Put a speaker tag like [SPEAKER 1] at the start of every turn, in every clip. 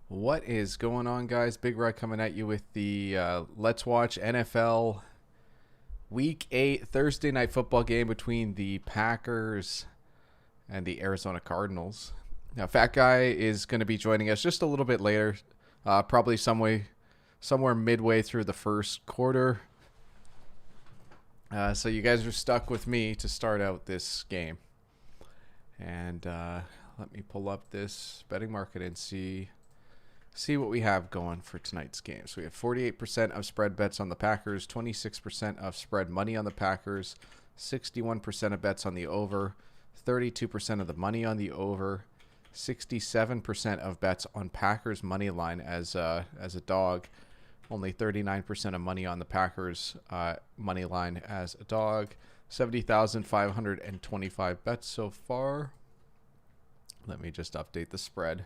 [SPEAKER 1] What is going on, guys? Big Red coming at you with the Let's Watch NFL Week 8 Thursday night football game between the Packers and the Arizona Cardinals. Now, Fat Guy is going to be joining us just a little bit later, probably somewhere midway through the first quarter. So you guys are stuck with me to start out this game. And let me pull up this betting market and see what we have going for tonight's game. So we have 48% of spread bets on the Packers, 26% of spread money on the Packers, 61% of bets on the over, 32% of the money on the over, 67% of bets on Packers money line as a dog, only 39% of money on the Packers money line as a dog. 70,525 bets so far. Let me just update the spread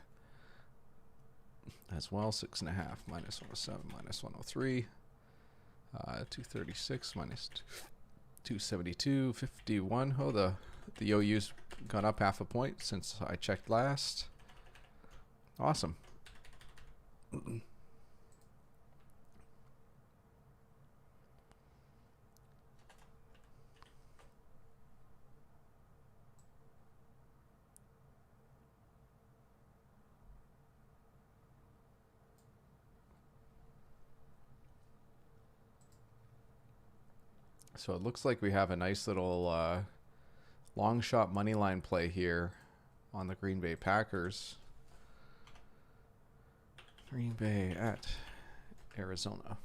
[SPEAKER 1] as well. 6.5 minus 107 minus 103, 236 minus 272, 51. Oh, the OU's gone up half a point since I checked last. Awesome. So it looks like we have a nice little long shot money line play here on the Green Bay Packers. Green Bay at Arizona.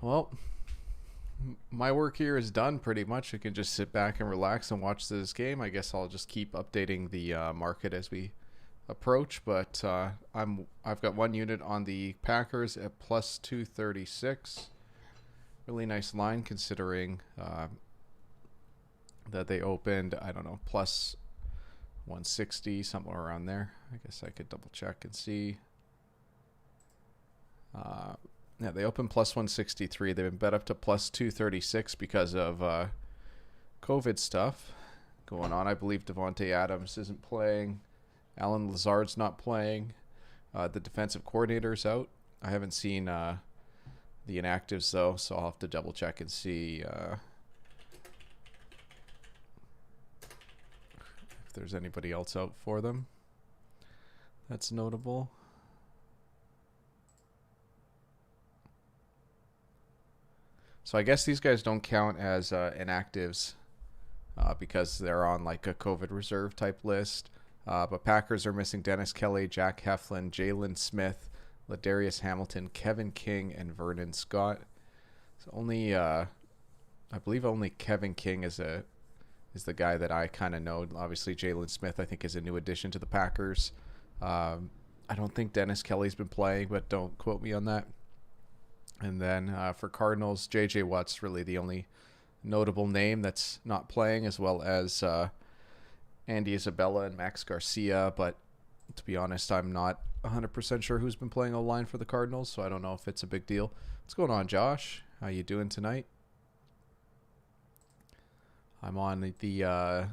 [SPEAKER 1] Well, my work here is done pretty much. I can just sit back and relax and watch this game. I guess I'll just keep updating the market as we approach. But I've got one unit on the Packers at plus 236. Really nice line considering that they opened, I don't know, plus 160, somewhere around there. I guess I could double check and see. Yeah, they opened plus 163. They've been bet up to plus 236 because of COVID stuff going on. I believe Devontae Adams isn't playing. Alan Lazard's not playing. The defensive coordinator's out. I haven't seen the inactives, though, so I'll have to double check and see if there's anybody else out for them that's notable. So I guess these guys don't count as inactives because they're on like a COVID reserve type list. But Packers are missing Dennis Kelly, Jack Heflin, Jalen Smith, Ladarius Hamilton, Kevin King, and Vernon Scott. So only, I believe only Kevin King is the guy that I kind of know. Obviously, Jalen Smith I think is a new addition to the Packers. I don't think Dennis Kelly's been playing, but don't quote me on that. And then for Cardinals, J.J. Watt's really the only notable name that's not playing, as well as Andy Isabella and Max Garcia. But to be honest, I'm not 100% sure who's been playing O-line for the Cardinals, so I don't know if it's a big deal. What's going on, Josh? How you doing tonight? I'm on the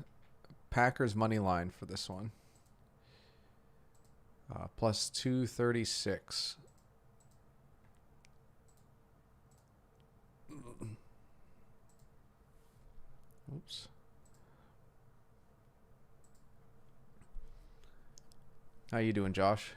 [SPEAKER 1] Packers money line for this one. Plus 236. Oops. How you doing, Josh?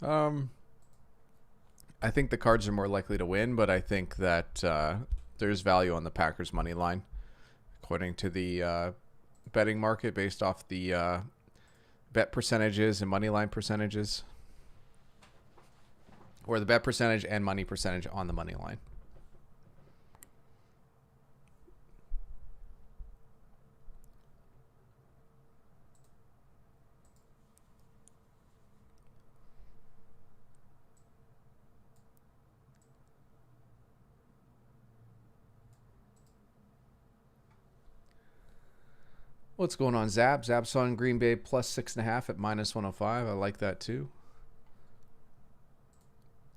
[SPEAKER 1] Um, I think the Cards are more likely to win, but I think that there's value on the Packers money line, according to the betting market, based off the bet percentages and money line percentages, or the bet percentage and money percentage on the money line. What's going on, Zap? Zap's on Green Bay plus 6.5 at minus 105. I like that too.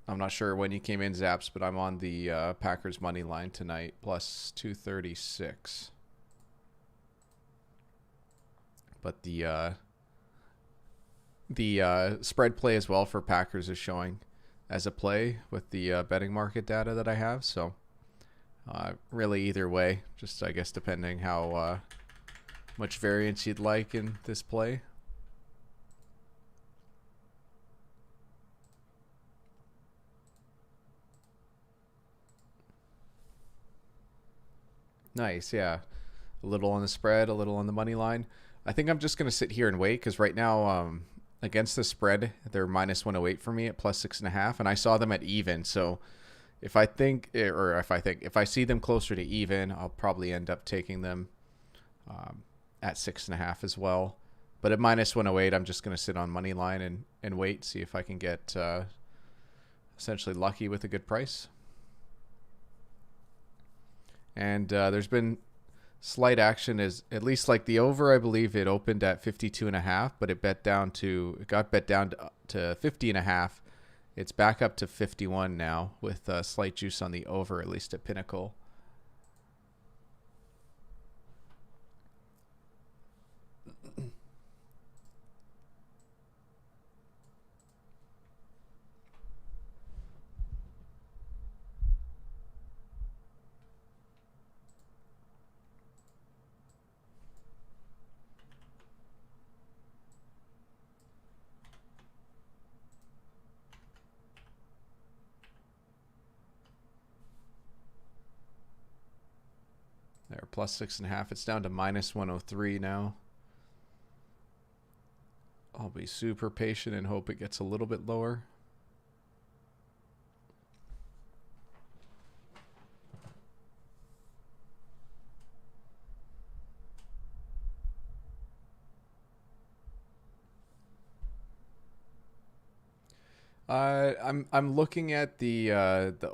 [SPEAKER 1] I'm not sure when you came in, Zaps, but I'm on the Packers money line tonight, plus 236. But the spread play as well for Packers is showing as a play with the betting market data that I have. So really either way, just I guess depending how much variance you'd like in this play. Nice, yeah. A little on the spread, a little on the money line. I think I'm just going to sit here and wait because right now, against the spread, they're minus 108 for me at plus 6.5, and I saw them at even. So if I see them closer to even, I'll probably end up taking them at 6.5 as well. But at minus 108, I'm just going to sit on money line and wait, see if I can get essentially lucky with a good price. And there's been slight action, is at least like the over. I believe it opened at 52.5, but it got bet down to 50.5. It's back up to 51 now with slight juice on the over, at least at Pinnacle. There, plus 6.5. It's down to minus 103 now. I'll be super patient and hope it gets a little bit lower. I'm looking at the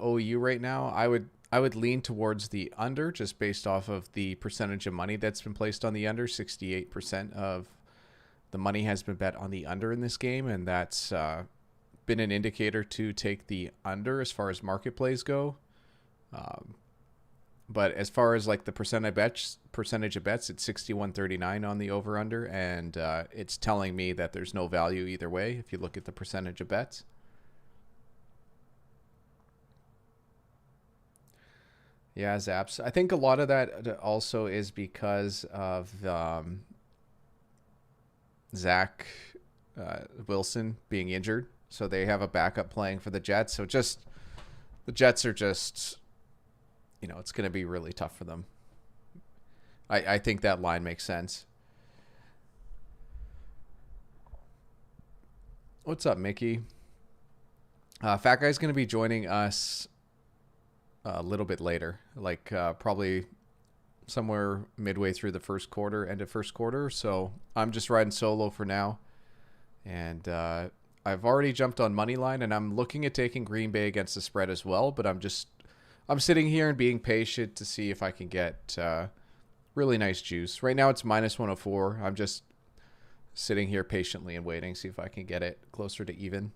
[SPEAKER 1] OU right now. I would lean towards the under just based off of the percentage of money that's been placed on the under. 68% of the money has been bet on the under in this game, and that's been an indicator to take the under as far as market plays go. But as far as like the percentage of bets, it's 61-39 on the over under, and it's telling me that there's no value either way if you look at the percentage of bets. Yeah, Zaps. I think a lot of that also is because of Zach Wilson being injured. So they have a backup playing for the Jets. So just the Jets are just, it's going to be really tough for them. I think that line makes sense. What's up, Mickey? Fat Guy's going to be joining us a little bit later, like probably somewhere midway through the first quarter, end of first quarter. So I'm just riding solo for now. And I've already jumped on money line, and I'm looking at taking Green Bay against the spread as well. But I'm sitting here and being patient to see if I can get really nice juice. Right now it's minus 104. I'm just sitting here patiently and waiting, see if I can get it closer to even.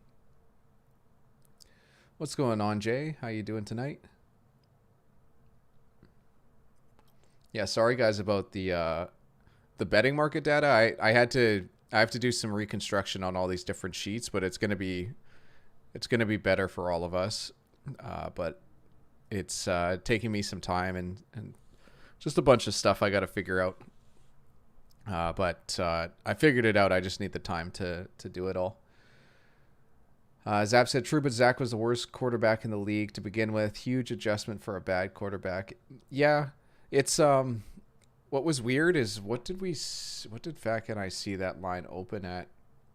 [SPEAKER 1] What's going on, Jay? How you doing tonight? Yeah, sorry guys about the betting market data. I have to do some reconstruction on all these different sheets, but it's gonna be better for all of us. But it's taking me some time and just a bunch of stuff I got to figure out. But I figured it out. I just need the time to do it all. Zap said, true, but Zach was the worst quarterback in the league to begin with. Huge adjustment for a bad quarterback. Yeah, it's what was weird is what did Fat and I see that line open at?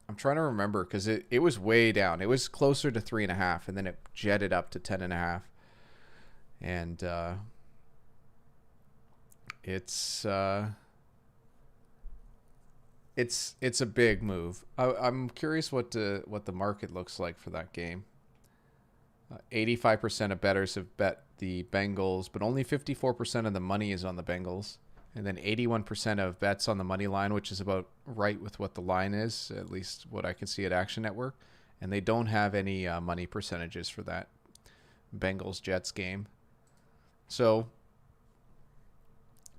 [SPEAKER 1] I'm trying to remember because it was way down. It was closer to 3.5, and then it jetted up to 10.5. And it's a big move. I'm curious what the market looks like for that game. 85% of bettors have bet the Bengals, but only 54% of the money is on the Bengals. And then 81% of bets on the money line, which is about right with what the line is, at least what I can see at Action Network. And they don't have any money percentages for that Bengals-Jets game. So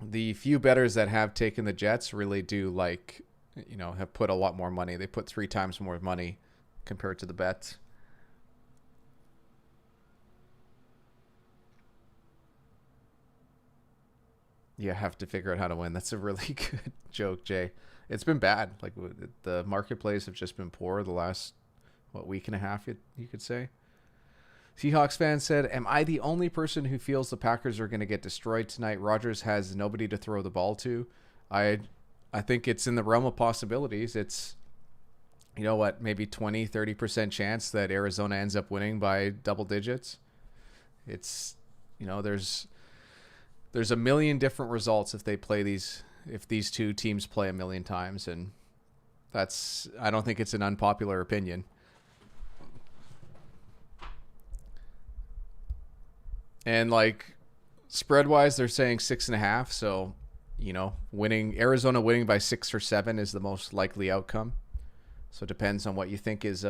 [SPEAKER 1] the few bettors that have taken the Jets really do have put a lot more money. They put 3 times more money compared to the bets. You have to figure out how to win. That's a really good joke, Jay. It's been bad. Like, the marketplace have just been poor the last, week and a half, you could say. Seahawks fan said, am I the only person who feels the Packers are going to get destroyed tonight? Rodgers has nobody to throw the ball to. I think it's in the realm of possibilities. It's, maybe 20, 30% chance that Arizona ends up winning by double digits. It's, there's a million different results if these two teams play a million times. And I don't think it's an unpopular opinion. And spread wise, they're saying 6.5. So, Arizona winning by 6 or 7 is the most likely outcome. So it depends on what you think is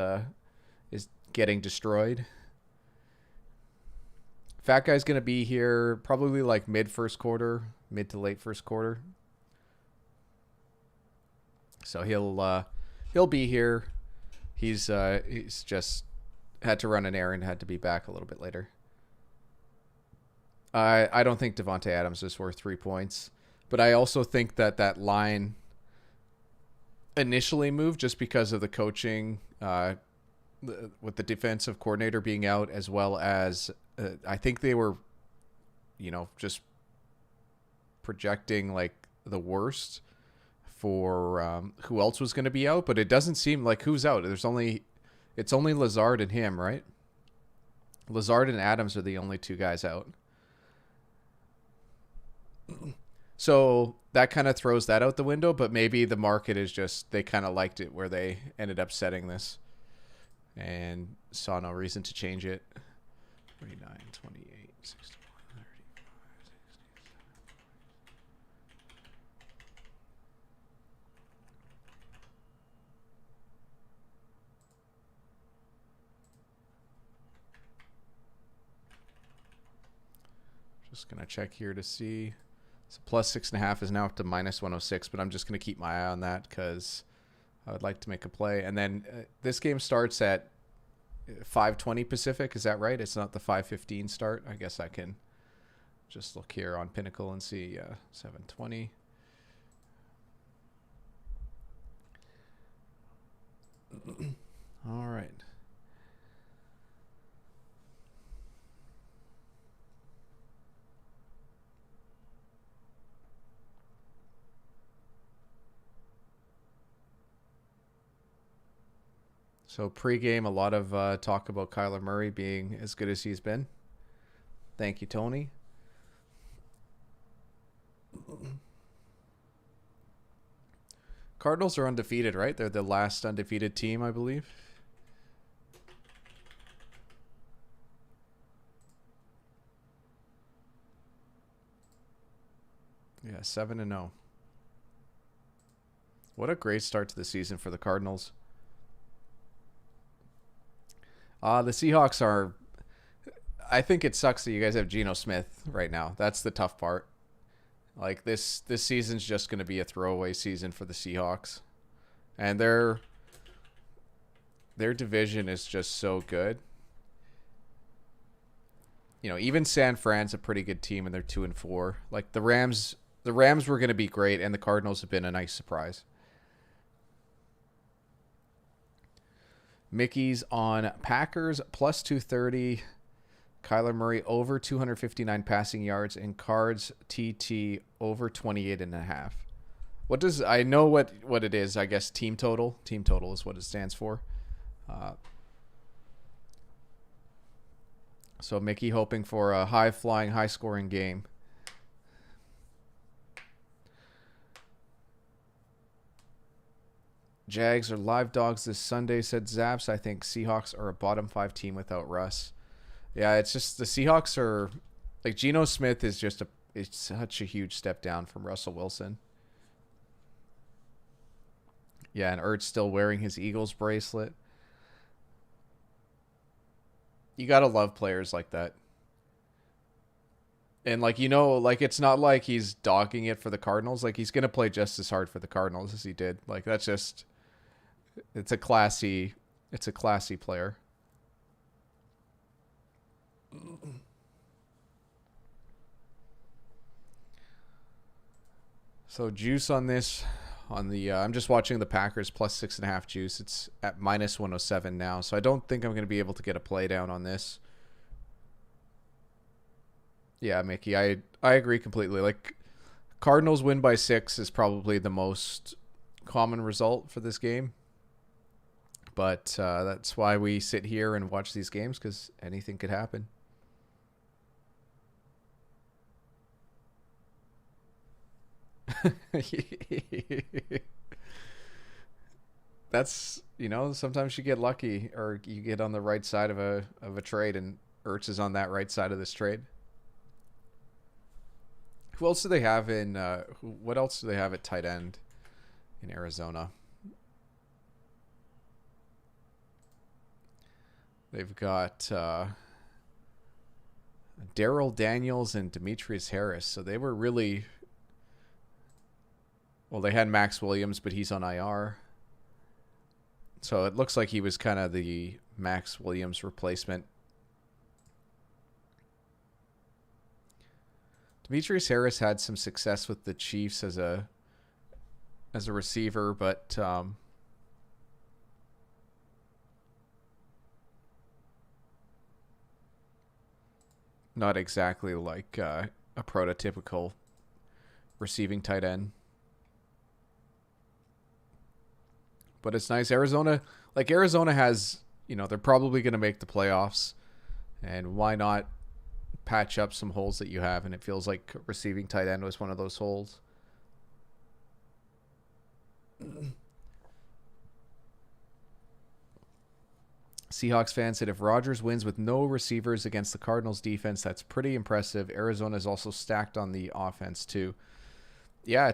[SPEAKER 1] getting destroyed. Fat Guy's going to be here probably mid to late first quarter. So he'll be here. He's just had to run an errand, had to be back a little bit later. I don't think Devontae Adams is worth 3 points, but I also think that line initially moved just because of the coaching, with the defensive coordinator being out, as well as I think they were, just projecting the worst for who else was going to be out, but it doesn't seem like who's out. It's only Lazard and him, right? Lazard and Adams are the only 2 guys out. So that kind of throws that out the window, but maybe the market is just, they kind of liked it where they ended up setting this and saw no reason to change it. 39, 28, 61, 35, 67. Just going to check here to see. So plus 6.5 is now up to minus 106, but I'm just going to keep my eye on that because I would like to make a play. And then this game starts at 5:20 Pacific. Is that right? It's not the 5:15 start. I guess I can just look here on Pinnacle and see 7:20. All right. So pregame, a lot of talk about Kyler Murray being as good as he's been. Thank you, Tony. Cardinals are undefeated, right? They're the last undefeated team, I believe. Yeah, 7-0. What a great start to the season for the Cardinals. The Seahawks are... I think it sucks that you guys have Geno Smith right now. That's the tough part. This season's just going to be a throwaway season for the Seahawks. And their division is just so good. Even San Fran's a pretty good team, and they're 2-4. The Rams were going to be great, and the Cardinals have been a nice surprise. Mickey's on Packers plus 230. Kyler Murray over 259 passing yards, and Cards TT over 28.5. What does I know what it is? I guess team total. Team total is what it stands for. So Mickey hoping for a high flying, high scoring game. Jags are live dogs this Sunday, said Zaps. I think Seahawks are a bottom 5 team without Russ. Yeah, it's just the Seahawks are like Geno Smith is just it's such a huge step down from Russell Wilson. Yeah, and Ertz still wearing his Eagles bracelet. You got to love players like that. And like, like it's not like he's dogging it for the Cardinals. Like he's going to play just as hard for the Cardinals as he did. Like that's just it's a classy player. So juice on this, on the I'm just watching the Packers plus 6.5 juice. It's at minus 107 now, so I don't think I'm going to be able to get a play down on this. Yeah, Mickey, I agree completely. Like Cardinals win by 6 is probably the most common result for this game, but that's why we sit here and watch these games, because anything could happen. That's sometimes you get lucky, or you get on the right side of a trade, and Ertz is on that right side of this trade. Who else do they have in what else do they have at tight end in Arizona? They've got Daryl Daniels and Demetrius Harris, so they were really... Well, they had Max Williams, but he's on IR. So it looks like he was kind of the Max Williams replacement. Demetrius Harris had some success with the Chiefs as a receiver, but not exactly like a prototypical receiving tight end. But it's nice. Arizona has, they're probably going to make the playoffs. And why not patch up some holes that you have? And it feels like receiving tight end was one of those holes. Seahawks fan said if Rodgers wins with no receivers against the Cardinals defense, that's pretty impressive. Arizona is also stacked on the offense too. Yeah,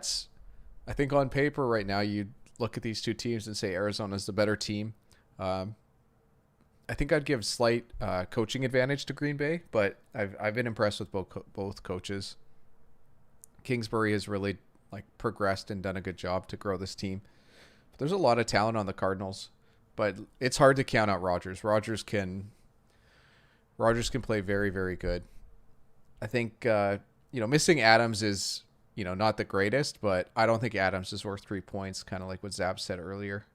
[SPEAKER 1] I think on paper right now you'd look at these two teams and say Arizona's the better team. I think I'd give slight coaching advantage to Green Bay, but I've been impressed with both coaches. Kingsbury has really progressed and done a good job to grow this team. But there's a lot of talent on the Cardinals, but it's hard to count out Rodgers. Rodgers can play very, very good. I think missing Adams is not the greatest, but I don't think Adams is worth 3 points, kind of like what Zap said earlier.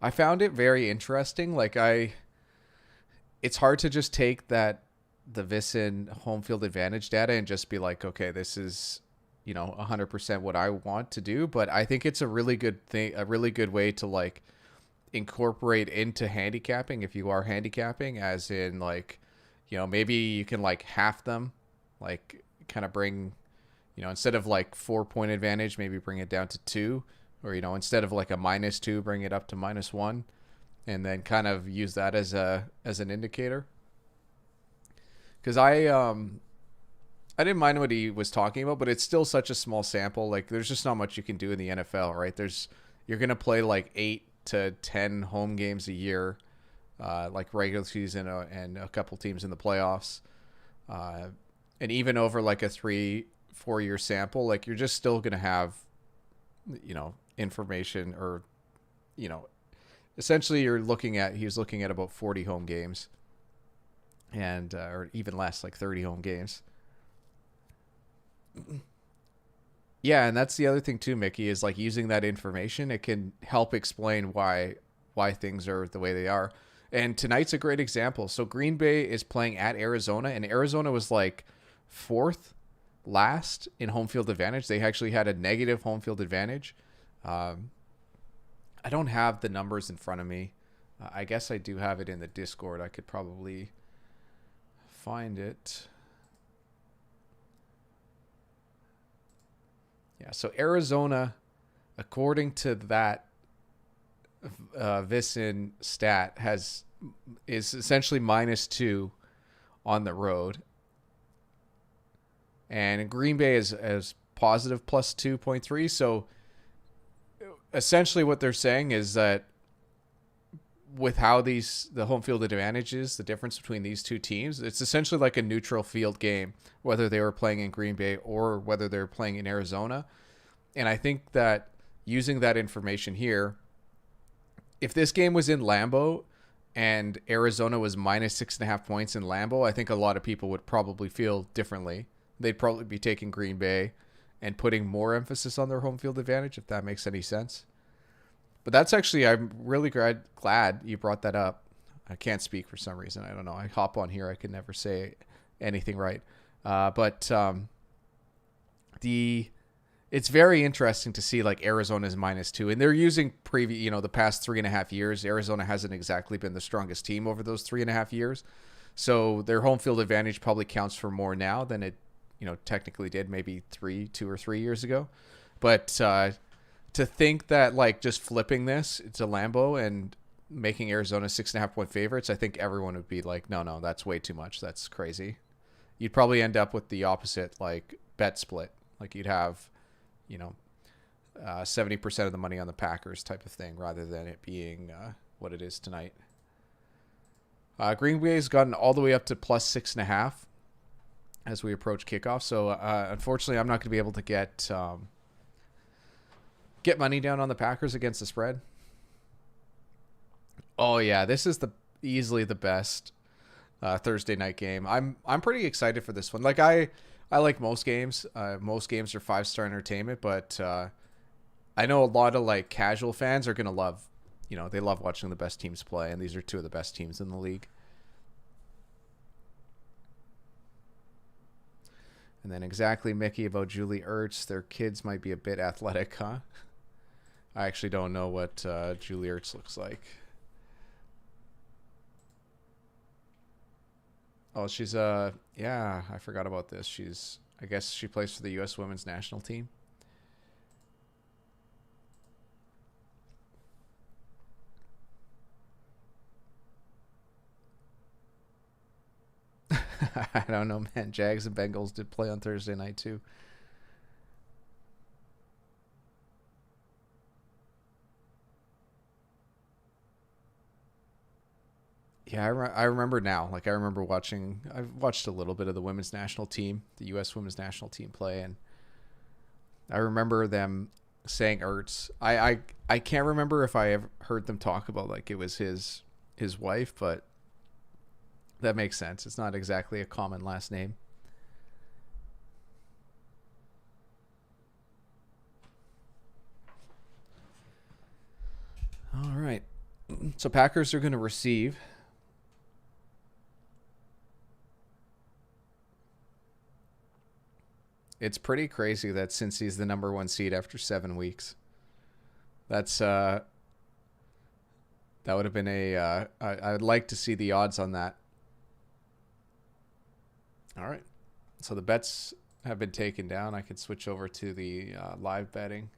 [SPEAKER 1] I found it very interesting. It's hard to just take the Visson home field advantage data and just be like, okay, this is, 100% what I want to do. But I think it's a really good thing, a really good way to incorporate into handicapping if you are handicapping, as in maybe you can half them. Kind of bring, instead of 4 point advantage, maybe bring it down to 2, or, instead of a -2, bring it up to -1, and then kind of use that as an indicator. Because I didn't mind what he was talking about, but it's still such a small sample. There's just not much you can do in the NFL, right? You're going to play 8 to 10 home games a year, regular season and a couple teams in the playoffs. And even over a 3-4 year sample, you're just still going to have, information, or, essentially he was looking at about 40 home games, and, or even less, 30 home games. Yeah, and that's the other thing too, Mickey, is like using that information. It can help explain why things are the way they are. And tonight's a great example. So Green Bay is playing at Arizona, and Arizona was like fourth last in home field advantage. They actually had a negative home field advantage. Um, I don't have the numbers in front of me. I guess I do have it in the Discord. I could probably find it. Yeah, so Arizona, according to that Visin stat, is essentially -2 on the road, and Green Bay is positive +2.3. So essentially, what they're saying is that with how the home field advantage is, the difference between these two teams, it's essentially like a neutral field game, whether they were playing in Green Bay or whether they're playing in Arizona. And I think that using that information here, if this game was in Lambeau and Arizona was -6.5 points in Lambeau, I think a lot of people would probably feel differently. They'd probably be taking Green Bay and putting more emphasis on their home field advantage, if that makes any sense. But that's actually, I'm really glad you brought that up. I can't speak for some reason. I don't know. I hop on here. I can never say anything right. But it's very interesting to see like Arizona's -2, and they're using the past 3.5 years. Arizona hasn't exactly been the strongest team over those 3.5 years. So their home field advantage probably counts for more now than it, technically did maybe 2 or 3 years ago. But to think that like just flipping this to Lambeau and making Arizona 6.5 point favorites, I think everyone would be like, no, that's way too much. That's crazy. You'd probably end up with the opposite, like bet split. Like you'd have, 70% of the money on the Packers type of thing, rather than it being what it is tonight. Green Bay's gotten all the way up to +6.5 as we approach kickoff. So unfortunately, I'm not going to be able to get money down on the Packers against the spread. Oh yeah, this is easily the best Thursday night game. I'm pretty excited for this one. Like I like most games. Most games are 5-star entertainment, but I know a lot of like casual fans are gonna love. They love watching the best teams play, and these are two of the best teams in the league. And then exactly, Mickey, about Julie Ertz. Their kids might be a bit athletic, huh? I actually don't know what Julie Ertz looks like. Oh, she's yeah, I forgot about this. I guess she plays for the U.S. Women's National Team. I don't know, man. Jags and Bengals did play on Thursday night too. Yeah, I remember now. Like I remember I've watched a little bit of the women's national team, the U.S. Women's National Team play, and I remember them saying Ertz. I can't remember if I ever heard them talk about like it was his wife, but that makes sense. It's not exactly a common last name. All right. So Packers are going to receive. It's pretty crazy that since he's the number 1 seed after 7 weeks. That's that would have been I'd like to see the odds on that. All right. So the bets have been taken down. I can switch over to the live betting.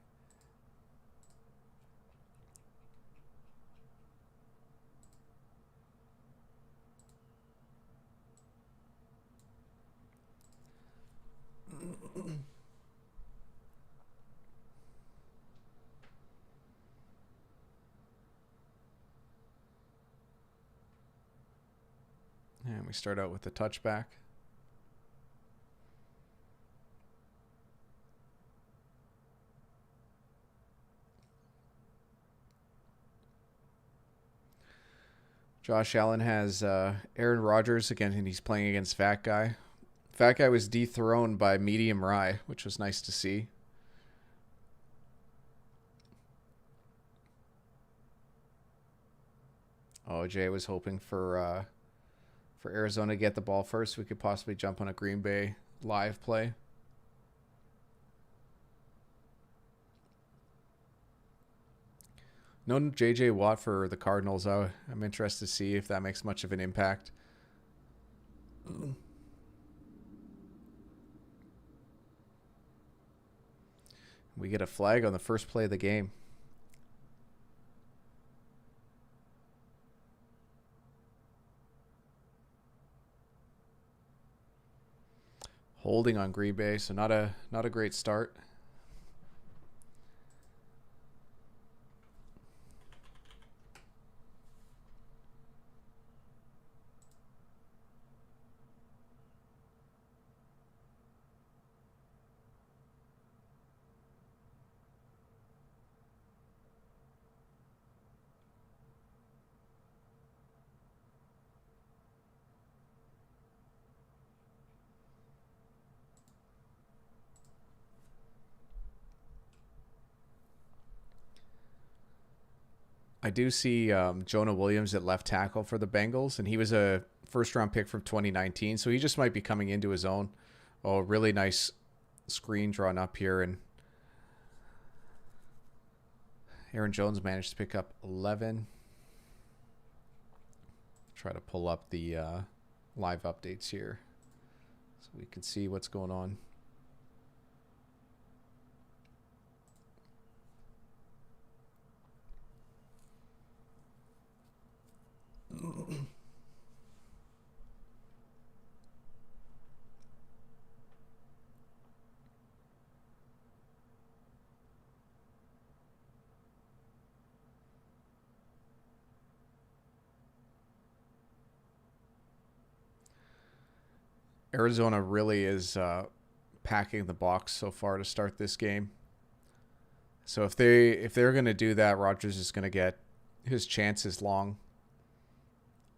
[SPEAKER 1] And we start out with the touchback. Josh Allen has Aaron Rodgers again, and he's playing against Fat Guy. Fat Guy was dethroned by Medium Rye, which was nice to see. Oh, Jay was hoping for Arizona to get the ball first. We could possibly jump on a Green Bay live play. No J.J. Watt for the Cardinals. I'm interested to see if that makes much of an impact. We get a flag on the first play of the game. Holding on Green Bay, so not a great start. I do see Jonah Williams at left tackle for the Bengals, and he was a first-round pick from 2019, so he just might be coming into his own. Oh, really nice screen drawn up here, and Aaron Jones managed to pick up 11. Try to pull up the live updates here so we can see what's going on. Arizona really is packing the box so far to start this game. So if they're going to do that, Rodgers is going to get his chances long.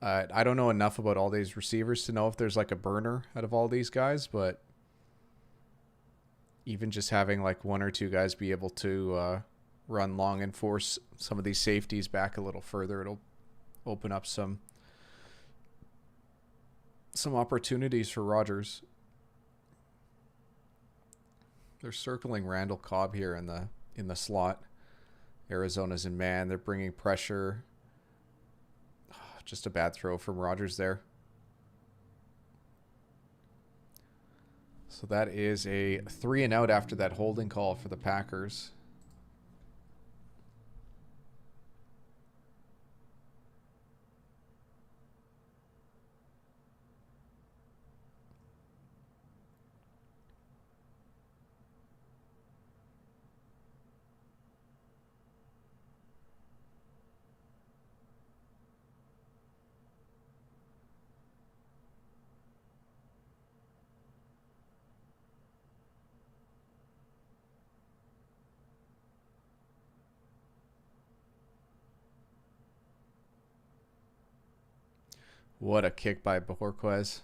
[SPEAKER 1] I don't know enough about all these receivers to know if there's like a burner out of all these guys, but even just having like one or two guys be able to run long and force some of these safeties back a little further, it'll open up some opportunities for Rodgers. They're circling Randall Cobb here in the slot. Arizona's in man. They're bringing pressure. Just a bad throw from Rodgers there. So that is a 3-and-out after that holding call for the Packers. What a kick by Bojorquez.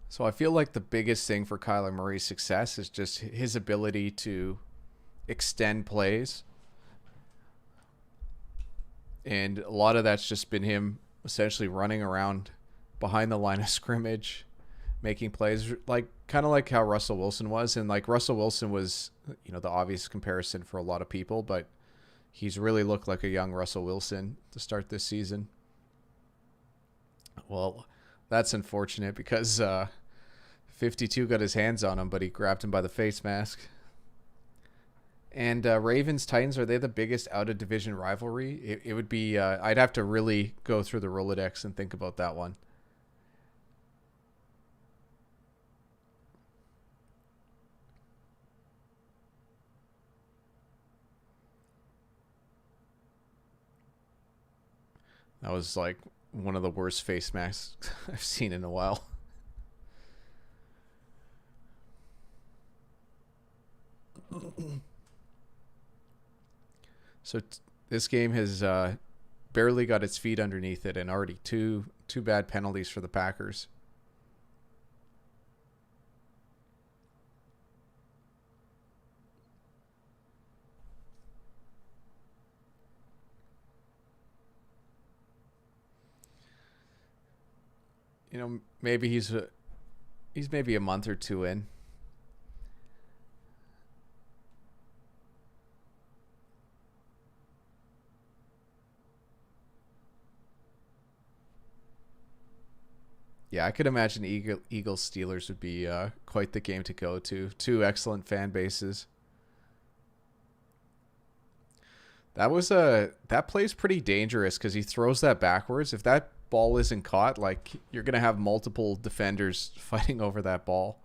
[SPEAKER 1] So I feel like the biggest thing for Kyler Murray's success is just his ability to extend plays. And a lot of that's just been him essentially running around behind the line of scrimmage, making plays, like kind of like how Russell Wilson was. And like Russell Wilson was, the obvious comparison for a lot of people, but he's really looked like a young Russell Wilson to start this season. Well, that's unfortunate because 52 got his hands on him, but he grabbed him by the face mask. And Ravens Titans, are they the biggest out of division rivalry? It would be. I'd have to really go through the Rolodex and think about that one. That was like one of the worst face masks I've seen in a while. So this game has barely got its feet underneath it, and already two bad penalties for the Packers. Maybe he's maybe a month or two in. Yeah, I could imagine Eagles Steelers would be quite the game to go to. Two excellent fan bases. That play's pretty dangerous because he throws that backwards. If that ball isn't caught, like, you're gonna have multiple defenders fighting over that ball.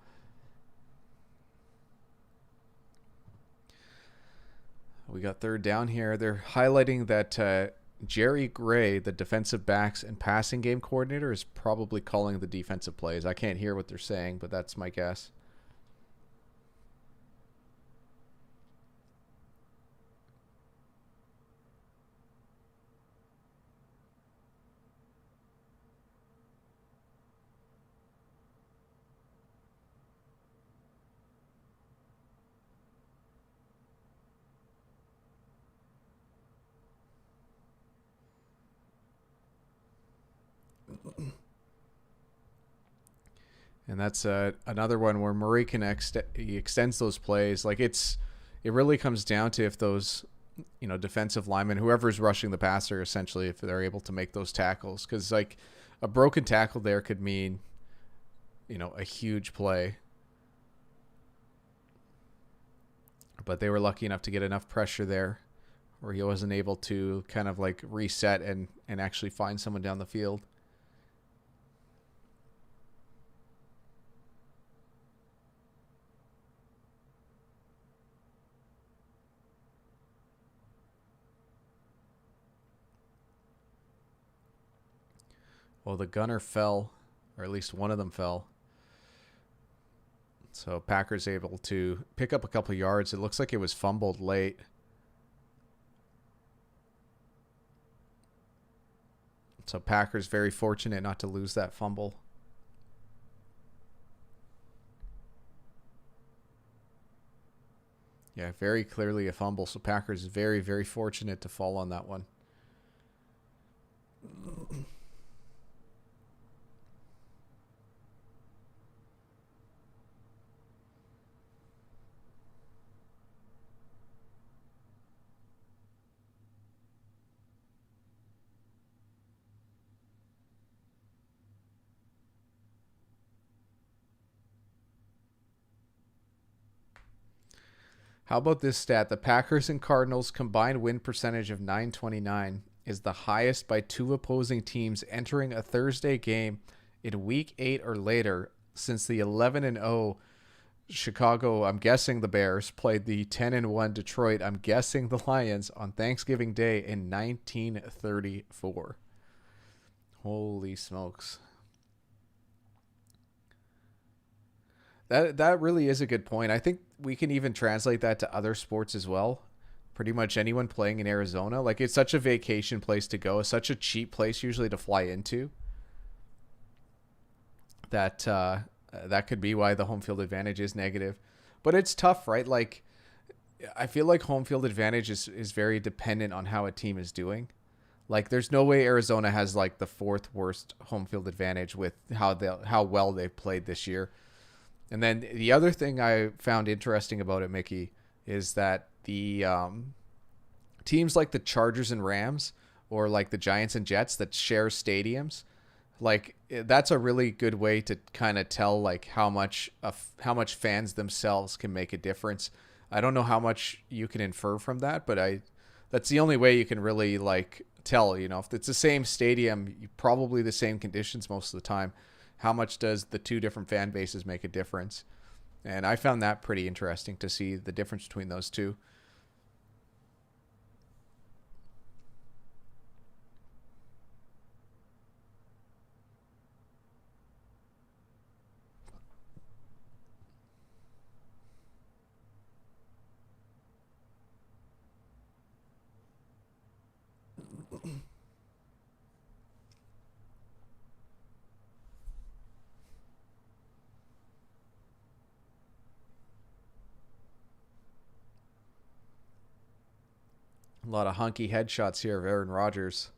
[SPEAKER 1] We got third down here. They're highlighting that Jerry Gray, the defensive backs and passing game coordinator, is probably calling the defensive plays. I can't hear what they're saying, but that's my guess. And that's another one where Murray can he extends those plays. Like, it really comes down to if those defensive linemen, whoever's rushing the passer, essentially, if they're able to make those tackles, because like a broken tackle there could mean a huge play. But they were lucky enough to get enough pressure there where he wasn't able to kind of like reset and actually find someone down the field. Well, the gunner fell, or at least one of them fell. So Packers able to pick up a couple yards. It looks like it was fumbled late. So Packers very fortunate not to lose that fumble. Yeah, very clearly a fumble. So Packers very, very fortunate to fall on that one. How about this stat? The Packers and Cardinals combined win percentage of 929 is the highest by two opposing teams entering a Thursday game in week 8 or later since the 11-0 Chicago, I'm guessing the Bears, played the 10-1 Detroit, I'm guessing the Lions, on Thanksgiving Day in 1934. Holy smokes. That really is a good point. I think we can even translate that to other sports as well. Pretty much anyone playing in Arizona, like, it's such a vacation place to go. It's such a cheap place usually to fly into. That could be why the home field advantage is negative. But it's tough, right? Like, I feel like home field advantage is very dependent on how a team is doing. Like, there's no way Arizona has like the fourth worst home field advantage with how well they've played this year. And then the other thing I found interesting about it, Mickey, is that the teams like the Chargers and Rams, or like the Giants and Jets that share stadiums, like, that's a really good way to kind of tell like how much fans themselves can make a difference. I don't know how much you can infer from that, but that's the only way you can really like tell. If it's the same stadium, probably the same conditions most of the time, how much does the two different fan bases make a difference? And I found that pretty interesting to see the difference between those two. A lot of hunky headshots here of Aaron Rodgers.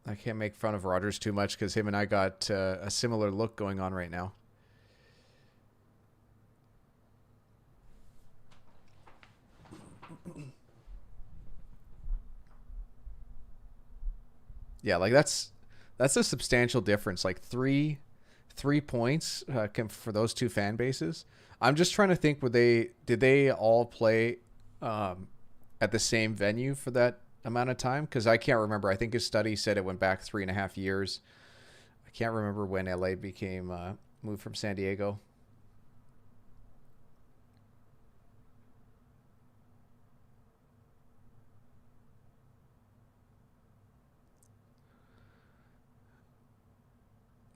[SPEAKER 1] I can't make fun of Rodgers too much because him and I got a similar look going on right now. Yeah, like that's a substantial difference. Like three points for those two fan bases. I'm just trying to think. Did they all play at the same venue for that amount of time? Because I can't remember. I think his study said it went back 3.5 years. I can't remember when LA became moved from San Diego.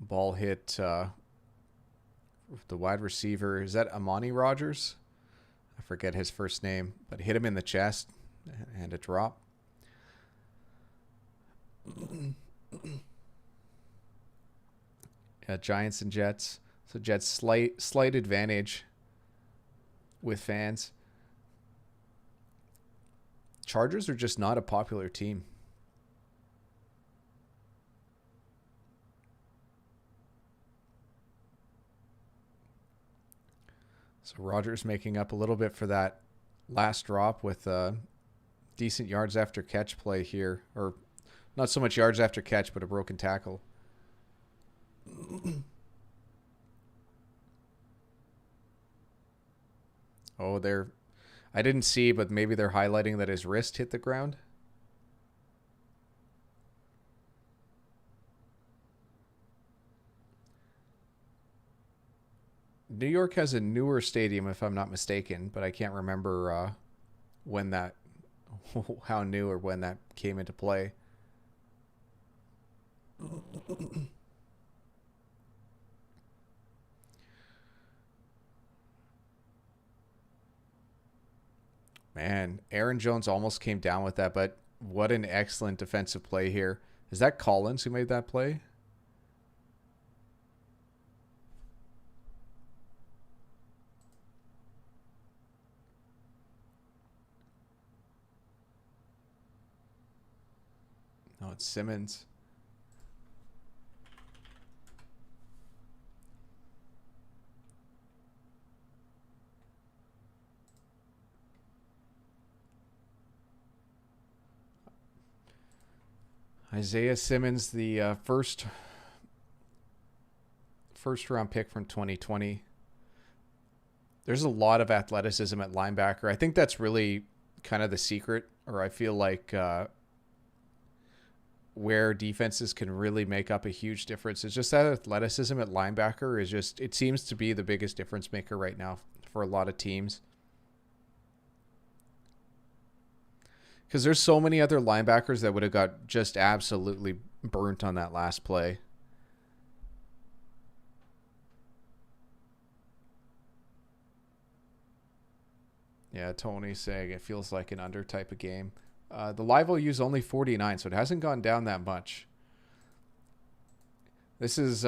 [SPEAKER 1] Ball hit the wide receiver. Is that Amani Rogers? I forget his first name, but hit him in the chest and a drop. Giants and Jets. So Jets slight advantage with fans. Chargers are just not a popular team. So Rodgers making up a little bit for that last drop with decent yards after catch play here. Or not so much yards after catch, but a broken tackle. Oh, I didn't see, but maybe they're highlighting that his wrist hit the ground. New York has a newer stadium, if I'm not mistaken, but I can't remember when that, how new or when that came into play. Man, Aaron Jones almost came down with that, but what an excellent defensive play here. Is that Collins who made that play? No, it's Simmons. Isaiah Simmons, the first round pick from 2020. There's a lot of athleticism at linebacker. I think that's really kind of the secret, or I feel like where defenses can really make up a huge difference. It's just that athleticism at linebacker is just, it seems to be the biggest difference maker right now for a lot of teams. Because there's so many other linebackers that would have got just absolutely burnt on that last play. Yeah, Tony saying it feels like an under type of game. The live will use only 49, so it hasn't gone down that much. This is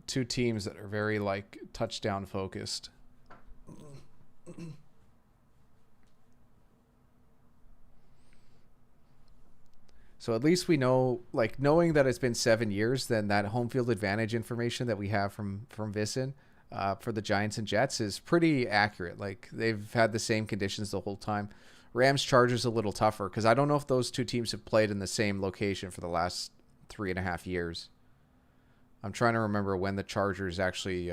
[SPEAKER 1] two teams that are very like touchdown focused. So at least we know, like knowing that it's been 7 years, then that home field advantage information that we have from Vissen for the Giants and Jets is pretty accurate. Like they've had the same conditions the whole time. Rams Chargers a little tougher because I don't know if those two teams have played in the same location for the last 3.5 years. I'm trying to remember when the Chargers actually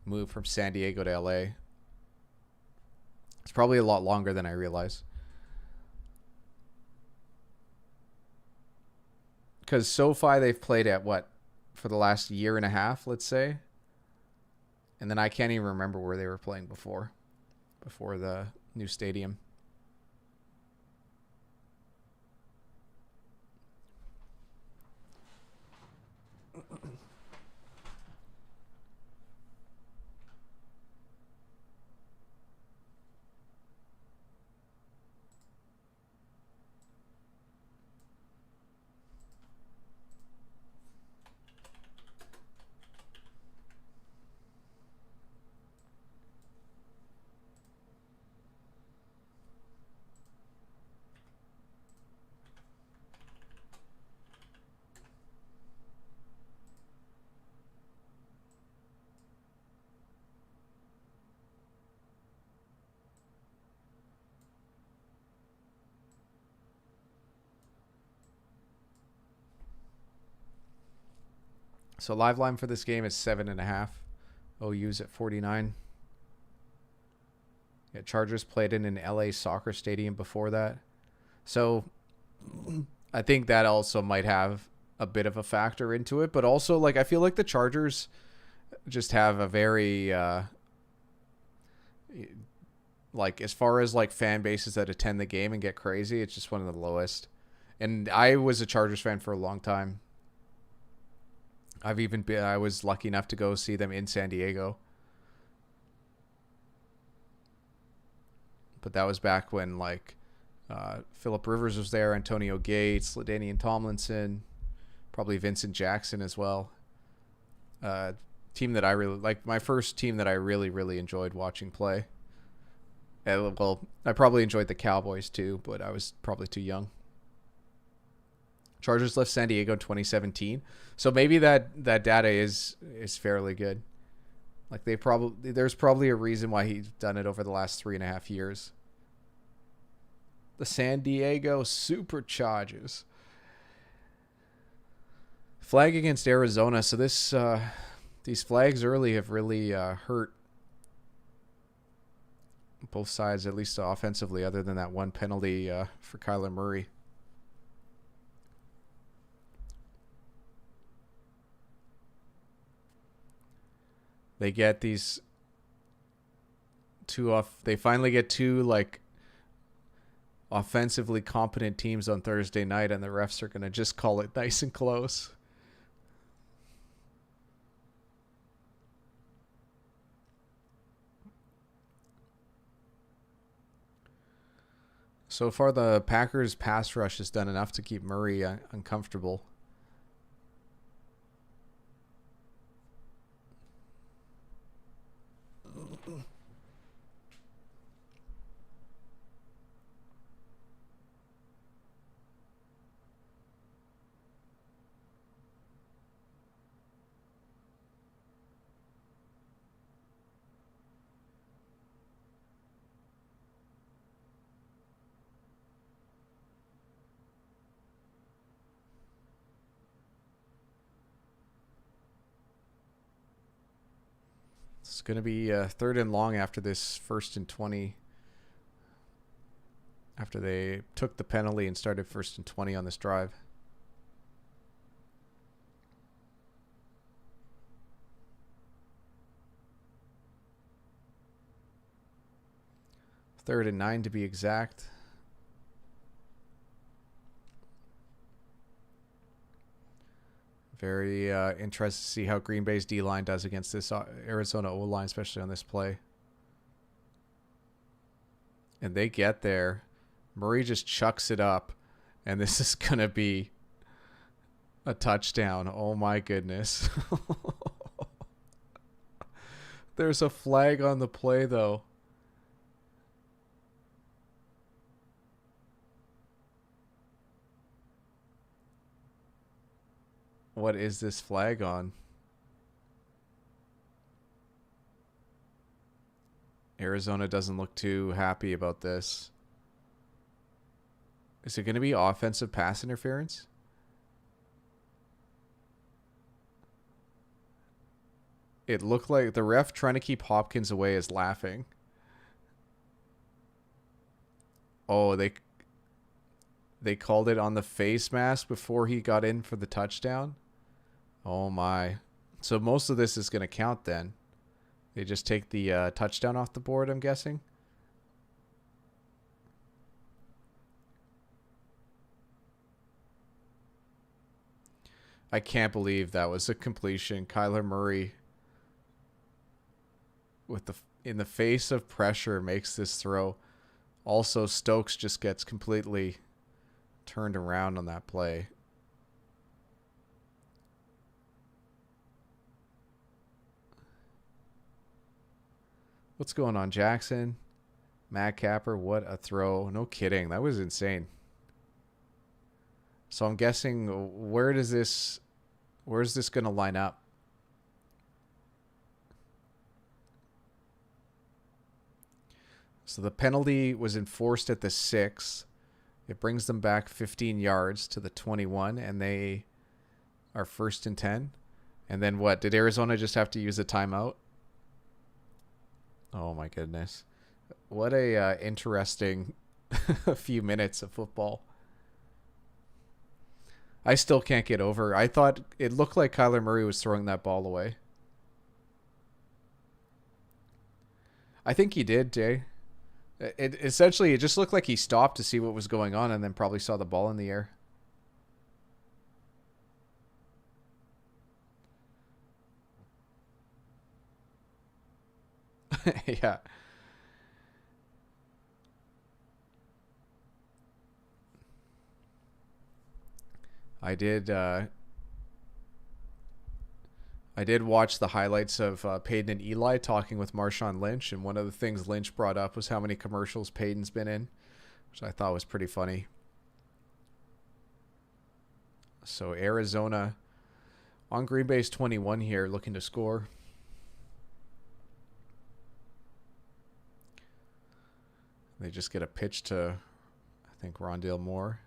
[SPEAKER 1] moved from San Diego to LA. It's probably a lot longer than I realize. Because SoFi they've played at what for the last year and a half, let's say, and then I can't even remember where they were playing before the new stadium. So live line for this game is 7.5. OU's at 49. Yeah, Chargers played in an LA soccer stadium before that. So I think that also might have a bit of a factor into it. But also, like, I feel like the Chargers just have a very, like, as far as, like, fan bases that attend the game and get crazy, it's just one of the lowest. And I was a Chargers fan for a long time. I was lucky enough to go see them in San Diego. But that was back when, like, Phillip Rivers was there, Antonio Gates, LaDainian Tomlinson, probably Vincent Jackson as well. Team that I really like, my first team that I really, really enjoyed watching play. Well, I probably enjoyed the Cowboys too, but I was probably too young. Chargers left San Diego in 2017, so maybe that data is fairly good. Like, there's probably a reason why he's done it over the last 3.5 years. The San Diego Superchargers flag against Arizona. So these flags early have really hurt both sides, at least offensively, other than that one penalty for Kyler Murray. They get these they finally get two, like, offensively competent teams on Thursday night, and the refs are going to just call it nice and close. So far, the Packers' pass rush has done enough to keep Murray uncomfortable. It's going to be third and long after this 1st and 20. After they took the penalty and started 1st and 20 on this drive. Third and 9 to be exact. Very interested to see how Green Bay's D-line does against this Arizona O-line, especially on this play. And they get there. Murray just chucks it up, and this is going to be a touchdown. Oh, my goodness. There's a flag on the play, though. What is this flag on? Arizona doesn't look too happy about this. Is it going to be offensive pass interference? It looked like the ref trying to keep Hopkins away is laughing. Oh, they called it on the face mask before he got in for the touchdown. Oh my. So most of this is going to count then. They just take the touchdown off the board, I'm guessing. I can't believe that was a completion. Kyler Murray, in the face of pressure, makes this throw. Also, Stokes just gets completely turned around on that play. What's going on, Jackson? Matt Capper, what a throw. No kidding. That was insane. So I'm guessing, where's this going to line up? So the penalty was enforced at the 6. It brings them back 15 yards to the 21, and they are 1st and 10. And then what? Did Arizona just have to use a timeout? Oh my goodness. What a interesting few minutes of football. I still can't get over. I thought it looked like Kyler Murray was throwing that ball away. I think he did, Jay. It essentially it just looked like he stopped to see what was going on and then probably saw the ball in the air. Yeah. I did I did watch the highlights of Peyton and Eli talking with Marshawn Lynch, and one of the things Lynch brought up was how many commercials Peyton's been in, which I thought was pretty funny. So Arizona on Green Bay's 21 here, looking to score. They just get a pitch to, I think, Rondale Moore.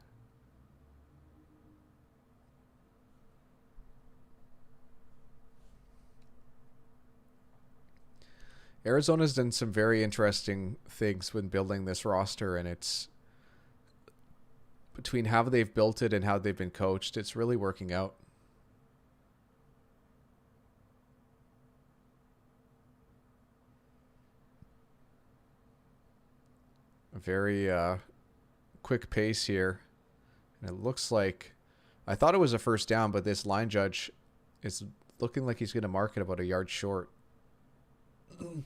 [SPEAKER 1] Arizona's done some very interesting things when building this roster, and it's between how they've built it and how they've been coached, it's really working out. A very quick pace here. And it looks like, I thought it was a first down, but this line judge is looking like he's going to mark it about a yard short.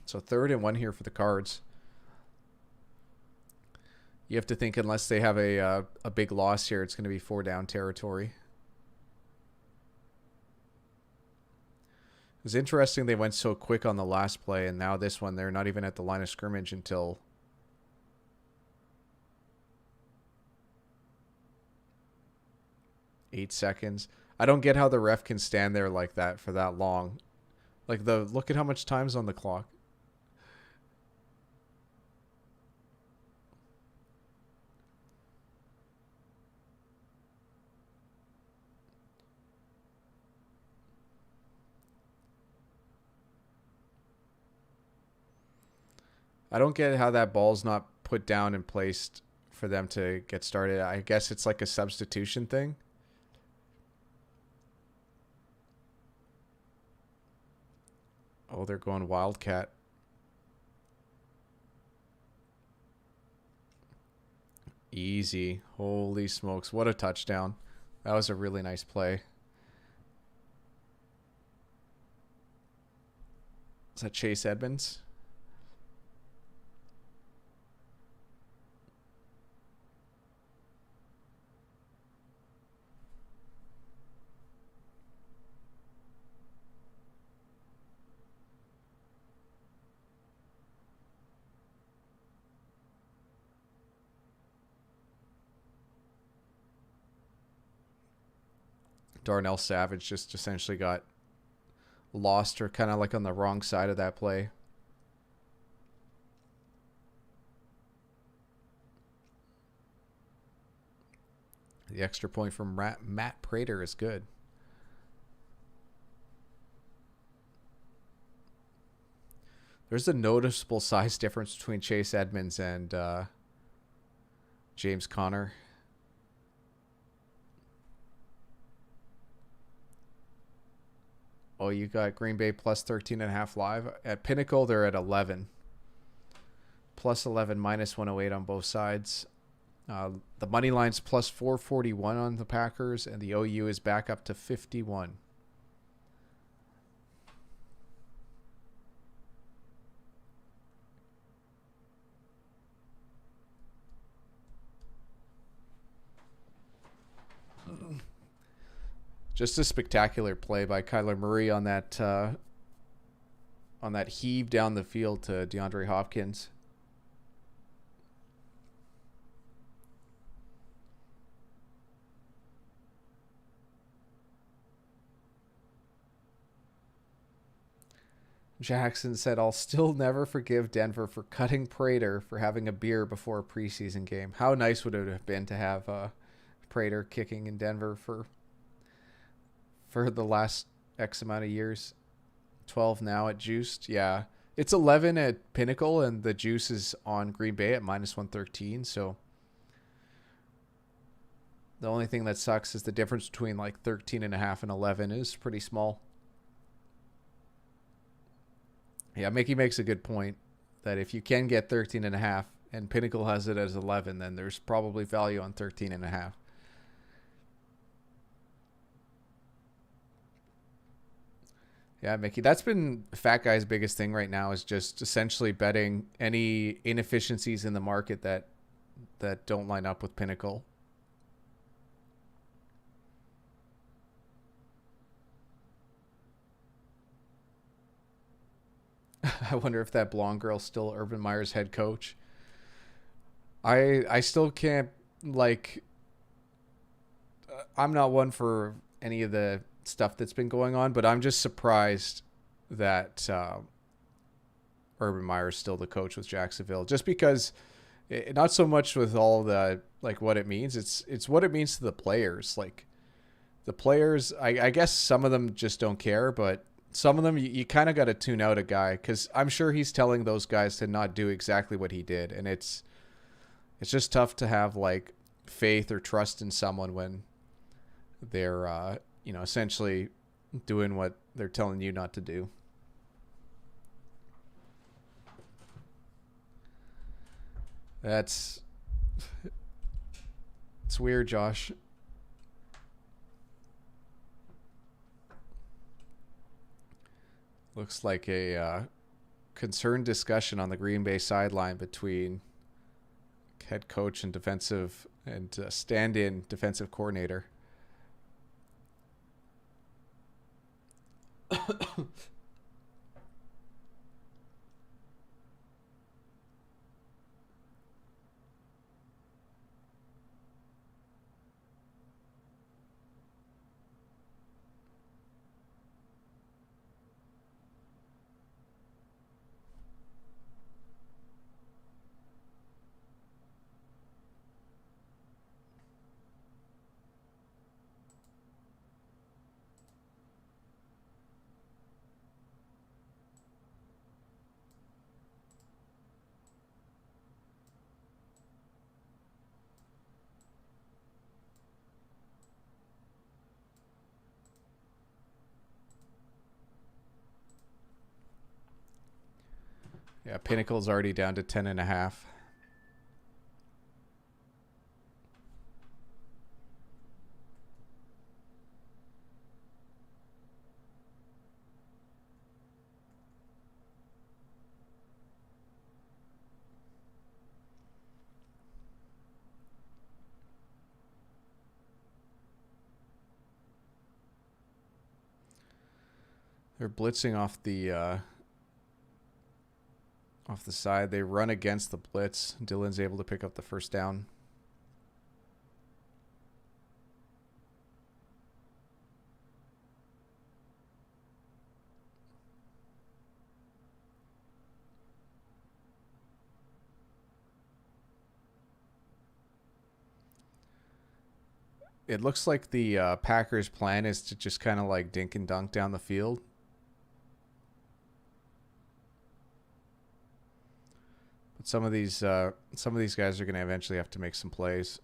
[SPEAKER 1] So 3rd and 1 here for the Cards. You have to think unless they have a big loss here, it's going to be 4 down territory. It was interesting they went so quick on the last play, and now this one, they're not even at the line of scrimmage until 8 seconds. I don't get how the ref can stand there like that for that long. Like, look at how much time's on the clock. I don't get how that ball's not put down and placed for them to get started. I guess it's like a substitution thing. Oh, they're going Wildcat. Easy. Holy smokes. What a touchdown. That was a really nice play. Is that Chase Edmonds? Darnell Savage just essentially got lost or kind of like on the wrong side of that play. The extra point from Matt Prater is good. There's a noticeable size difference between Chase Edmonds and James Conner. Oh, you got Green Bay plus 13.5 live. At Pinnacle, they're at 11. Plus 11, minus 108 on both sides. The money line's plus 441 on the Packers, and the OU is back up to 51. Just a spectacular play by Kyler Murray on that heave down the field to DeAndre Hopkins. Jackson said, "I'll still never forgive Denver for cutting Prater for having a beer before a preseason game." How nice would it have been to have Prater kicking in Denver for the last X amount of years. 12 now at Juiced. Yeah. It's 11 at Pinnacle, and the Juice is on Green Bay at minus 113. So the only thing that sucks is the difference between like 13.5 and 11 is pretty small. Yeah, Mickey makes a good point that if you can get 13.5 and Pinnacle has it as 11, then there's probably value on 13.5. Yeah, Mickey, that's been Fat Guy's biggest thing right now is just essentially betting any inefficiencies in the market that don't line up with Pinnacle. I wonder if that blonde girl's still Urban Meyer's head coach. I still can't like. I'm not one for any of the stuff that's been going on, but I'm just surprised that Urban Meyer's still the coach with Jacksonville. Just because, not so much with all the like what it means. It's what it means to the players. Like the players, I guess some of them just don't care, but some of them you kind of got to tune out a guy because I'm sure he's telling those guys to not do exactly what he did, and it's just tough to have like faith or trust in someone when they're essentially doing what they're telling you not to do. It's weird, Josh. Looks like a concerned discussion on the Green Bay sideline between head coach and defensive and stand-in defensive coordinator. Yeah, Pinnacle's already down to 10.5. They're blitzing off the side. They run against the blitz. Dylan's able to pick up the first down. It looks like the Packers' plan is to just kind of like dink and dunk down the field. But some of these guys are going to eventually have to make some plays,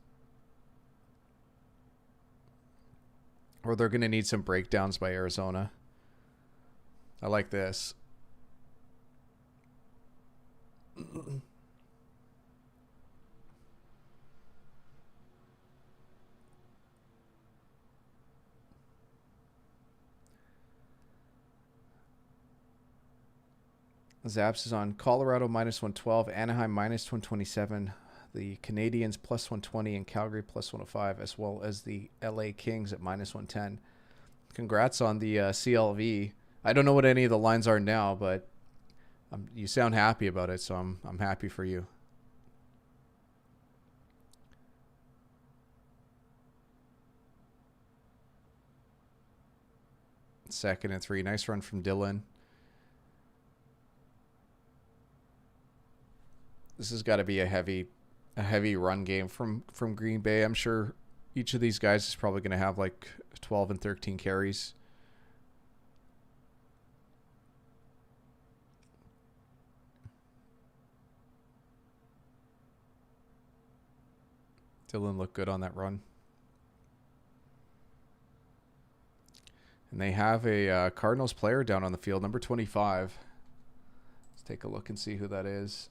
[SPEAKER 1] or they're going to need some breakdowns by Arizona. I like this. Zaps is on Colorado minus 112, Anaheim minus 127, the Canadians plus 120, and Calgary plus 105, as well as the LA Kings at minus 110. Congrats on the CLV. I don't know what any of the lines are now, but you sound happy about it, so I'm happy for you. Second and 3. Nice run from Dylan. This has got to be a heavy run game from Green Bay. I'm sure each of these guys is probably going to have like 12 and 13 carries. Dylan looked good on that run. And they have a Cardinals player down on the field, number 25. Let's take a look and see who that is.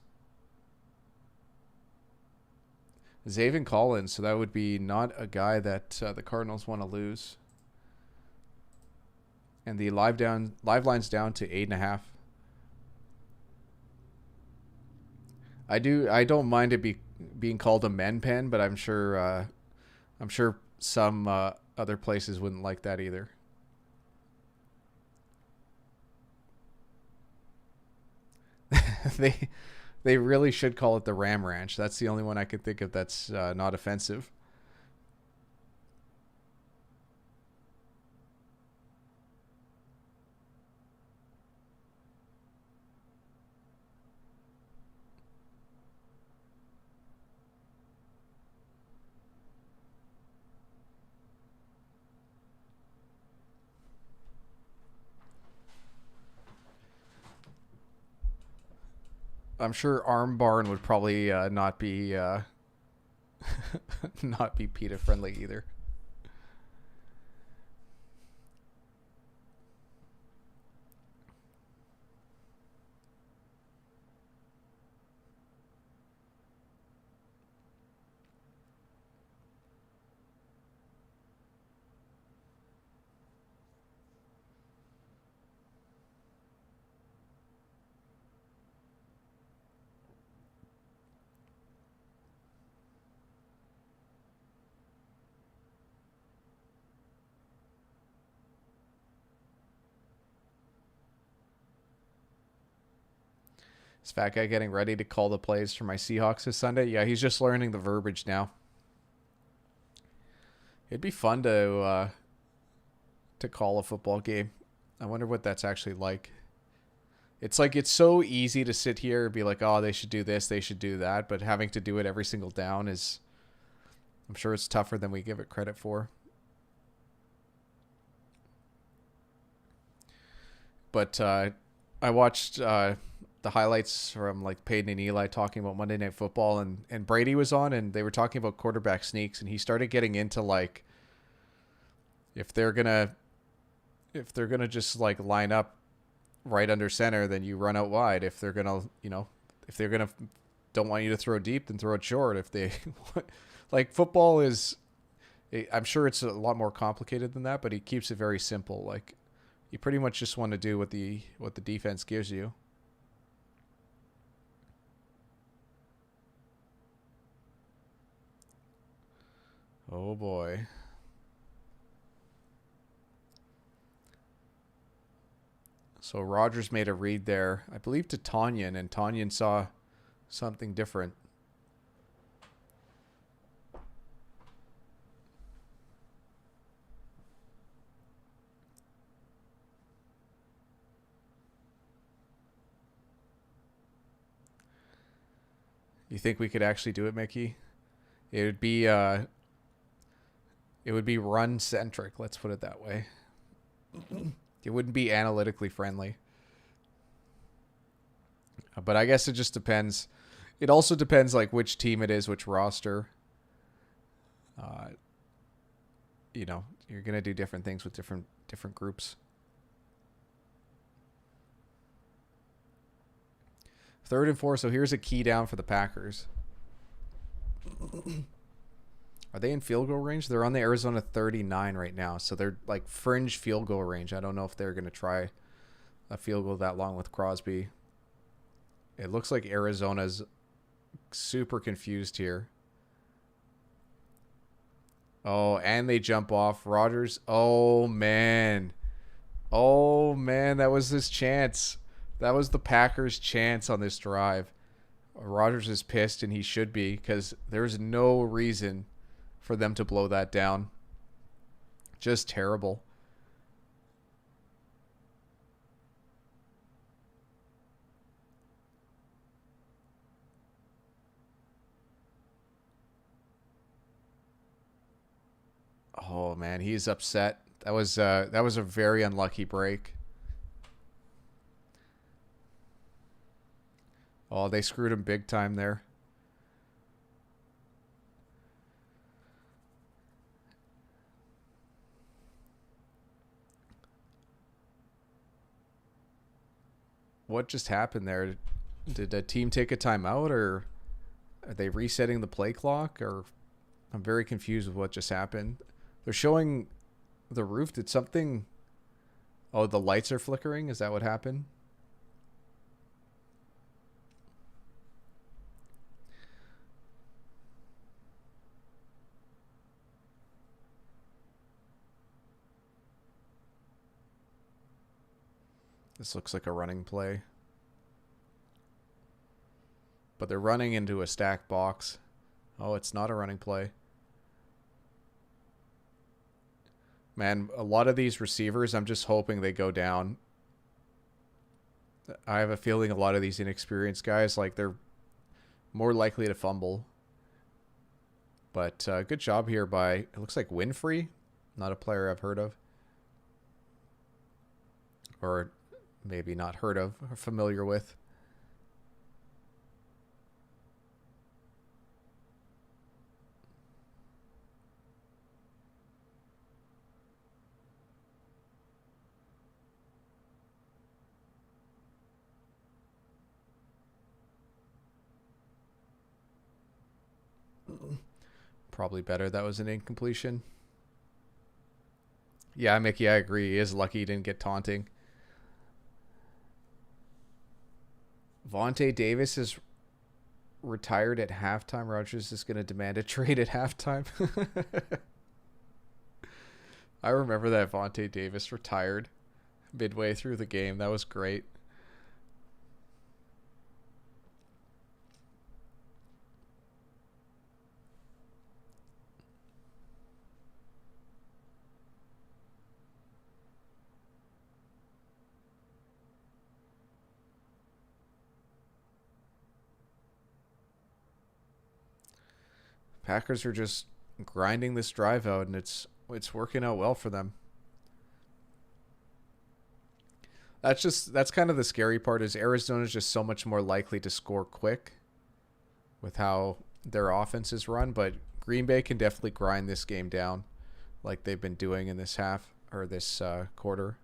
[SPEAKER 1] Zavin Collins, so that would be not a guy that the Cardinals want to lose. And the live line's down to 8.5. I don't mind it being called a men pen, but I'm sure some other places wouldn't like that either. They really should call it the Ram Ranch. That's the only one I could think of that's not offensive. I'm sure Arm Barn would probably not be not be PETA friendly either. This fat guy getting ready to call the plays for my Seahawks this Sunday. Yeah, he's just learning the verbiage now. It'd be fun to call a football game. I wonder what that's actually like. It's like it's so easy to sit here and be like, oh, they should do this, they should do that. But having to do it every single down is, I'm sure it's tougher than we give it credit for. But I watched the highlights from like Peyton and Eli talking about Monday Night Football, and Brady was on, and they were talking about quarterback sneaks, and he started getting into like if they're gonna just like line up right under center, then you run out wide. If they're gonna don't want you to throw deep, then throw it short. If they like football is, I'm sure it's a lot more complicated than that, but he keeps it very simple. Like you pretty much just want to do what the defense gives you. Oh boy. So Rogers made a read there, I believe, to Tanyan, and Tanyan saw something different. You think we could actually do it, Mickey? It would be run centric, let's put it that way. It wouldn't be analytically friendly. But I guess it just depends. It also depends like which team it is, which roster. You're going to do different things with different groups. 3rd and 4, so here's a key down for the Packers. Are they in field goal range? They're on the Arizona 39 right now, so they're like fringe field goal range. I don't know if they're going to try a field goal that long with Crosby. It looks like Arizona's super confused here. Oh, and they jump off. Rodgers. Oh, man. That was his chance. That was the Packers' chance on this drive. Rodgers is pissed, and he should be, because there's no reason for them to blow that down. Just terrible. Oh man, he's upset. That was a very unlucky break. Oh, they screwed him big time there. What just happened there? Did a team take a timeout, or are they resetting the play clock? Or I'm very confused with what just happened. They're showing the roof. Did something... Oh, the lights are flickering? Is that what happened? This looks like a running play. But they're running into a stacked box. Oh, it's not a running play. Man, a lot of these receivers, I'm just hoping they go down. I have a feeling a lot of these inexperienced guys, like, they're more likely to fumble. But good job here by, it looks like Winfrey. Not a player I've heard of. Or maybe not heard of, or familiar with. Probably better that was an incompletion. Yeah, Mickey, I agree. He is lucky he didn't get taunting. Vontae Davis is retired at halftime. Rodgers is going to demand a trade at halftime. I remember that Vontae Davis retired midway through the game. That was great. Packers are just grinding this drive out, and it's working out well for them. That's kind of the scary part, is Arizona's just so much more likely to score quick with how their offense is run, but Green Bay can definitely grind this game down like they've been doing in this half, or this quarter.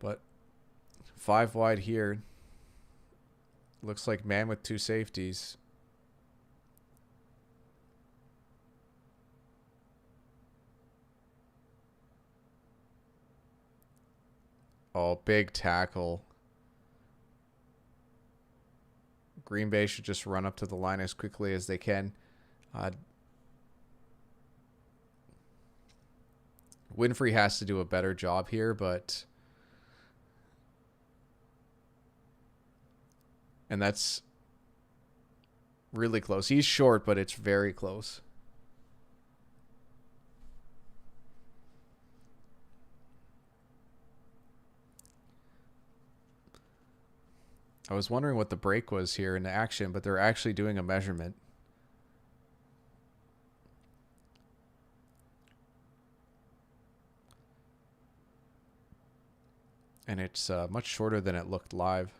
[SPEAKER 1] But 5 wide here. Looks like man with 2 safeties. Oh, big tackle. Green Bay should just run up to the line as quickly as they can. Winfrey has to do a better job here, but... And that's really close. He's short, but it's very close. I was wondering what the break was here in action, but they're actually doing a measurement. And it's much shorter than it looked live.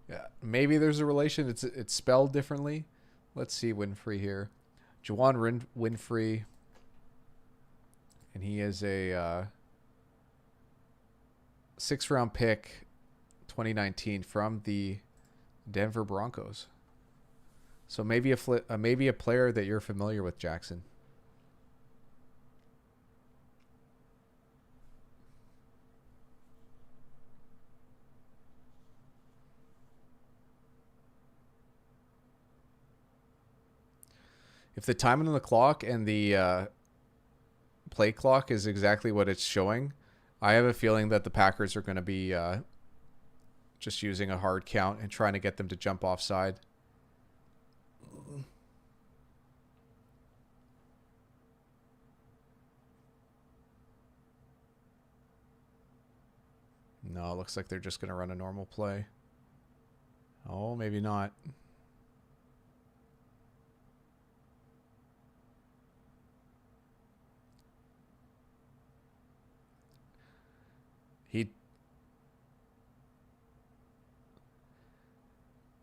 [SPEAKER 1] Yeah, maybe there's a relation. It's spelled differently. Let's see Winfrey here. Juwan Winfrey. And he is a 6th-round pick, 2019, from the Denver Broncos. So maybe a player that you're familiar with, Jackson. If the timing on the clock and the play clock is exactly what it's showing, I have a feeling that the Packers are going to be just using a hard count and trying to get them to jump offside. No, it looks like they're just going to run a normal play. Oh, maybe not.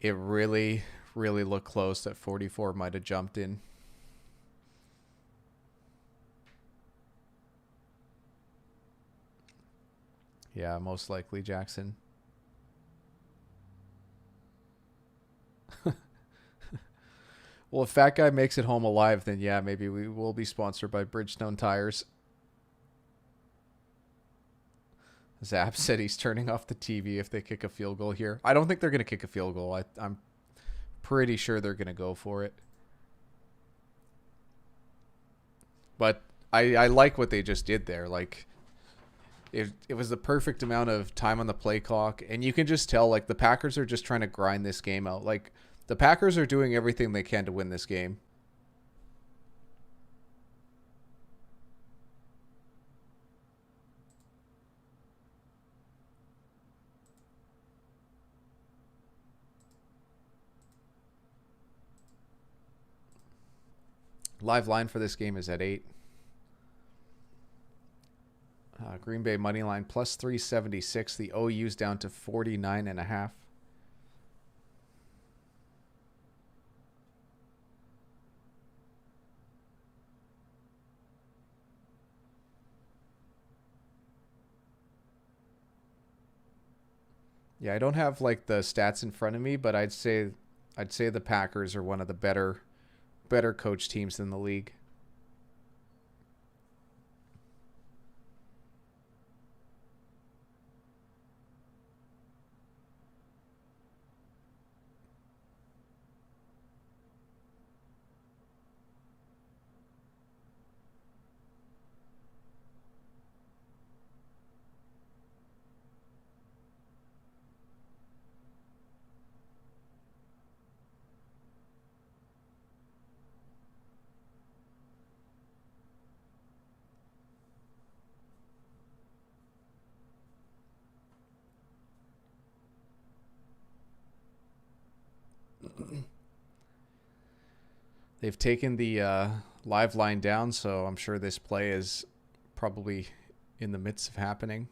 [SPEAKER 1] It really, really looked close that 44 might have jumped in. Yeah, most likely Jackson. Well, if Fat Guy makes it home alive, then yeah, maybe we will be sponsored by Bridgestone Tires. Zap said he's turning off the TV if they kick a field goal here. I don't think they're going to kick a field goal. I'm pretty sure they're going to go for it. But I like what they just did there. Like, it was the perfect amount of time on the play clock. And you can just tell, like, the Packers are just trying to grind this game out. Like, the Packers are doing everything they can to win this game. Live line for this game is at 8. Green Bay money line plus 376. The OU's down to 49.5. Yeah, I don't have like the stats in front of me, but I'd say the Packers are one of the better coach teams in the league. They've taken the live line down, so I'm sure this play is probably in the midst of happening.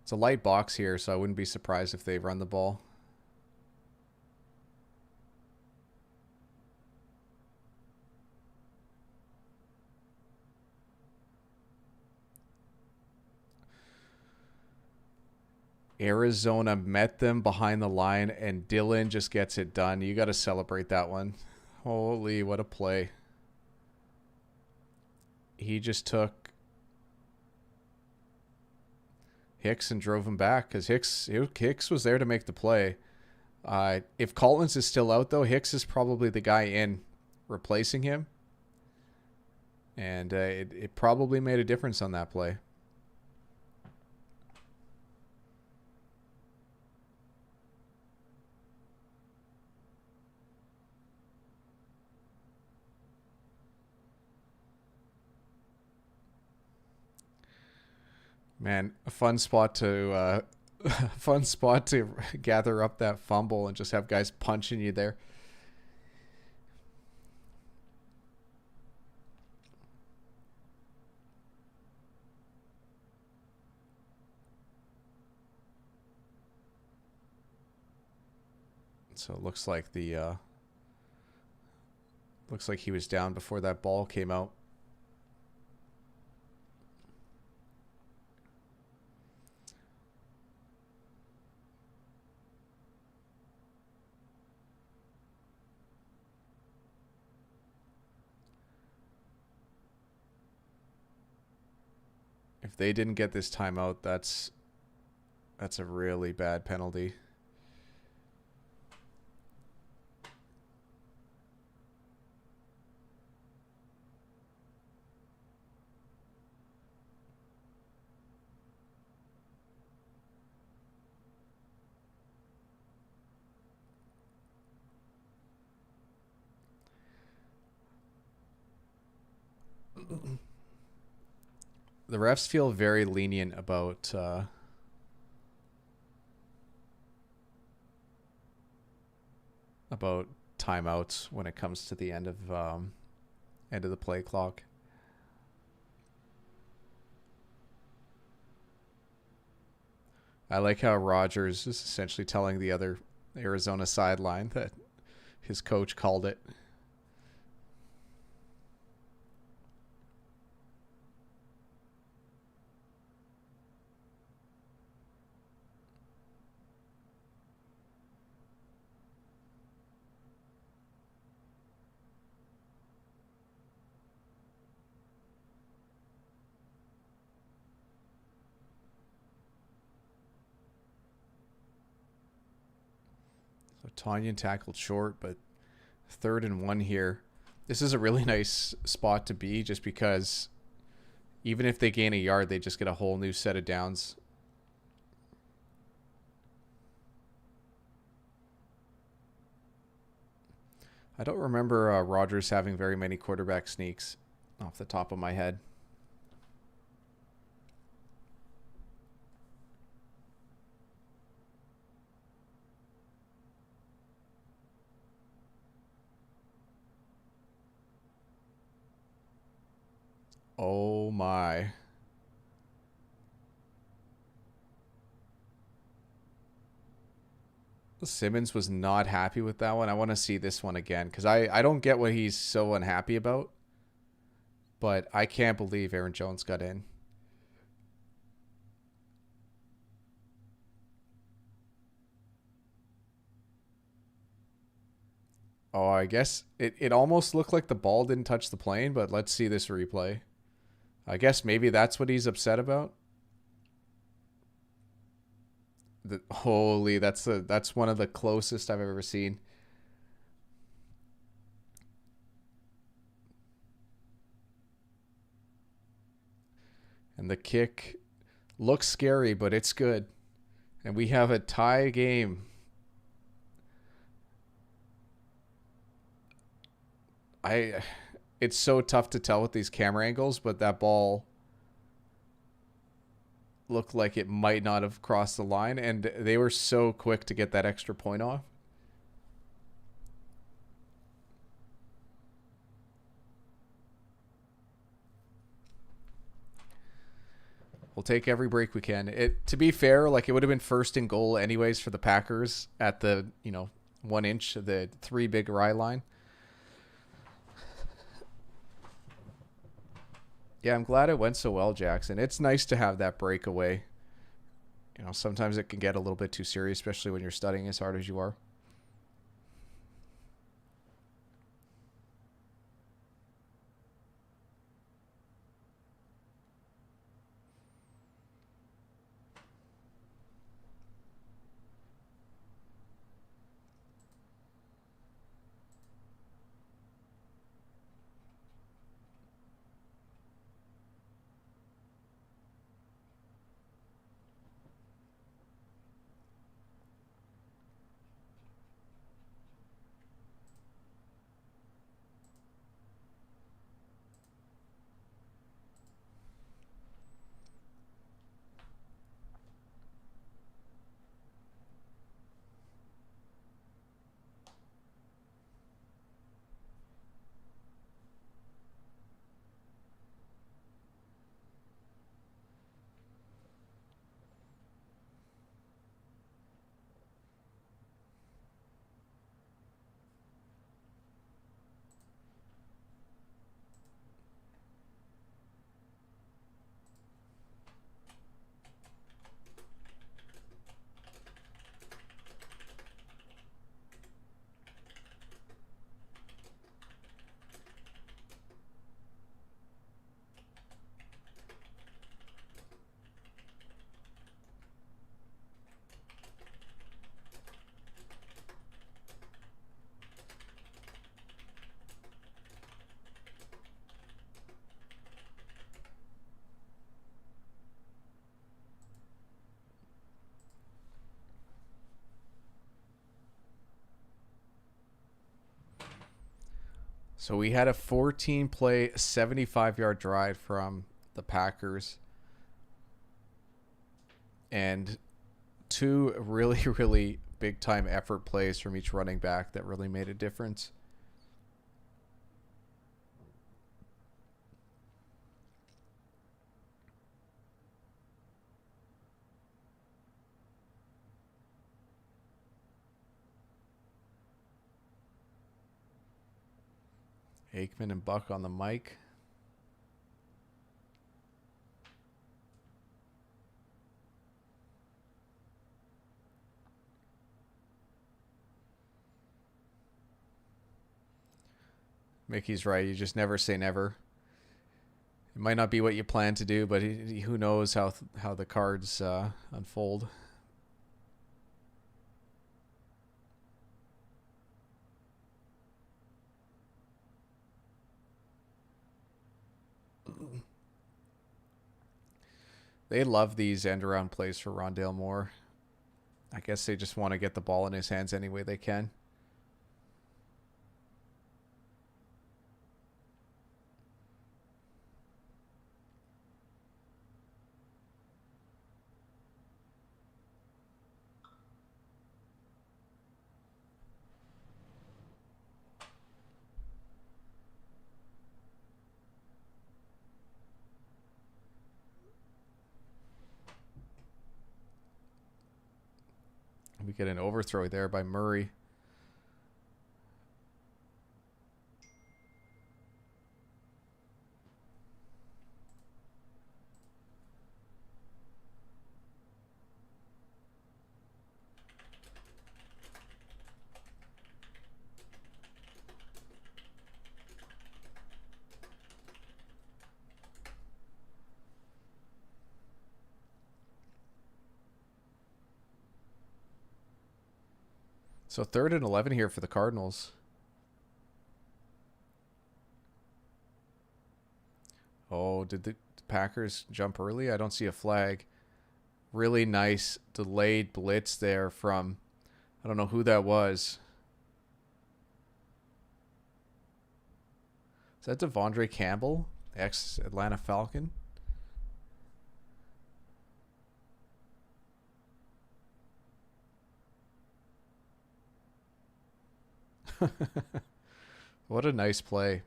[SPEAKER 1] It's a light box here, so I wouldn't be surprised if they run the ball. Arizona met them behind the line, and Dylan just gets it done. You got to celebrate that one. Holy, what a play. He just took Hicks and drove him back because Hicks was there to make the play. If Collins is still out, though, Hicks is probably the guy in replacing him. And it probably made a difference on that play. Man, a fun spot to gather up that fumble and just have guys punching you there. So it looks like looks like he was down before that ball came out. If they didn't get this timeout, that's a really bad penalty. The refs feel very lenient about timeouts when it comes to the end of the play clock. I like how Rodgers is essentially telling the other Arizona sideline that his coach called it. So Tanyan tackled short, but 3rd and 1 here. This is a really nice spot to be just because even if they gain a yard, they just get a whole new set of downs. I don't remember Rodgers having very many quarterback sneaks off the top of my head. Oh my. Simmons was not happy with that one. I want to see this one again because I don't get what he's so unhappy about, but I can't believe Aaron Jones got in. Oh, I guess it almost looked like the ball didn't touch the plane, but let's see this replay. I guess maybe that's what he's upset about. Holy, that's one of the closest I've ever seen. And the kick looks scary, but it's good. And we have a tie game. I it's so tough to tell with these camera angles, but that ball looked like it might not have crossed the line, and they were so quick to get that extra point off. We'll take every break we can. It to be fair, like it would have been 1st and goal anyways for the Packers at the 1 inch, the 3 big rye line. Yeah, I'm glad it went so well, Jackson. It's nice to have that breakaway. Sometimes it can get a little bit too serious, especially when you're studying as hard as you are. So we had a 14-play, 75-yard drive from the Packers, and 2 really, really big-time effort plays from each running back that really made a difference. Aikman and Buck on the mic. Mickey's right. You just never say never. It might not be what you plan to do, but who knows how the cards unfold. They love these end-around plays for Rondale Moore. I guess they just want to get the ball in his hands any way they can. We get an overthrow there by Murray. So 3rd and 11 here for the Cardinals. Oh, did the Packers jump early? I don't see a flag. Really nice delayed blitz there from, I don't know who that was. Is that Devondre Campbell, ex-Atlanta Falcon? What a nice play.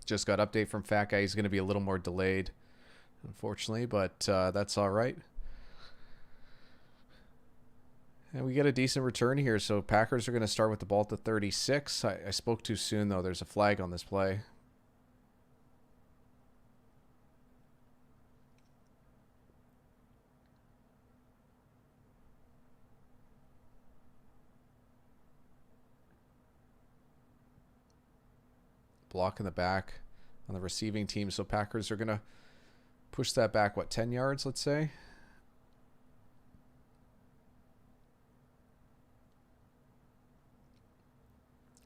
[SPEAKER 1] Just got update from Fat Guy. He's going to be a little more delayed, unfortunately, but that's all right. And we get a decent return here, so Packers are going to start with the ball at the 36. I spoke too soon, though. There's a flag on this play. Block in the back on the receiving team, so Packers are going to push that back, 10 yards, let's say?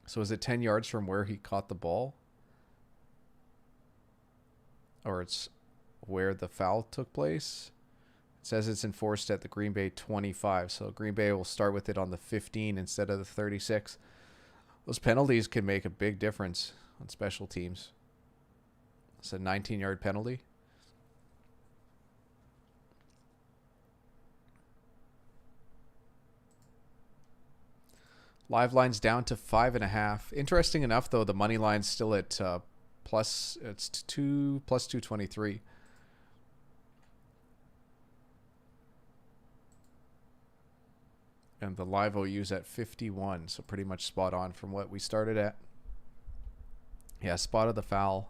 [SPEAKER 1] So is it 10 yards from where he caught the ball? Or it's where the foul took place? It says it's enforced at the Green Bay 25, so Green Bay will start with it on the 15 instead of the 36. Those penalties can make a big difference on special teams. It's a 19-yard penalty. Live line's down to 5.5. Interesting enough, though, the money line's still at plus 223. And the live OU's at 51, so pretty much spot on from what we started at. Yeah, spotted the foul.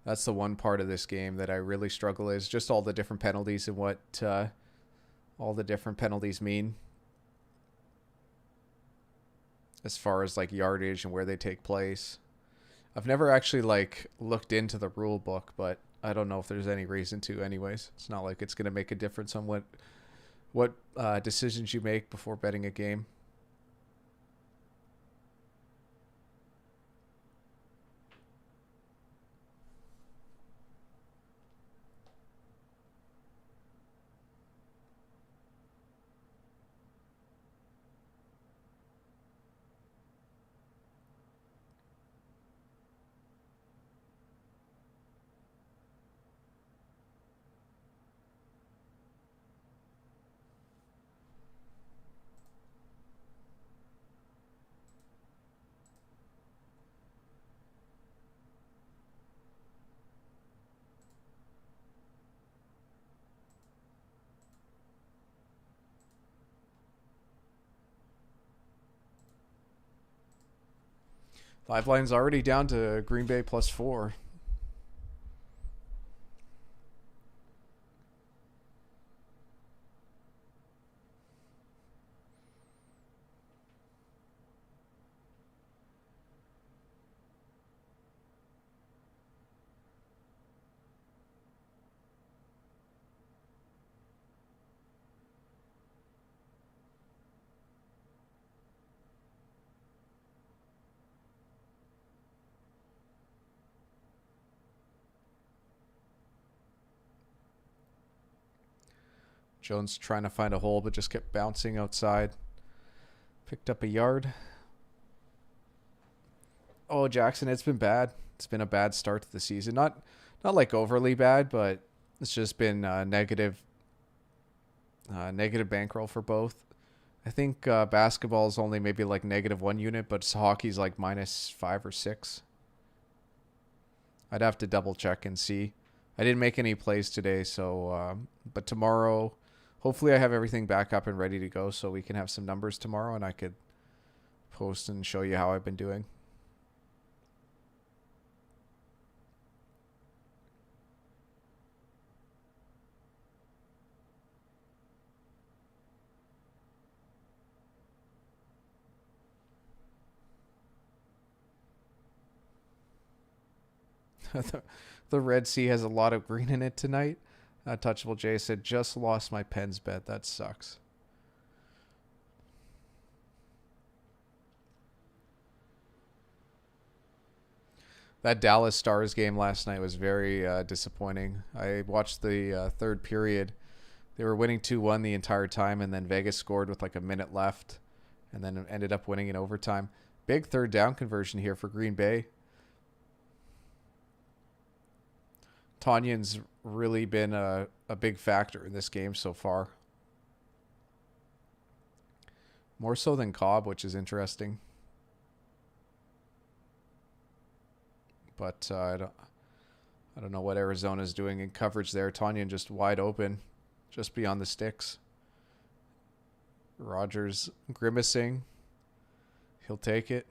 [SPEAKER 1] That's the one part of this game that I really struggle is just all the different penalties and what all the different penalties mean. As far as like yardage and where they take place. I've never actually like looked into the rule book, but I don't know if there's any reason to anyways. It's not like it's going to make a difference on what decisions you make before betting a game. Live line's already down to Green Bay +4. Jones trying to find a hole, but just kept bouncing outside. Picked up a yard. Oh, Jackson, it's been bad. It's been a bad start to the season. Not like overly bad, but it's just been negative bankroll for both. I think basketball is only maybe like -1 unit, but hockey's like -5 or 6. I'd have to double check and see. I didn't make any plays today, so but tomorrow, hopefully I have everything back up and ready to go so we can have some numbers tomorrow and I could post and show you how I've been doing. The Red Sea has a lot of green in it tonight. Touchable J said, just lost my Pens bet. That sucks. That Dallas Stars game last night was very disappointing. I watched the third period. They were winning 2-1 the entire time, and then Vegas scored with like a minute left, and then ended up winning in overtime. Big third down conversion here for Green Bay. Tanyan's really been a big factor in this game so far. More so than Cobb, which is interesting. But I don't know what Arizona's doing in coverage there. Tanyan just wide open, just beyond the sticks. Rogers grimacing. He'll take it.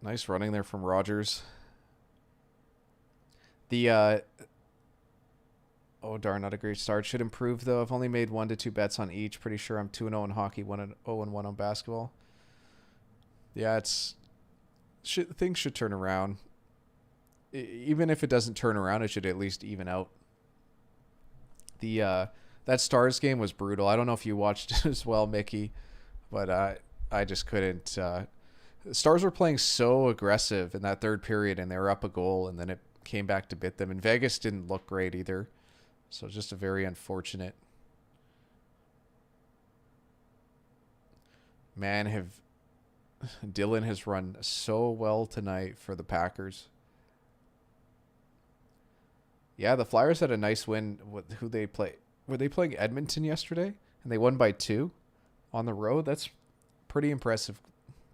[SPEAKER 1] Nice running there from Rogers. The oh darn, not a great start. Should improve though. I've only made 1 to 2 bets on each. Pretty sure I'm 2-0 in hockey, 1-0 on basketball. Yeah, things should turn around. Even if it doesn't turn around, it should at least even out. The that Stars game was brutal. I don't know if you watched it as well, Mickey, but I just couldn't. Stars were playing so aggressive in that third period, and they were up a goal, and then it came back to bit them. And Vegas didn't look great either, so just a very unfortunate. Man, Dylan has run so well tonight for the Packers. Yeah, the Flyers had a nice win with who they play. Were they playing Edmonton yesterday? And they won by 2 on the road? That's pretty impressive.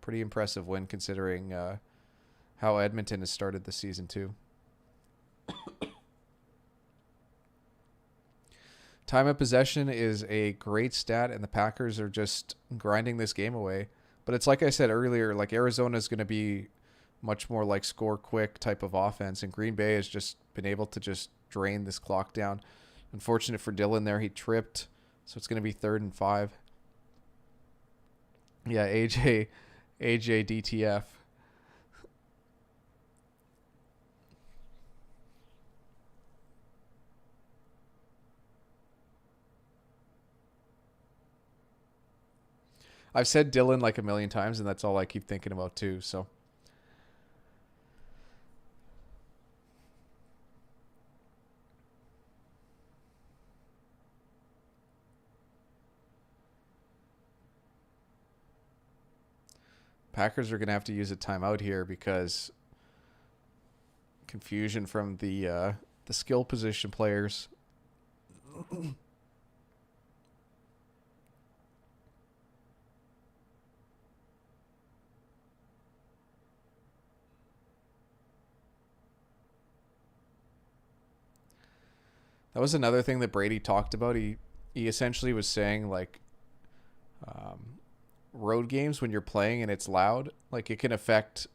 [SPEAKER 1] Pretty impressive win considering how Edmonton has started the season too. Time of possession is a great stat, and the Packers are just grinding this game away. But it's like I said earlier, like Arizona is going to be much more like score quick type of offense, and Green Bay has just been able to just drain this clock down. Unfortunate for Dylan there, he tripped, so it's going to be 3rd and 5. Yeah, AJ DTF. I've said Dylan like a million times, and that's all I keep thinking about too, so. Packers are going to have to use a timeout here because confusion from the skill position players. That was another thing that Brady talked about. He essentially was saying like road games when you're playing and it's loud, like it can affect,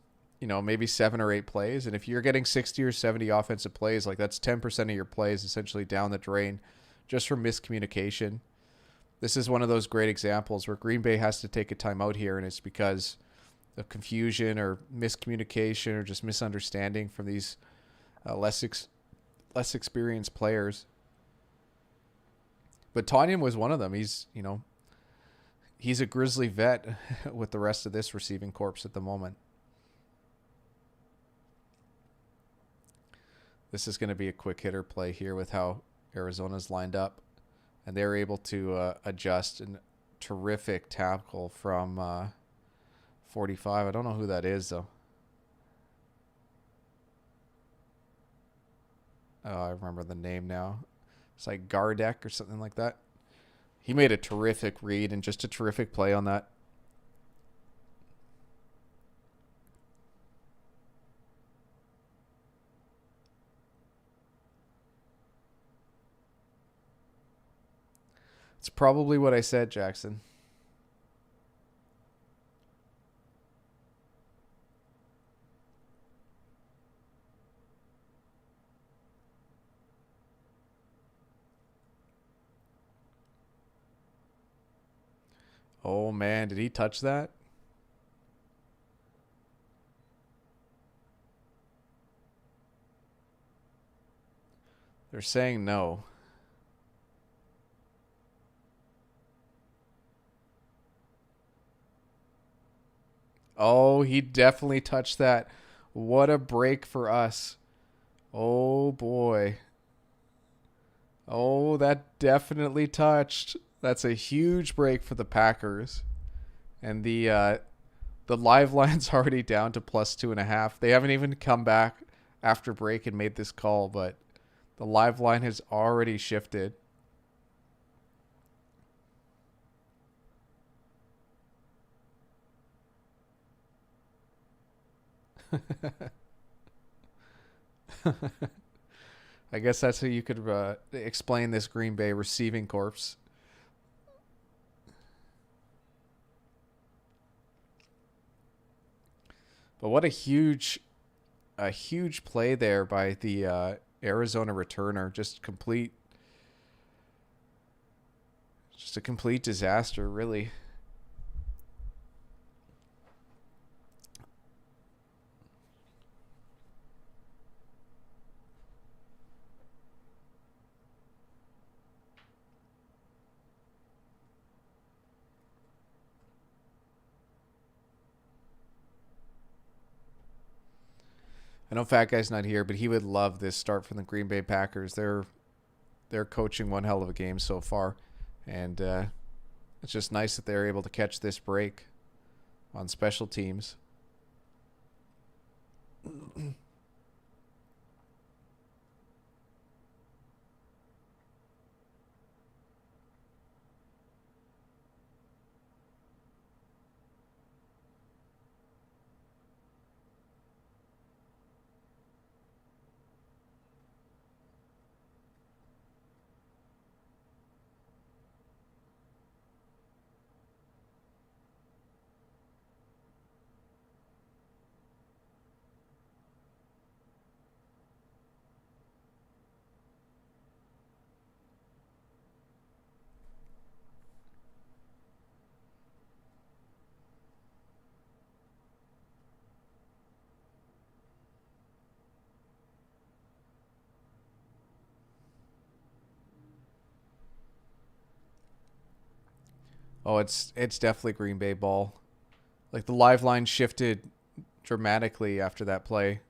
[SPEAKER 1] maybe 7 or 8 plays. And if you're getting 60 or 70 offensive plays, like that's 10% of your plays essentially down the drain just from miscommunication. This is one of those great examples where Green Bay has to take a timeout here, and it's because of confusion or miscommunication or just misunderstanding from these less experienced players. But Tonyan was one of them. He's a Grizzly vet with the rest of this receiving corps at the moment. This is going to be a quick hitter play here with how Arizona's lined up. And they're able to adjust. And terrific tackle from 45. I don't know who that is, though. Oh, I remember the name now. It's like Gardek or something like that. He made a terrific read and just a terrific play on that. It's probably what I said, Jackson. Oh, man, did he touch that? They're saying no. Oh, he definitely touched that. What a break for us. Oh, boy. Oh, that definitely touched. That's a huge break for the Packers. And the live line's already down to +2.5. They haven't even come back after break and made this call, but the live line has already shifted. I guess that's how you could explain this Green Bay receiving corpse. But what a huge play there by the Arizona returner. Just a complete disaster, really. I know Fat Guy's not here, but he would love this start from the Green Bay Packers. They're coaching one hell of a game so far, and it's just nice that they're able to catch this break on special teams. Oh, it's definitely Green Bay ball. Like the live line shifted dramatically after that play.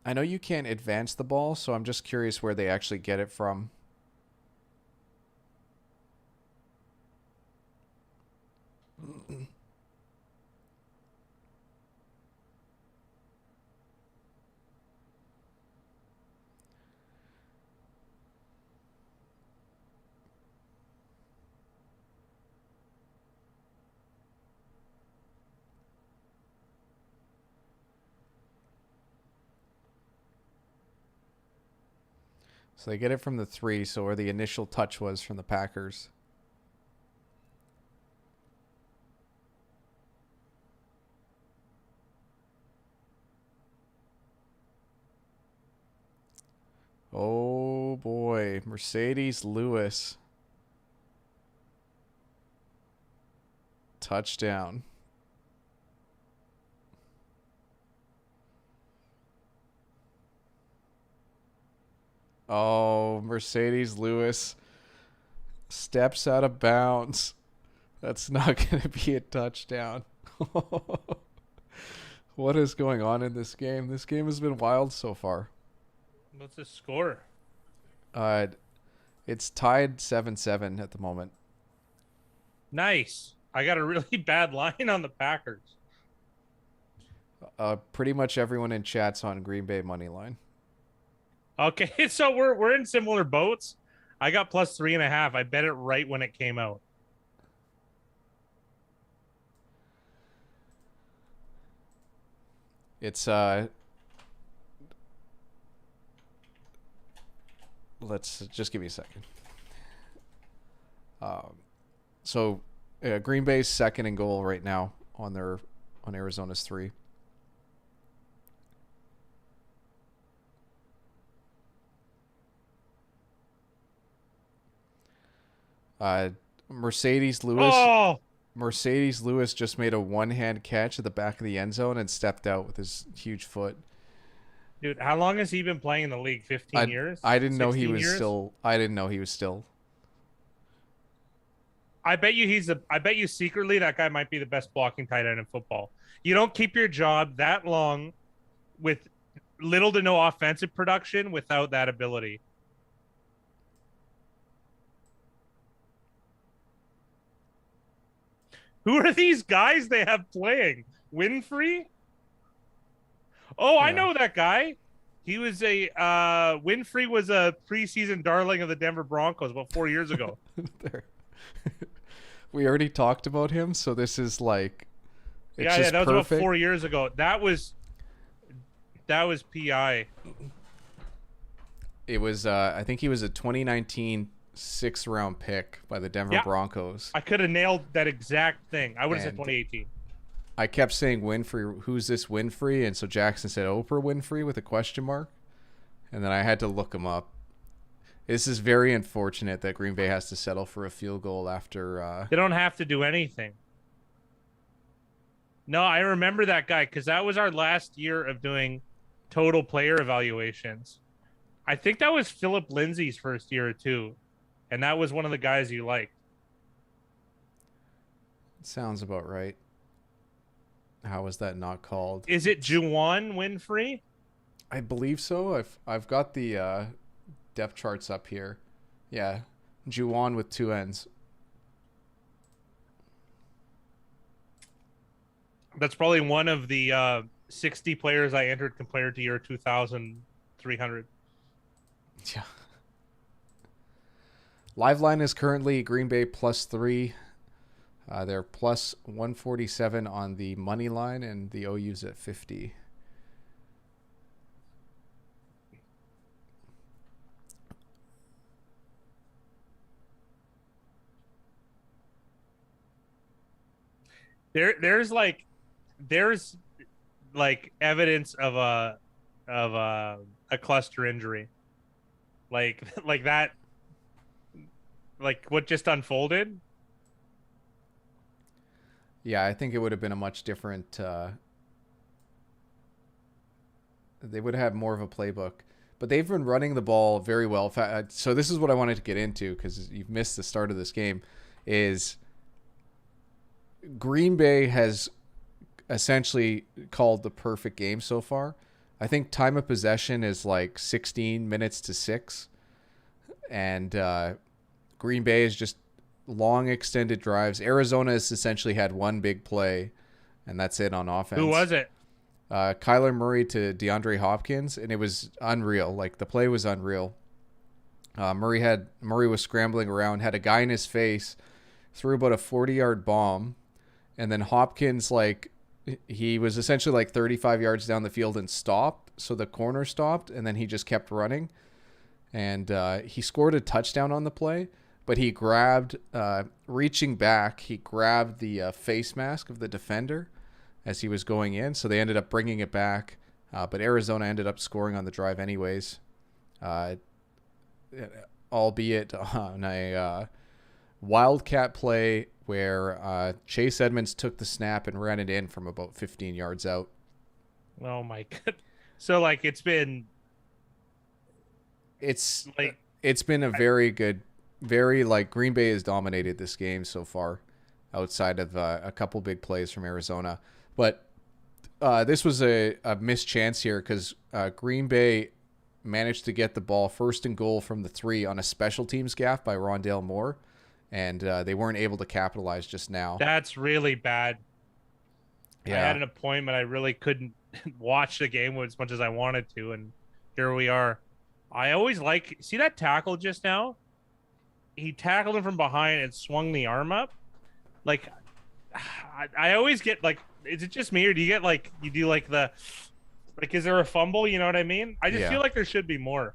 [SPEAKER 1] I know you can't advance the ball, so I'm just curious where they actually get it from. So they get it from the 3, so where the initial touch was from the Packers. Oh boy, Mercedes Lewis. Touchdown. Oh, Mercedes Lewis steps out of bounds. That's not going to be a touchdown. What is going on in this game? This game has been wild so far.
[SPEAKER 2] What's the score?
[SPEAKER 1] Uh, it's tied 7-7 at the moment.
[SPEAKER 2] Nice. I got a really bad line on the Packers.
[SPEAKER 1] Pretty much everyone in chat's on Green Bay money line.
[SPEAKER 2] Okay, so we're in similar boats. I got plus 3.5. I bet it right when it came out.
[SPEAKER 1] It's let's just give me a second. So Green Bay's second and goal right now on Arizona's 3. Mercedes Lewis.
[SPEAKER 2] Oh,
[SPEAKER 1] Mercedes Lewis just made a one-hand catch at the back of the end zone and stepped out with his huge foot.
[SPEAKER 2] dude, how long has he been playing in the league? 15 years?
[SPEAKER 1] I didn't know he
[SPEAKER 2] 16
[SPEAKER 1] was
[SPEAKER 2] years?
[SPEAKER 1] still. I didn't know he was still.
[SPEAKER 2] I bet you secretly that guy might be the best blocking tight end in football. You don't keep your job that long with little to no offensive production without that ability. Who are these guys they have playing? Winfrey? Oh, I
[SPEAKER 1] Yeah.
[SPEAKER 2] know that guy. He was Winfrey was a preseason darling of the Denver Broncos about 4 years ago.
[SPEAKER 1] There. We already talked about him, so this is like.
[SPEAKER 2] Yeah,
[SPEAKER 1] just
[SPEAKER 2] that was
[SPEAKER 1] perfect.
[SPEAKER 2] about 4 years ago. That was PI.
[SPEAKER 1] It was. I think he was a 2019 6th-round pick by the Denver Broncos.
[SPEAKER 2] I could have nailed that exact thing. I would have said
[SPEAKER 1] And
[SPEAKER 2] 2018.
[SPEAKER 1] I kept saying Winfrey. Who's this Winfrey? And so Jackson said Oprah Winfrey with a question mark, and then I had to look him up. This is very unfortunate that Green Bay has to settle for a field goal after.
[SPEAKER 2] They don't have to do anything. No, I remember that guy because that was our last year of doing total player evaluations. I think that was Philip Lindsay's first year or two, and that was one of the guys you liked.
[SPEAKER 1] Sounds about right. How was that not called?
[SPEAKER 2] Is it Juwan Winfrey?
[SPEAKER 1] I believe so. I've got the depth charts up here. Yeah, Juwan with 2 N's.
[SPEAKER 2] That's probably one of the 60 players I entered compared to your 2,300.
[SPEAKER 1] Yeah. Live line is currently Green Bay +3. They're plus 147 on the money line, and the OU's at 50.
[SPEAKER 2] There's evidence of a cluster injury, like that, like what just unfolded.
[SPEAKER 1] Yeah, I think it would have been a much different. They would have had more of a playbook, but they've been running the ball very well. So this is what I wanted to get into because you've missed the start of this game. Is Green Bay has essentially called the perfect game so far. I think time of possession is like 16 minutes to 6, and Green Bay is just long extended drives. Arizona has essentially had one big play, and that's it on offense.
[SPEAKER 2] Who was it?
[SPEAKER 1] Kyler Murray to DeAndre Hopkins, and it was unreal. Like the play was unreal. Murray was scrambling around, had a guy in his face, threw about a 40-yard bomb, and then Hopkins, like, he was essentially like 35 yards down the field and stopped. So the corner stopped, and then he just kept running. and he scored a touchdown on the play. But he grabbed, reaching back, he grabbed the face mask of the defender as he was going in. So they ended up bringing it back. But Arizona ended up scoring on the drive anyways, albeit on a wildcat play where Chase Edmonds took the snap and ran it in from about 15 yards out.
[SPEAKER 2] Oh my god! So like it's been
[SPEAKER 1] a very good, very like Green Bay has dominated this game so far, outside of a couple big plays from Arizona. But this was a missed chance here because Green Bay managed to get the ball first and goal from the 3 on a special teams gaffe by Rondale Moore, and they weren't able to capitalize just now.
[SPEAKER 2] That's really bad.
[SPEAKER 1] Yeah.
[SPEAKER 2] I had an appointment. I really couldn't watch the game as much as I wanted to, and here we are. I always see that tackle just now? He tackled him from behind and swung the arm up. Like, I always get like, is it just me or do you get like, you do like the, like, is there a fumble? You know what I mean? I just feel like there should be more.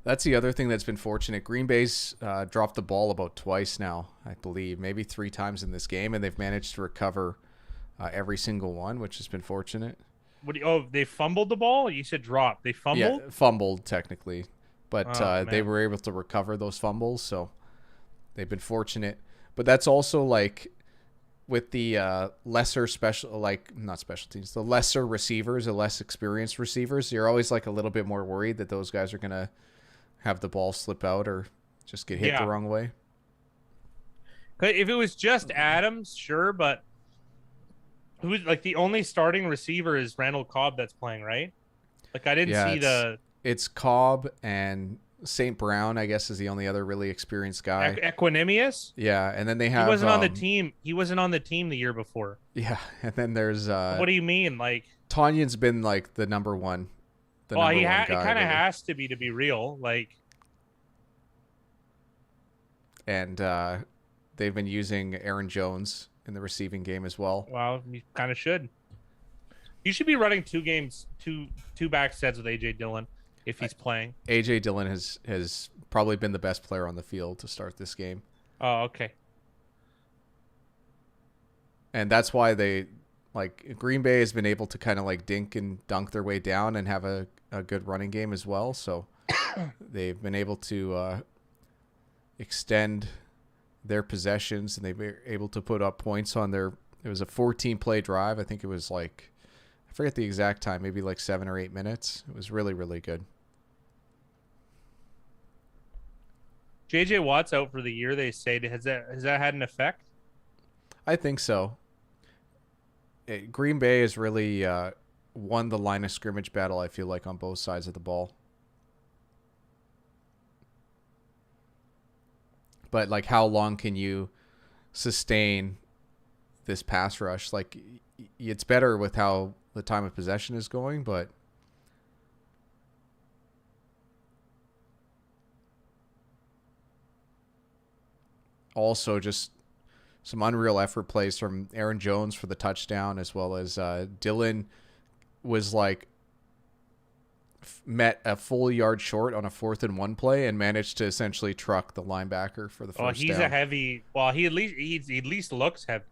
[SPEAKER 1] That's the other thing that's been fortunate. Green Bay's dropped the ball about twice now, I believe, maybe 3 times in this game, and they've managed to recover every single one, which has been fortunate.
[SPEAKER 2] They fumbled the ball? You said drop. They fumbled?
[SPEAKER 1] Yeah, fumbled technically, but they were able to recover those fumbles, so they've been fortunate. But that's also like with the lesser not special teams, the lesser receivers, the less experienced receivers, you're always like a little bit more worried that those guys are gonna have the ball slip out or just get hit the wrong way.
[SPEAKER 2] If it was just Adams, sure, but who's like the only starting receiver is Randall Cobb that's playing, right? Like I didn't see
[SPEAKER 1] it's Cobb and St. Brown, I guess, is the only other really experienced guy.
[SPEAKER 2] Equanimous?
[SPEAKER 1] Yeah, and then they have
[SPEAKER 2] he wasn't on the team. He wasn't on the team the year before.
[SPEAKER 1] Yeah, and then there's
[SPEAKER 2] what do you mean? Like
[SPEAKER 1] Tanyan's been like the number one.
[SPEAKER 2] It kind of has to be real. Like,
[SPEAKER 1] and they've been using Aaron Jones in the receiving game as well.
[SPEAKER 2] Well, you kind of should. You should be running 2 games, two back sets with AJ Dillon if he's playing.
[SPEAKER 1] AJ Dillon has probably been the best player on the field to start this game.
[SPEAKER 2] Oh, okay.
[SPEAKER 1] And that's why Green Bay has been able to kind of like dink and dunk their way down and have a good running game as well. So they've been able to extend their possessions, and they've been able to put up points on it was a 14-play drive. I think it was like, I forget the exact time, maybe like 7 or 8 minutes. It was really, really good.
[SPEAKER 2] JJ Watt's out for the year, they say. Has that had an effect?
[SPEAKER 1] I think so. Green Bay has really won the line of scrimmage battle, I feel like, on both sides of the ball. But like, how long can you sustain this pass rush? Like, it's better with how the time of possession is going, but also just some unreal effort plays from Aaron Jones for the touchdown, as well as Dillon was like met a full yard short on a 4th and 1 play and managed to essentially truck the linebacker for the first down.
[SPEAKER 2] He's a heavy. Well, he at least looks heavy.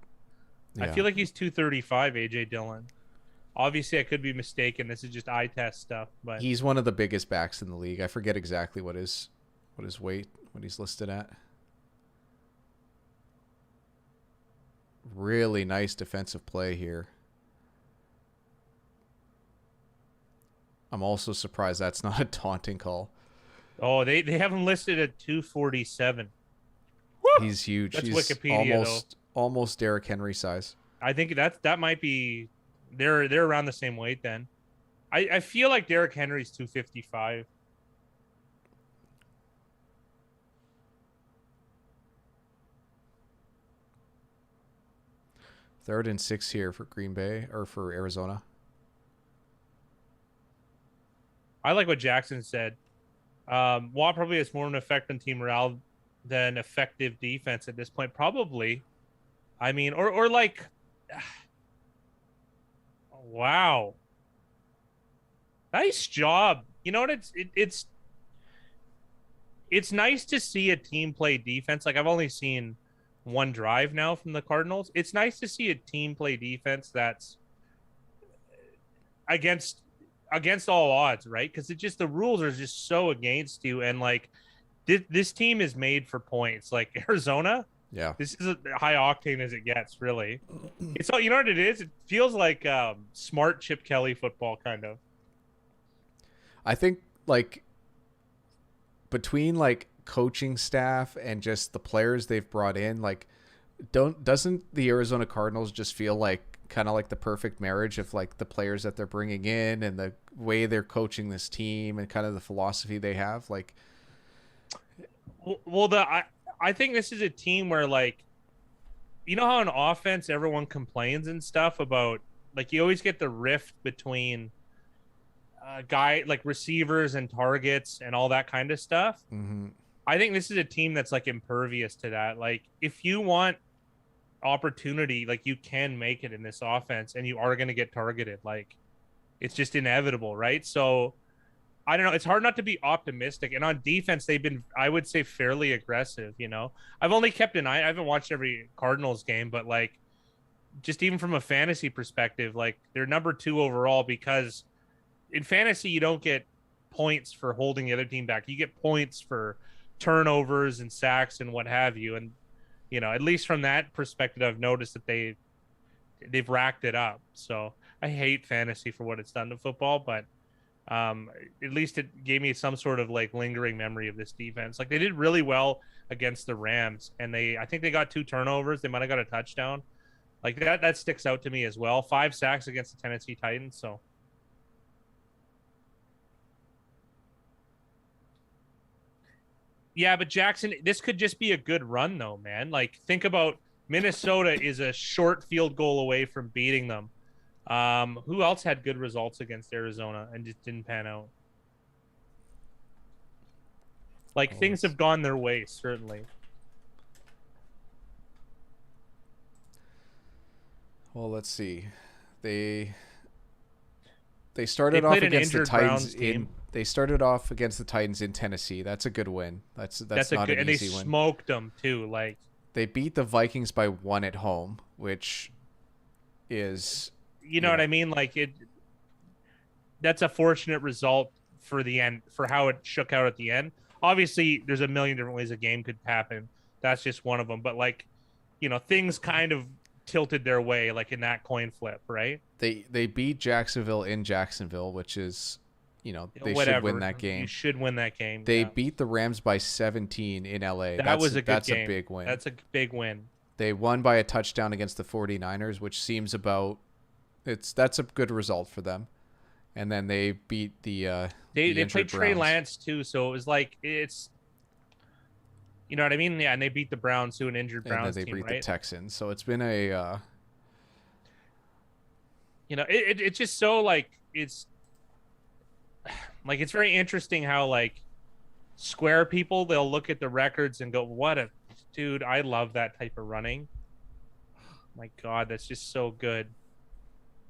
[SPEAKER 2] Yeah. I feel like he's 235, AJ Dillon. Obviously, I could be mistaken. This is just eye test stuff, but
[SPEAKER 1] he's one of the biggest backs in the league. I forget exactly what his weight, what he's listed at. Really nice defensive play here. I'm also surprised that's not a taunting call.
[SPEAKER 2] Oh, they have him listed at 247.
[SPEAKER 1] Woo! He's huge.
[SPEAKER 2] That's
[SPEAKER 1] he's
[SPEAKER 2] Wikipedia,
[SPEAKER 1] almost Derrick Henry size.
[SPEAKER 2] I think that might be they're around the same weight then. I feel like Derrick Henry's 255.
[SPEAKER 1] Third and 6 here for Green Bay, or for Arizona.
[SPEAKER 2] I like what Jackson said. Watt probably has more of an effect on team morale than effective defense at this point. Probably. I mean, or like, wow. Nice job. You know what? It's it's nice to see a team play defense. Like I've only seen one drive now from the Cardinals. It's nice to see a team play defense that's against all odds, right? Because it just the rules are just so against you, and like this team is made for points. Like Arizona,
[SPEAKER 1] Yeah.
[SPEAKER 2] this is a high octane as it gets. Really, it's all you know what it is. It feels like smart Chip Kelly football, kind of.
[SPEAKER 1] I think like between like coaching staff and just the players they've brought in, like doesn't the Arizona Cardinals just feel like kind of like the perfect marriage of like the players that they're bringing in and the way they're coaching this team and kind of the philosophy they have? Like,
[SPEAKER 2] well, I think this is a team where like you know how in offense everyone complains and stuff about like you always get the rift between guy like receivers and targets and all that kind of stuff.
[SPEAKER 1] mm-hmm.
[SPEAKER 2] I think this is a team that's like impervious to that. Like if you want opportunity, like you can make it in this offense and you are going to get targeted. Like it's just inevitable, right? So I don't know. It's hard not to be optimistic. And on defense, they've been, I would say, fairly aggressive. You know, I've only kept an eye. I haven't watched every Cardinals game, but like just even from a fantasy perspective, like they're number 2 overall because in fantasy, you don't get points for holding the other team back. You get points for turnovers and sacks and what have you. And, you know, at least from that perspective, I've noticed that they've racked it up. So I hate fantasy for what it's done to football, but at least it gave me some sort of like lingering memory of this defense. Like they did really well against the Rams and I think they got 2 turnovers. They might've got a touchdown like that sticks out to me as well. 5 sacks against the Tennessee Titans. So, yeah, but Jackson, this could just be a good run, though, man. Like, think about Minnesota is a short field goal away from beating them. Who else had good results against Arizona and just didn't pan out? Like, things have gone their way, certainly.
[SPEAKER 1] Well, let's see. They started off against the Titans in. They started off against the Titans in Tennessee. That's a good win. That's not an easy win.
[SPEAKER 2] And they smoked them too. Like
[SPEAKER 1] they beat the Vikings by 1 at home, which is
[SPEAKER 2] you know what I mean. Like that's a fortunate result for the end for how it shook out at the end. Obviously, there's a million different ways a game could happen. That's just one of them. But like, you know, things kind of tilted their way, like in that coin flip, right?
[SPEAKER 1] They beat Jacksonville in Jacksonville, which is. You know, they
[SPEAKER 2] Whatever.
[SPEAKER 1] should win that game.
[SPEAKER 2] You should win that game.
[SPEAKER 1] They beat the Rams by 17 in LA.
[SPEAKER 2] That's a
[SPEAKER 1] big win.
[SPEAKER 2] That's a big win.
[SPEAKER 1] They won by a touchdown against the 49ers, which seems that's a good result for them. And then they beat they
[SPEAKER 2] played Trey Lance too, so it was like it's you know what I mean? Yeah, and they beat the Browns to an injured Browns
[SPEAKER 1] team,
[SPEAKER 2] right?
[SPEAKER 1] They beat the Texans. So it's been a
[SPEAKER 2] you know, it's just so like it's very interesting how like square people they'll look at the records and go, "What a dude! I love that type of running." My God, that's just so good.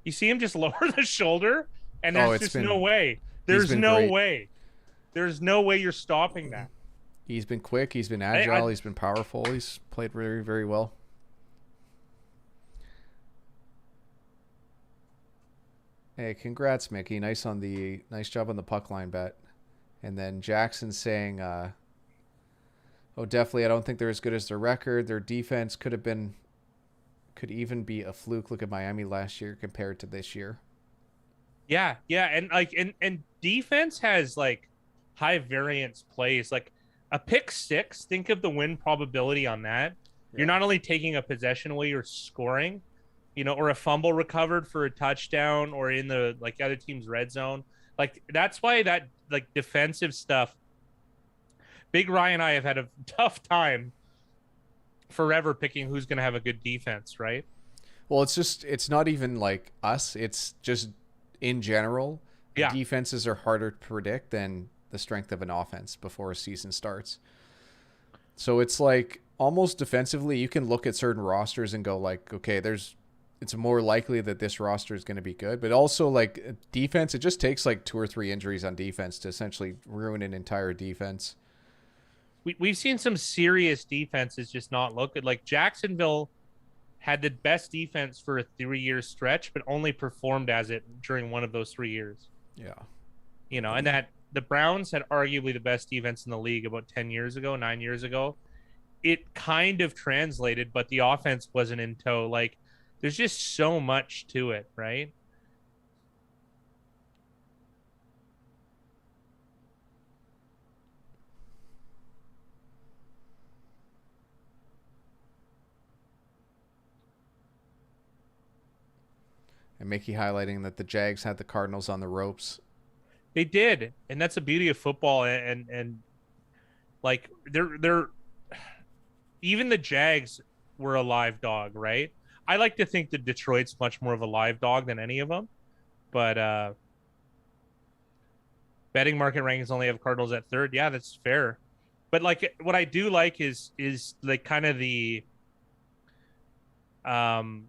[SPEAKER 2] You see him just lower the shoulder, and there's just no way. There's no way. There's no way you're stopping that.
[SPEAKER 1] He's been quick. He's been agile. He's been powerful. He's played very, very well. Hey, congrats, Mickey. Nice job on the puck line bet. And then Jackson saying, oh, definitely, I don't think they're as good as their record. Their defense could even be a fluke. Look at Miami last year compared to this year.
[SPEAKER 2] Yeah, and like and defense has like high variance plays. Like a pick 6, think of the win probability on that. Yeah. You're not only taking a possession away, you're scoring. You know, or a fumble recovered for a touchdown or in the like other team's red zone. Like that's why that like defensive stuff. Big Ryan and I have had a tough time forever picking who's going to have a good defense, right?
[SPEAKER 1] Well, it's not even like us. It's just in general. Yeah. Defenses are harder to predict than the strength of an offense before a season starts. So it's like almost defensively, you can look at certain rosters and go like, okay, it's more likely that this roster is going to be good, but also like defense, it just takes like 2 or 3 injuries on defense to essentially ruin an entire defense.
[SPEAKER 2] we've seen some serious defenses just not look good. Like Jacksonville had the best defense for a 3-year stretch, but only performed as it during one of those 3 years.
[SPEAKER 1] Yeah.
[SPEAKER 2] And that the Browns had arguably the best defense in the league about 10 years ago, 9 years ago. It kind of translated, but the offense wasn't in tow. Like, there's just so much to it, right?
[SPEAKER 1] And Mickey highlighting that the Jags had the Cardinals on the ropes.
[SPEAKER 2] They did, and that's the beauty of football. And like they're even the Jags were a live dog, right? I like to think that Detroit's much more of a live dog than any of them, but betting market rankings only have Cardinals at third. Yeah, that's fair. But like what I do like is like kind of the um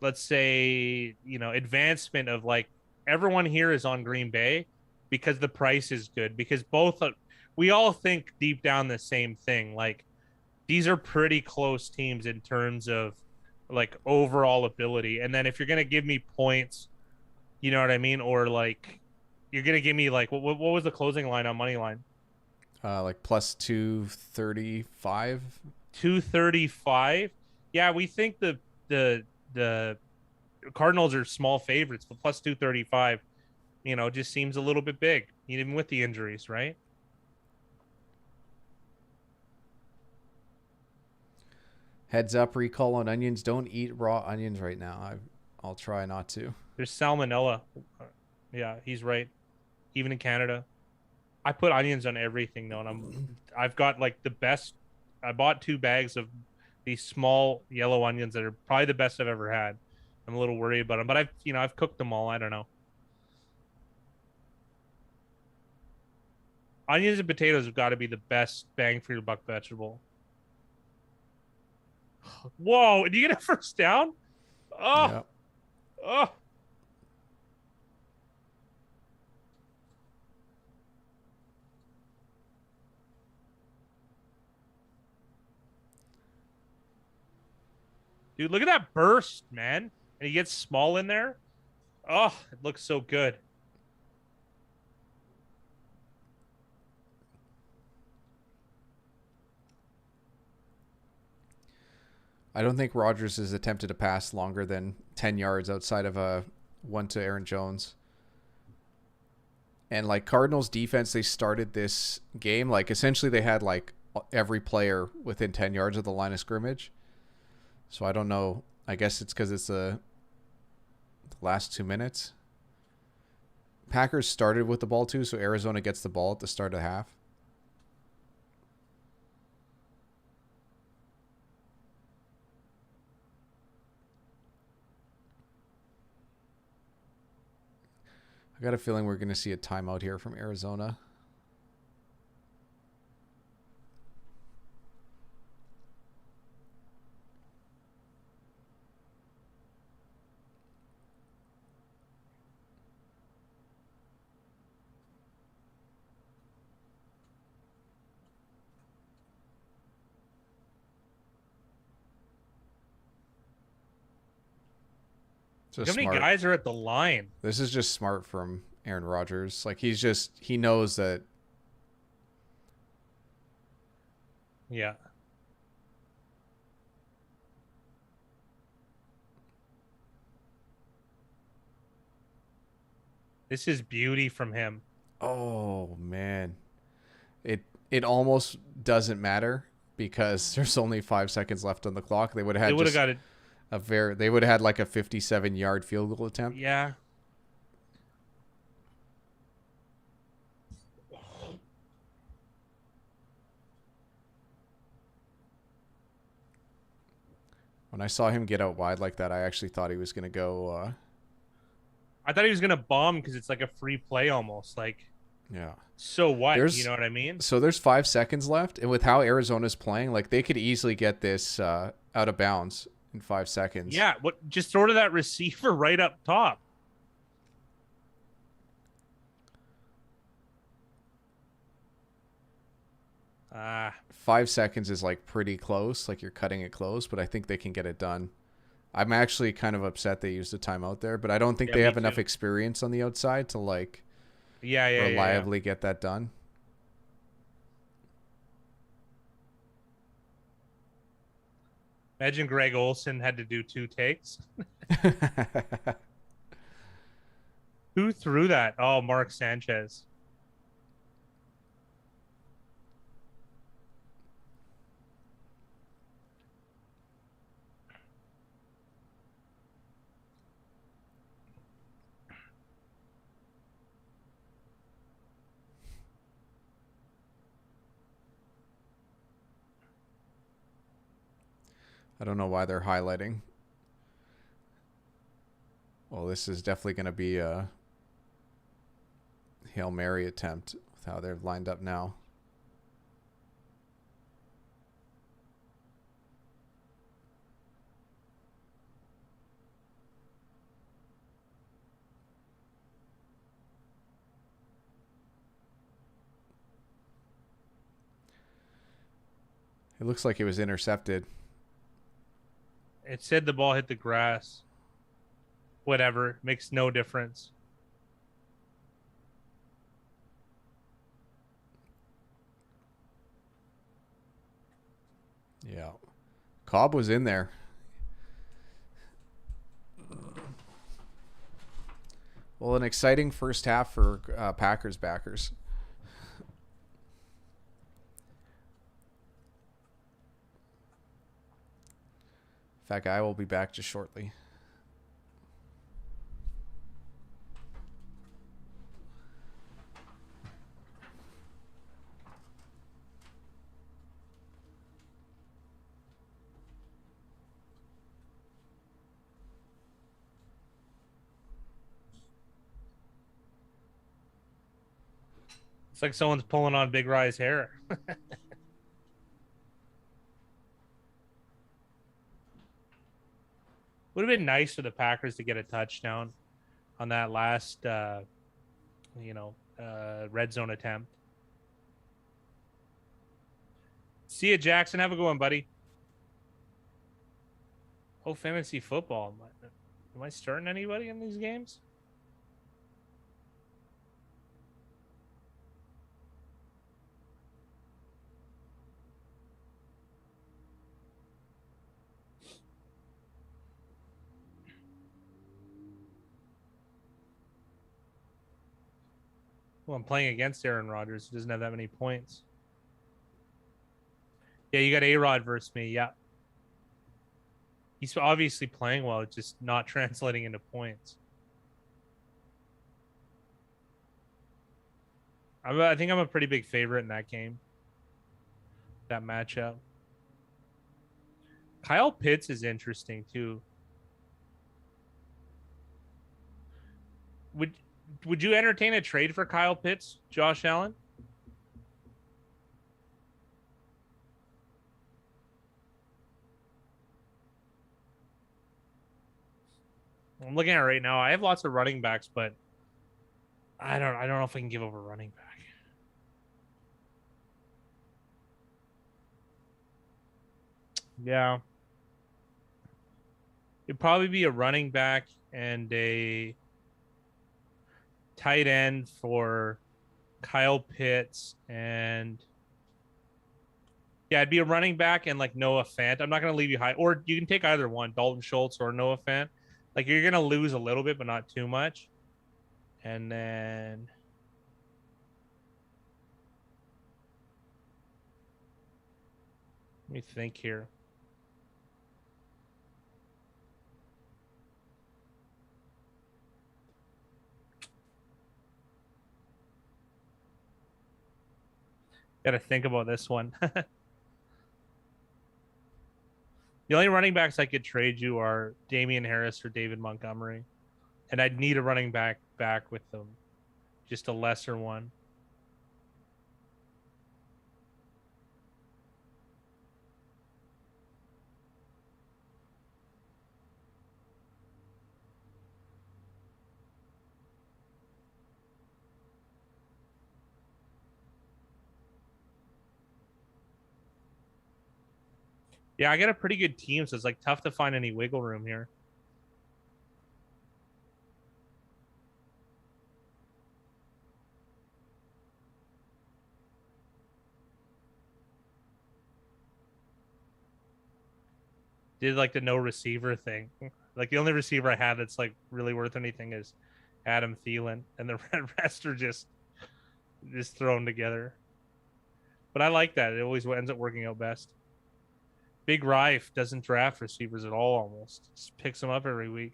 [SPEAKER 2] let's say, advancement of like everyone here is on Green Bay because the price is good, because we all think deep down the same thing. Like, these are pretty close teams in terms of like overall ability. And then if you're going to give me points, you know what I mean? Or like, you're going to give me like, what was the closing line on money line?
[SPEAKER 1] Like plus 235.
[SPEAKER 2] 235. Yeah. We think the Cardinals are small favorites, but plus 235, just seems a little bit big, even with the injuries, right?
[SPEAKER 1] Heads up, recall on onions. Don't eat raw onions right now. I'll try not to.
[SPEAKER 2] There's salmonella. Yeah, he's right. Even in Canada, I put onions on everything though, and I've got like the best. I bought 2 bags of these small yellow onions that are probably the best I've ever had. I'm a little worried about them, but I've cooked them all. I don't know. Onions and potatoes have got to be the best bang for your buck vegetable. Whoa! Did you get a first down? Oh,
[SPEAKER 1] Yep.
[SPEAKER 2] oh. Dude, look at that burst, man. And he gets small in there. Oh, it looks so good.
[SPEAKER 1] I don't think Rodgers has attempted a pass longer than 10 yards outside of a one to Aaron Jones. And like Cardinals defense, they started this game like essentially they had like every player within 10 yards of the line of scrimmage. So I don't know. I guess it's because it's the last 2 minutes. Packers started with the ball too, so Arizona gets the ball at the start of the half. I got a feeling we're going to see a timeout here from Arizona.
[SPEAKER 2] How many guys are at the line?
[SPEAKER 1] This is just smart from Aaron Rodgers. Like he knows that.
[SPEAKER 2] Yeah. This is beauty from him.
[SPEAKER 1] Oh man, it almost doesn't matter because there's only 5 seconds left on the clock. They would have got it. They would have had like a 57-yard field goal attempt.
[SPEAKER 2] Yeah.
[SPEAKER 1] When I saw him get out wide like that, I actually thought he was going to go.
[SPEAKER 2] I thought he was going to bomb because it's like a free play almost. Like,
[SPEAKER 1] yeah.
[SPEAKER 2] So what? You know what I mean?
[SPEAKER 1] So there's 5 seconds left. And with how Arizona's playing, like they could easily get this out of bounds in 5 seconds.
[SPEAKER 2] Yeah. Just throw to that receiver right up top. Ah,
[SPEAKER 1] 5 seconds is like pretty close, like you're cutting it close, but I think they can get it done. I'm actually kind of upset they used a timeout there, but I don't think
[SPEAKER 2] yeah,
[SPEAKER 1] they
[SPEAKER 2] me
[SPEAKER 1] have enough
[SPEAKER 2] too.
[SPEAKER 1] experience on the outside to like
[SPEAKER 2] Yeah.
[SPEAKER 1] reliably get that done.
[SPEAKER 2] Imagine Greg Olson had to do 2 takes. Who threw that? Oh, Mark Sanchez.
[SPEAKER 1] I don't know why they're highlighting. Well, this is definitely going to be a Hail Mary attempt with how they're lined up now. It looks like it was intercepted.
[SPEAKER 2] It said the ball hit the grass. Whatever. Makes no difference.
[SPEAKER 1] Yeah. Cobb was in there. Well, an exciting first half for Packers backers. Fat guy will be back just shortly.
[SPEAKER 2] It's like someone's pulling on Big Rye's hair. Would have been nice for the Packers to get a touchdown on that last, red zone attempt. See you, Jackson. Have a good one, buddy. Oh, fantasy football. Am I starting anybody in these games? Well, I'm playing against Aaron Rodgers. He doesn't have that many points. Yeah, you got A-Rod versus me. Yeah. He's obviously playing well, just not translating into points. I think I'm a pretty big favorite in that game, that matchup. Kyle Pitts is interesting too. Would would you entertain a trade for Kyle Pitts, Josh Allen? I'm looking at it right now. I have lots of running backs, but I don't know if I can give up a running back. Yeah. It'd probably be a running back and a tight end for Kyle Pitts, and yeah, it'd be a running back and like Noah Fant. I'm not gonna leave you high, or you can take either one, Dalton Schultz or Noah Fant. Like you're gonna lose a little bit, but not too much. And then let me think here. Got to think about this one. The only running backs I could trade you are Damian Harris or David Montgomery, and I'd need a running back with them, just a lesser one. Yeah, I got a pretty good team, so it's like tough to find any wiggle room here. Did like the no receiver thing. Like the only receiver I have that's like really worth anything is Adam Thielen, and the rest are just thrown together. But I like that. It always ends up working out best. Big Rife doesn't draft receivers at all, almost. Just picks them up every week.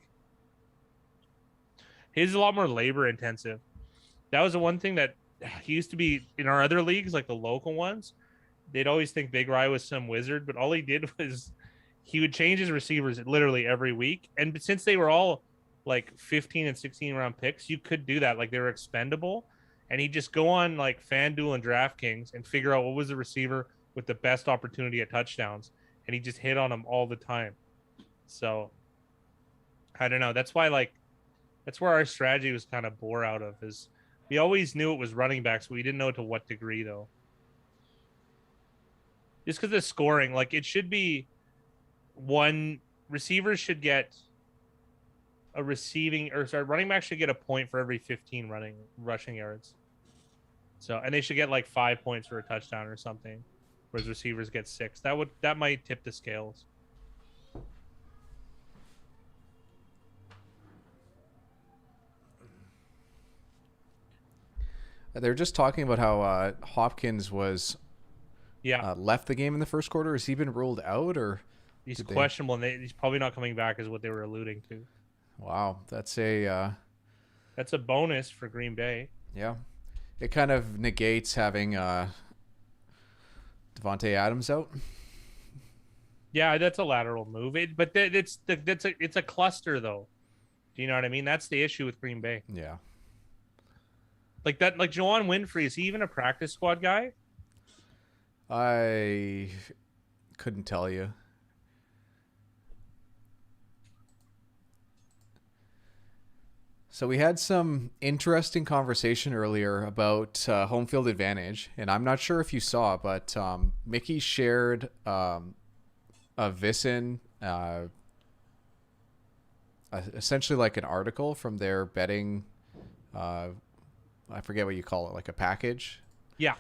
[SPEAKER 2] He's a lot more labor intensive. That was the one thing that he used to be in our other leagues, like the local ones. They'd always think Big Rye was some wizard, but all he did was he would change his receivers literally every week. And since they were all like 15 and 16 round picks, you could do that. Like they were expendable. And he'd just go on like FanDuel and DraftKings and figure out what was the receiver with the best opportunity at touchdowns. And he just hit on them all the time. So I don't know. That's why that's where our strategy was kind of bore out of, is we always knew it was running backs, but we didn't know to what degree though. Just because of scoring, like it should be one receiver should get a receiving, or sorry, running back should get a point for every 15 rushing yards. So, and they should get like 5 points for a touchdown or something, whereas receivers get 6. That might tip the scales.
[SPEAKER 1] They're just talking about how Hopkins was left the game in the first quarter. Has he been ruled out, or
[SPEAKER 2] he's questionable, and he's probably not coming back, is what they were alluding to.
[SPEAKER 1] Wow, that's a
[SPEAKER 2] bonus for Green Bay.
[SPEAKER 1] Yeah, it kind of negates having Devontae Adams out.
[SPEAKER 2] Yeah, that's a lateral move. It's a cluster though. Do you know what I mean? That's the issue with Green Bay.
[SPEAKER 1] Yeah.
[SPEAKER 2] Like that, like Juwan Winfrey, is he even a practice squad guy?
[SPEAKER 1] I couldn't tell you. So we had some interesting conversation earlier about home field advantage, and I'm not sure if you saw, but Mickey shared a Visson, essentially like an article from their betting. I forget what you call it, like a package.
[SPEAKER 2] Yeah.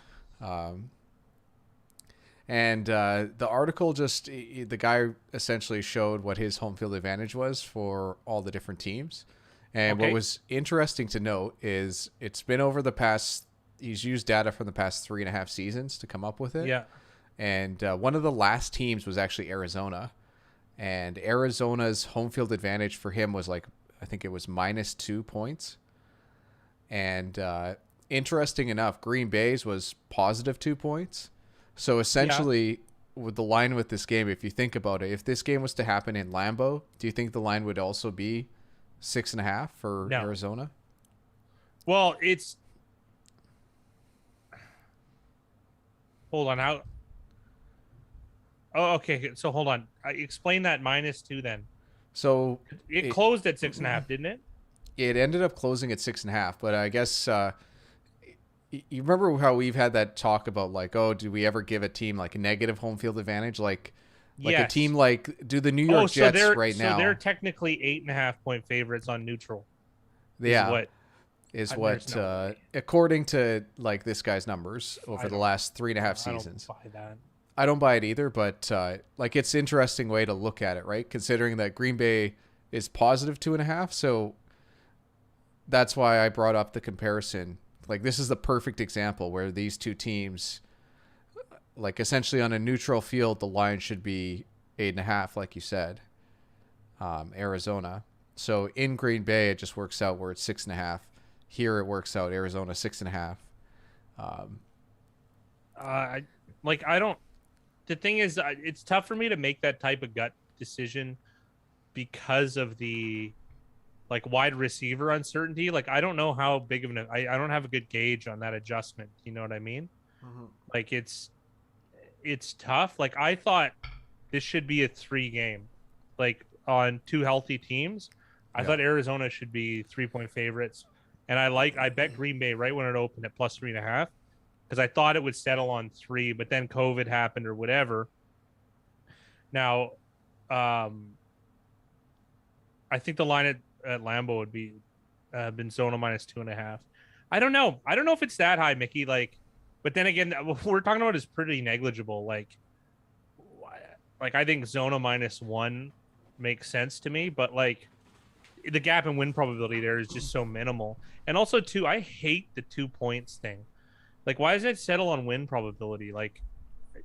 [SPEAKER 1] And the article the guy essentially showed what his home field advantage was for all the different teams. And what was interesting to note is it's been over he's used data from the past 3.5 seasons to come up with it.
[SPEAKER 2] Yeah.
[SPEAKER 1] And one of the last teams was actually Arizona. And Arizona's home field advantage for him was I think it was -2 points. And interesting enough, Green Bay's was +2 points. So essentially, with the line with this game, if you think about it, if this game was to happen in Lambeau, do you think the line would also be 6.5 for Arizona?
[SPEAKER 2] Well, hold on. Oh, okay. So hold on. Explain that -2 then.
[SPEAKER 1] So
[SPEAKER 2] it closed at 6.5, didn't it?
[SPEAKER 1] It ended up closing at 6.5, but I guess you remember how we've had that talk about do we ever give a team like a negative home field advantage? Like a team do the New York Jets right now.
[SPEAKER 2] So they're technically 8.5 point favorites on neutral.
[SPEAKER 1] Yeah. Is what according to this guy's numbers over the last 3.5 seasons.
[SPEAKER 2] I don't buy that.
[SPEAKER 1] I don't buy it either, but it's an interesting way to look at it, right? Considering that Green Bay is +2.5, so that's why I brought up the comparison. This is the perfect example where these two teams, essentially on a neutral field, the line should be 8.5, like you said, Arizona. So in Green Bay, it just works out where it's 6.5. Here it works out Arizona 6.5.
[SPEAKER 2] I don't. The thing is, it's tough for me to make that type of gut decision because of the wide receiver uncertainty. I don't know how big of I don't have a good gauge on that adjustment. You know what I mean? Mm-hmm. It's tough. I thought this should be a 3 game, on 2 healthy teams. I thought Arizona should be 3-point favorites. And I bet Green Bay right when it opened at +3.5, because I thought it would settle on 3, but then COVID happened or whatever. Now, um, I think the line at Lambeau would be been Zona minus 2.5. I don't know. I don't know if it's that high, Mickey. Like, but then again, what we're talking about is pretty negligible. Like I think Zona minus 1 makes sense to me, but like the gap in win probability there is just so minimal. And also, too, I hate the 2 points thing. Like, why does it settle on win probability? Like,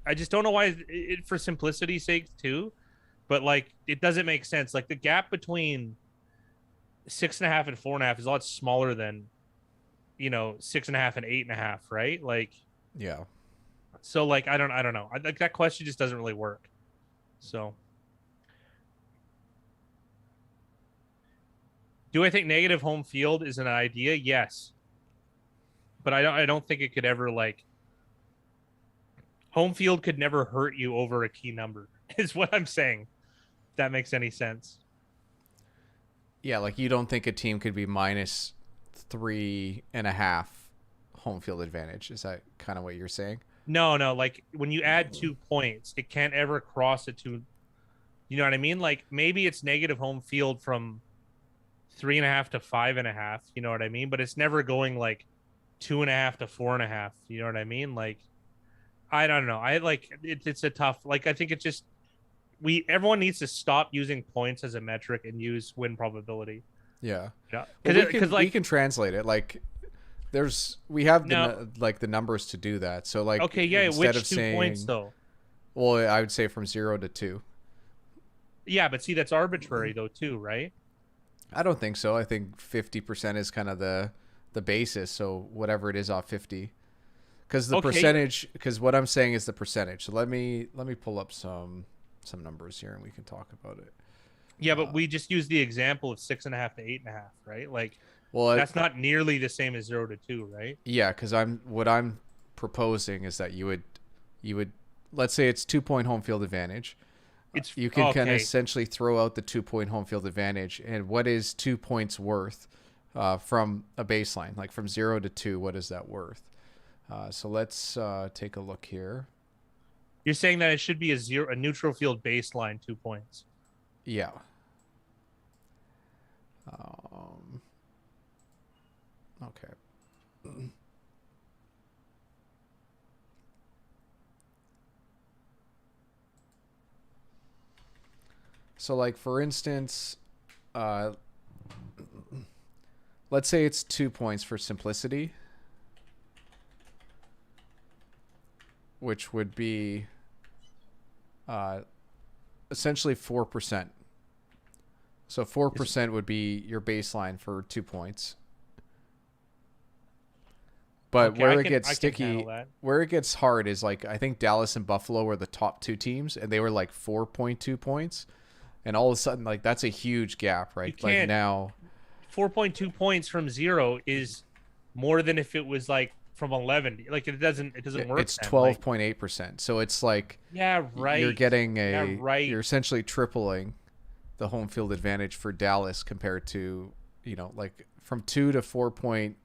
[SPEAKER 2] I just don't know why. For simplicity's sake, too. But like, it doesn't make sense. Like the gap between 6.5 and 4.5 is a lot smaller than 6.5 and 8.5, right? Like,
[SPEAKER 1] Yeah.
[SPEAKER 2] so like I don't know. Like that question just doesn't really work. So, do I think negative home field is an idea? Yes, but I don't think it could ever like home field could never hurt you over a key number. Is what I'm saying. If that makes any sense.
[SPEAKER 1] Yeah, like you don't think a team could be minus 3.5 home field advantage. Is that kind of what you're saying?
[SPEAKER 2] No, no. Like when you add 2 points, it can't ever cross it to. You know what I mean? Like maybe it's negative home field from 3.5 to 5.5. You know what I mean? But it's never going like 2.5 to 4.5. You know what I mean? Like I don't know. I like it's a tough. Like I think it's just everyone needs to stop using points as a metric and use win probability.
[SPEAKER 1] Yeah.
[SPEAKER 2] Yeah,
[SPEAKER 1] Well,
[SPEAKER 2] because
[SPEAKER 1] we
[SPEAKER 2] like
[SPEAKER 1] can translate it. Like we have
[SPEAKER 2] no,
[SPEAKER 1] the numbers to do that. So like
[SPEAKER 2] okay, yeah.
[SPEAKER 1] instead of
[SPEAKER 2] Which 2 points
[SPEAKER 1] saying,
[SPEAKER 2] though?
[SPEAKER 1] well, I would say from 0 to 2.
[SPEAKER 2] Yeah, but see, that's arbitrary though too, right?
[SPEAKER 1] I don't think so. I think 50% is kind of the basis. So whatever it is off 50, because the
[SPEAKER 2] Okay,
[SPEAKER 1] percentage. Because what I'm saying is the percentage. So let me pull up some numbers here and we can talk about it.
[SPEAKER 2] yeah, but we just use the example of 6.5 to 8.5, right? Like
[SPEAKER 1] Well,
[SPEAKER 2] that's not nearly the same as 0 to 2, right?
[SPEAKER 1] yeah, because what I'm proposing is that you would let's say it's 2 point home field advantage.
[SPEAKER 2] It's
[SPEAKER 1] You can kind of
[SPEAKER 2] okay.
[SPEAKER 1] essentially throw out the 2 point home field advantage, and what is 2 points worth from a baseline, like from 0 to 2? What is that worth? So let's take a look here.
[SPEAKER 2] You're saying that it should be a neutral field baseline 2 points.
[SPEAKER 1] Yeah. Um, okay. So, like for instance, uh, let's say it's 2 points for simplicity, which would be uh, essentially 4%. So 4% would be your baseline for 2 points. But
[SPEAKER 2] Okay,
[SPEAKER 1] where it gets
[SPEAKER 2] I can handle
[SPEAKER 1] sticky,
[SPEAKER 2] that.
[SPEAKER 1] where it gets hard is like I think Dallas and Buffalo were the top two teams, and they were like 4.2 points, and all of a sudden like that's a huge gap,
[SPEAKER 2] You
[SPEAKER 1] right? Like
[SPEAKER 2] can't
[SPEAKER 1] now,
[SPEAKER 2] 4.2 points from 0 is more than if it was like from 11. Like it doesn't work
[SPEAKER 1] it's
[SPEAKER 2] then. Like
[SPEAKER 1] 12.8%. So it's like
[SPEAKER 2] yeah,
[SPEAKER 1] you're
[SPEAKER 2] right.
[SPEAKER 1] getting
[SPEAKER 2] Yeah,
[SPEAKER 1] you're
[SPEAKER 2] right.
[SPEAKER 1] essentially tripling the home field advantage for Dallas compared to, like from 2 to 4 point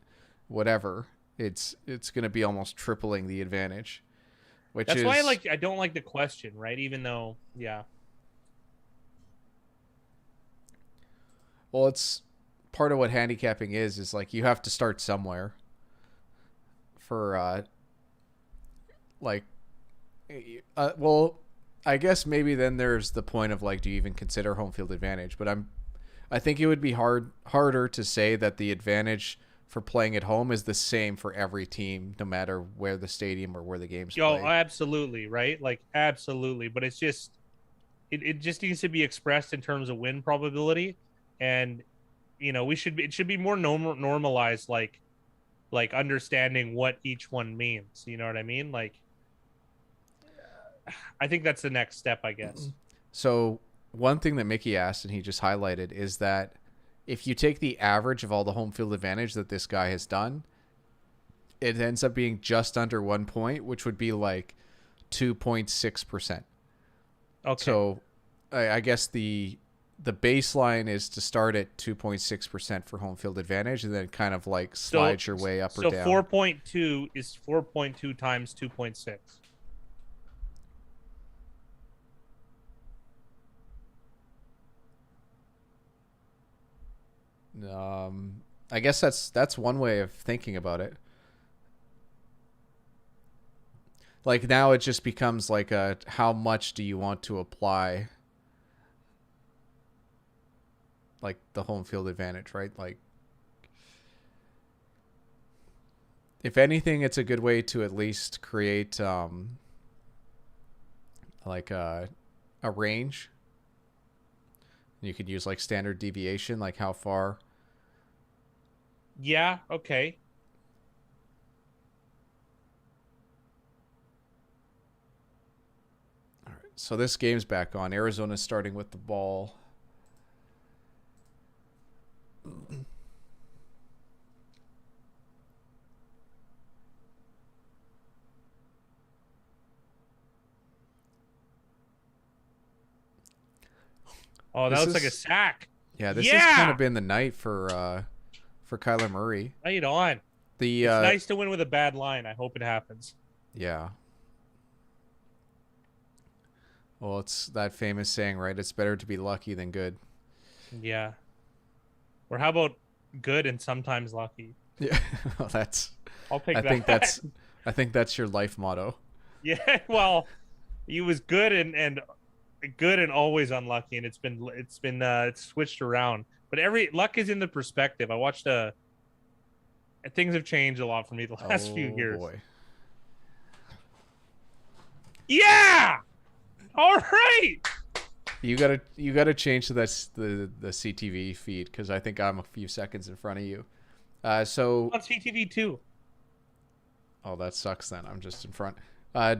[SPEAKER 1] whatever. It's going to be almost tripling the advantage, which
[SPEAKER 2] That's why
[SPEAKER 1] is,
[SPEAKER 2] I don't like the question, right? Even though yeah.
[SPEAKER 1] well, it's part of what handicapping is like you have to start somewhere for like well, I guess maybe then there's the point of like, do you even consider home field advantage? But I think it would be harder to say that the advantage for playing at home is the same for every team, no matter where the stadium or where the game's
[SPEAKER 2] Yo,
[SPEAKER 1] played.
[SPEAKER 2] absolutely, right? Like absolutely, but it's just it just needs to be expressed in terms of win probability, and it should be more normalized, like understanding what each one means. You know what I mean? Like I think that's the next step, I guess.
[SPEAKER 1] So one thing that Mickey asked and he just highlighted is that if you take the average of all the home field advantage that this guy has done, it ends up being just under 1 point, which would be like 2.6%.
[SPEAKER 2] Okay.
[SPEAKER 1] So I guess the baseline is to start at 2.6% for home field advantage and then kind of like
[SPEAKER 2] So
[SPEAKER 1] slide your way up or
[SPEAKER 2] so
[SPEAKER 1] down.
[SPEAKER 2] 4.2 is 4.2 times 2.6.
[SPEAKER 1] I guess that's one way of thinking about it. Like now it just becomes like a how much do you want to apply like the home field advantage, right? Like if anything, it's a good way to at least create like a range. You could use like standard deviation, like how far.
[SPEAKER 2] Yeah, okay.
[SPEAKER 1] All right, so this game's back on. Arizona's starting with the ball.
[SPEAKER 2] Oh, that
[SPEAKER 1] This
[SPEAKER 2] looks like a
[SPEAKER 1] is
[SPEAKER 2] sack.
[SPEAKER 1] yeah. This has kind
[SPEAKER 2] Yeah.
[SPEAKER 1] of been the night for Kyler Murray.
[SPEAKER 2] Right on.
[SPEAKER 1] The
[SPEAKER 2] It's nice to win with a bad line. I hope it happens.
[SPEAKER 1] yeah. Well, it's that famous saying, right? It's better to be lucky than good.
[SPEAKER 2] Yeah. Or how about good and sometimes lucky?
[SPEAKER 1] Yeah, well, that's.
[SPEAKER 2] I'll pick
[SPEAKER 1] I
[SPEAKER 2] that.
[SPEAKER 1] think that's. I think that's your life motto.
[SPEAKER 2] Yeah, well, he was good and good and always unlucky, and it's switched around. But every luck is in the perspective. I watched things have changed a lot for me the last few
[SPEAKER 1] Oh
[SPEAKER 2] years.
[SPEAKER 1] boy.
[SPEAKER 2] Yeah. All right.
[SPEAKER 1] You gotta change to this the CTV feed because I think I'm a few seconds in front of you. So
[SPEAKER 2] On CTV too.
[SPEAKER 1] oh that sucks then. I'm just in front.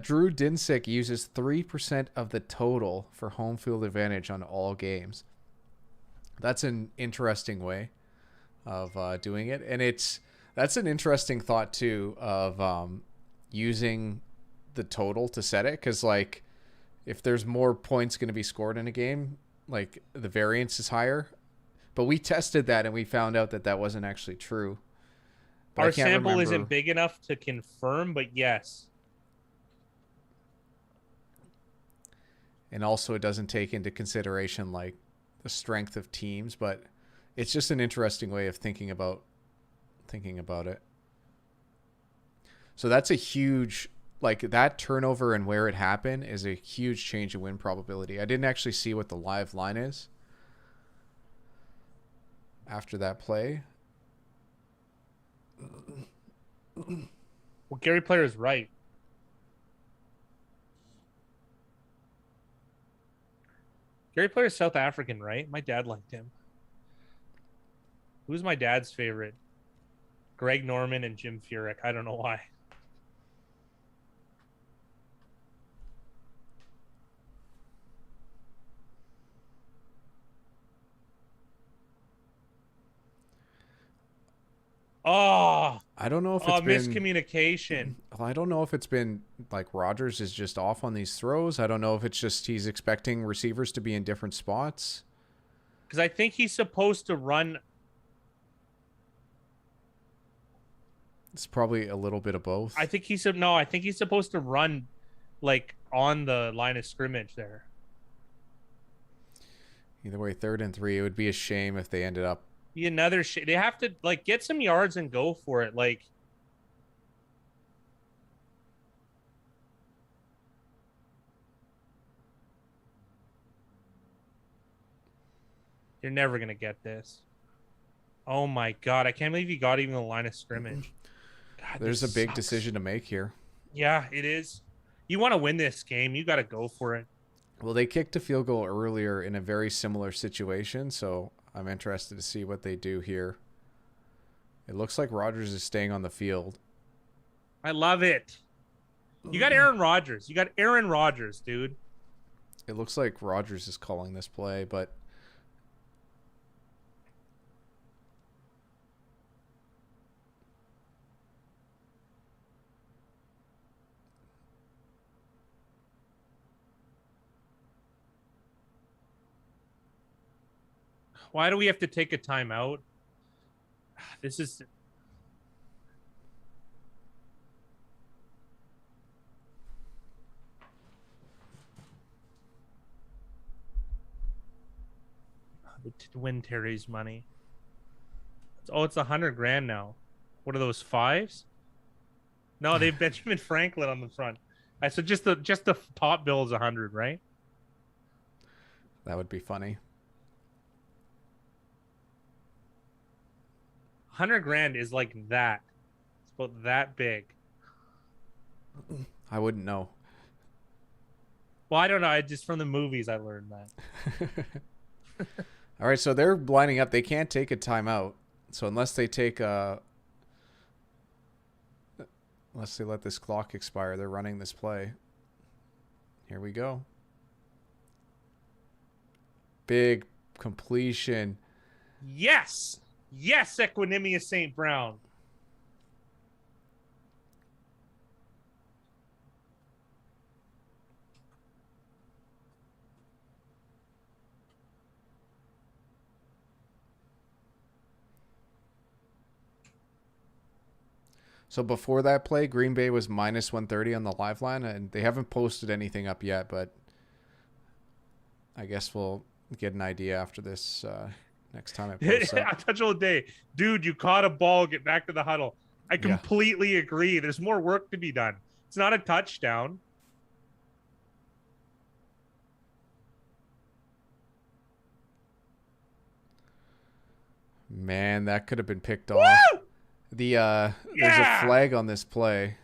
[SPEAKER 1] Drew Dinsick uses 3% of the total for home field advantage on all games. That's an interesting way of doing it, and that's an interesting thought too of using the total to set it because like if there's more points going to be scored in a game, like the variance is higher. But we tested that and we found out that that wasn't actually true. But
[SPEAKER 2] Our
[SPEAKER 1] I can't
[SPEAKER 2] sample
[SPEAKER 1] remember.
[SPEAKER 2] isn't big enough to confirm, but yes.
[SPEAKER 1] And also it doesn't take into consideration like the strength of teams, but it's just an interesting way of thinking about it. So that's a huge like that turnover and where it happened is a huge change in win probability. I didn't actually see what the live line is after that play.
[SPEAKER 2] Well, Gary Player is right. Gary Player is South African, right? My dad liked him. Who's my dad's favorite? Greg Norman and Jim Furyk. I don't know why. Oh,
[SPEAKER 1] I don't know if it's been
[SPEAKER 2] miscommunication.
[SPEAKER 1] I don't know if it's been like Rodgers is just off on these throws. I don't know if it's just he's expecting receivers to be in different spots.
[SPEAKER 2] Because I think he's supposed to run.
[SPEAKER 1] It's probably a little bit of both.
[SPEAKER 2] I think he's supposed to run like on the line of scrimmage there.
[SPEAKER 1] Either way, 3rd and 3. It would be a shame if they ended up.
[SPEAKER 2] Be another shit. They have to like get some yards and go for it. Like you're never gonna get this. Oh my god, I can't believe you got even the line of scrimmage. God,
[SPEAKER 1] There's a
[SPEAKER 2] this
[SPEAKER 1] big
[SPEAKER 2] sucks.
[SPEAKER 1] decision to make here.
[SPEAKER 2] Yeah, it is. You want to win this game, you got to go for it.
[SPEAKER 1] Well, they kicked a field goal earlier in a very similar situation, so I'm interested to see what they do here. It looks like Rodgers is staying on the field.
[SPEAKER 2] I love it. You got Aaron Rodgers. You got Aaron Rodgers, dude.
[SPEAKER 1] It looks like Rodgers is calling this play, but
[SPEAKER 2] Why do we have to take a timeout? This is to win Terry's money. Oh, it's 100 grand now. What are those fives? No, they've Benjamin Franklin on the front. So just the top bill is 100, right?
[SPEAKER 1] That would be funny.
[SPEAKER 2] 100 grand is like that. It's about that big.
[SPEAKER 1] I wouldn't know.
[SPEAKER 2] Well, I don't know. I just from the movies I learned that.
[SPEAKER 1] All right, so they're lining up. They can't take a timeout. So unless they let this clock expire, they're running this play. Here we go. Big completion.
[SPEAKER 2] Yes. Yes, Equinemius St. Brown.
[SPEAKER 1] So before that play, Green Bay was minus 130 on the live line, and they haven't posted anything up yet, but I guess we'll get an idea after this next time it posts up.
[SPEAKER 2] I touch all day. Dude, you caught a ball. Get back to the huddle. I completely agree. There's more work to be done. It's not a touchdown.
[SPEAKER 1] Man, that could have been picked
[SPEAKER 2] Woo!
[SPEAKER 1] off. There's a flag on this play.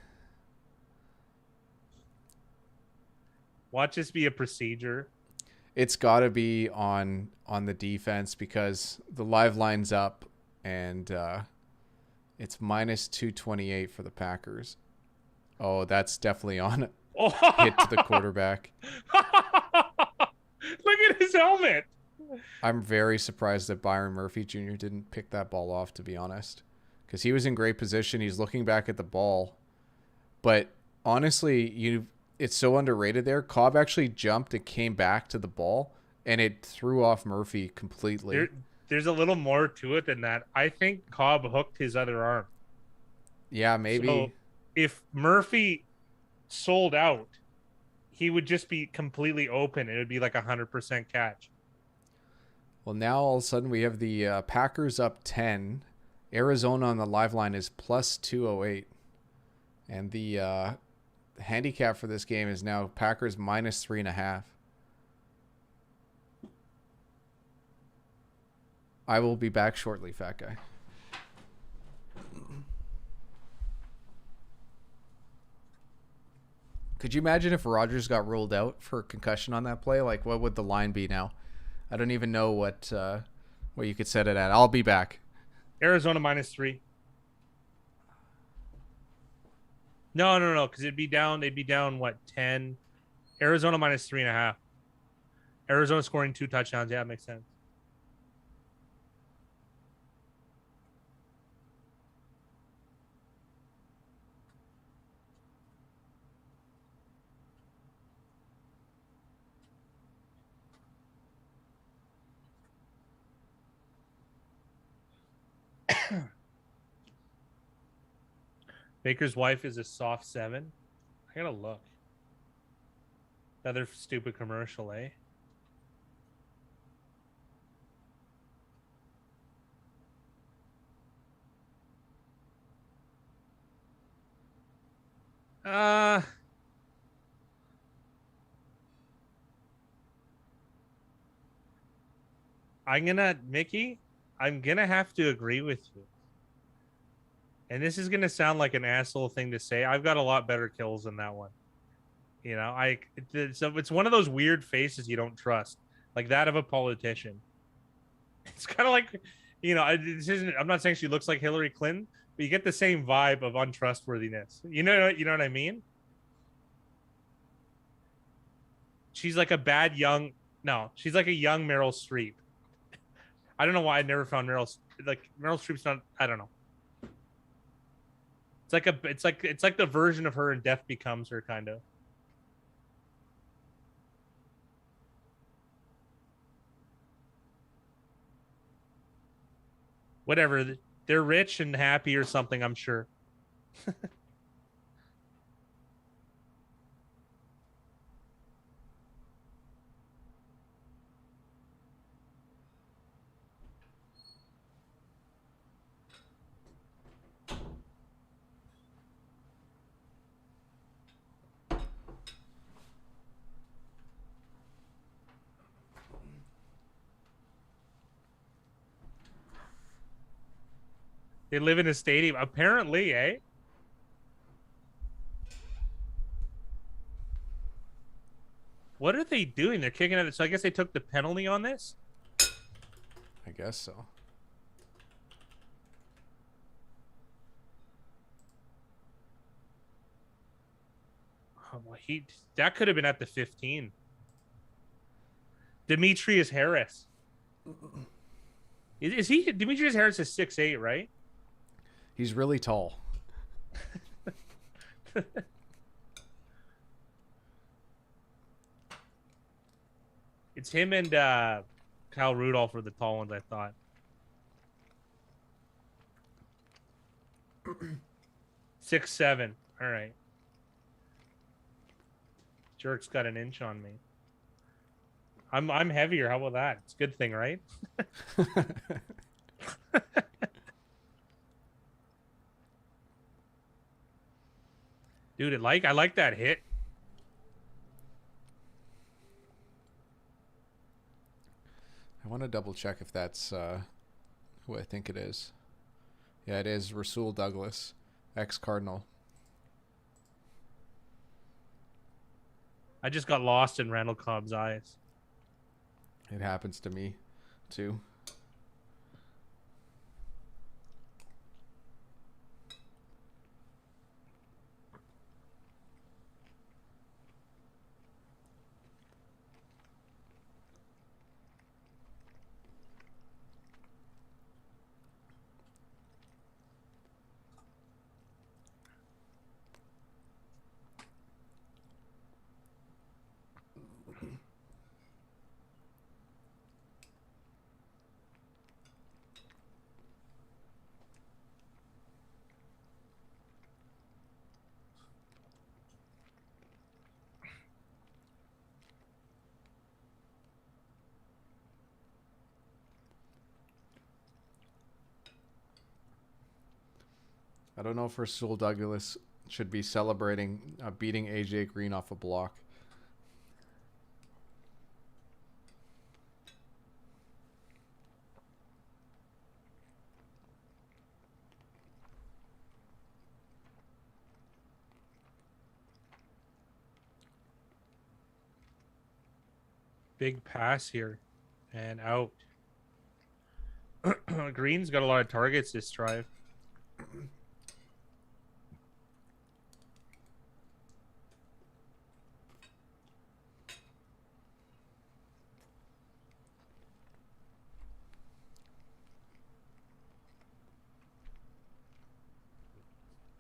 [SPEAKER 2] Watch this be a procedure.
[SPEAKER 1] It's got to be on the defense because the live line's up and it's minus 228 for the Packers. Oh, that's definitely on hit to the quarterback.
[SPEAKER 2] Look at his helmet.
[SPEAKER 1] I'm very surprised that Byron Murphy Jr. didn't pick that ball off, to be honest, because he was in great position. He's looking back at the ball. But honestly, it's so underrated there. Cobb actually jumped and came back to the ball, and it threw off Murphy completely.
[SPEAKER 2] There's a little more to it than that. I think Cobb hooked his other arm.
[SPEAKER 1] Yeah, maybe.
[SPEAKER 2] So if Murphy sold out, he would just be completely open. It would be like 100% catch.
[SPEAKER 1] Well, now all of a sudden we have the Packers up 10. Arizona on the live line is plus 208. And the handicap for this game is now Packers minus 3.5. I will be back shortly, fat guy. Could you imagine if Rodgers got ruled out for concussion on that play? Like, what would the line be now? I don't even know what you could set it at. I'll be back.
[SPEAKER 2] Arizona minus 3. No, because it'd be down. They'd be down, what, 10? Arizona minus 3.5. Arizona scoring 2 touchdowns. Yeah, that makes sense. Baker's wife is a soft 7. I gotta look. Another stupid commercial, eh? Mickey, I'm gonna have to agree with you. And this is gonna sound like an asshole thing to say. I've got a lot better kills than that one. You know, it's one of those weird faces you don't trust, like that of a politician. It's kind of like, I'm not saying she looks like Hillary Clinton, but you get the same vibe of untrustworthiness. You know what I mean? She's like she's like a young Meryl Streep. I don't know why I never found Meryl Streep's not. I don't know. It's like the version of her in Death Becomes Her, kind of. Whatever. They're rich and happy or something, I'm sure. They live in a stadium. Apparently, eh? What are they doing? They're kicking at it. So I guess they took the penalty on this.
[SPEAKER 1] I guess so.
[SPEAKER 2] Oh, well, that could have been at the 15. Demetrius Harris. Is he? Demetrius Harris is 6'8", right?
[SPEAKER 1] He's really tall.
[SPEAKER 2] It's him and Kyle Rudolph were the tall ones, I thought. 6'7". All right. Jerk's got an inch on me. I'm heavier. How about that? It's a good thing, right? Dude, I like that hit.
[SPEAKER 1] I want to double check if that's who I think it is. Yeah, it is Rasul Douglas, ex-Cardinal.
[SPEAKER 2] I just got lost in Randall Cobb's eyes.
[SPEAKER 1] It happens to me, too. I don't know if Rasul Douglas should be celebrating beating AJ Green off a block.
[SPEAKER 2] Big pass here and out. Green's got a lot of targets this drive.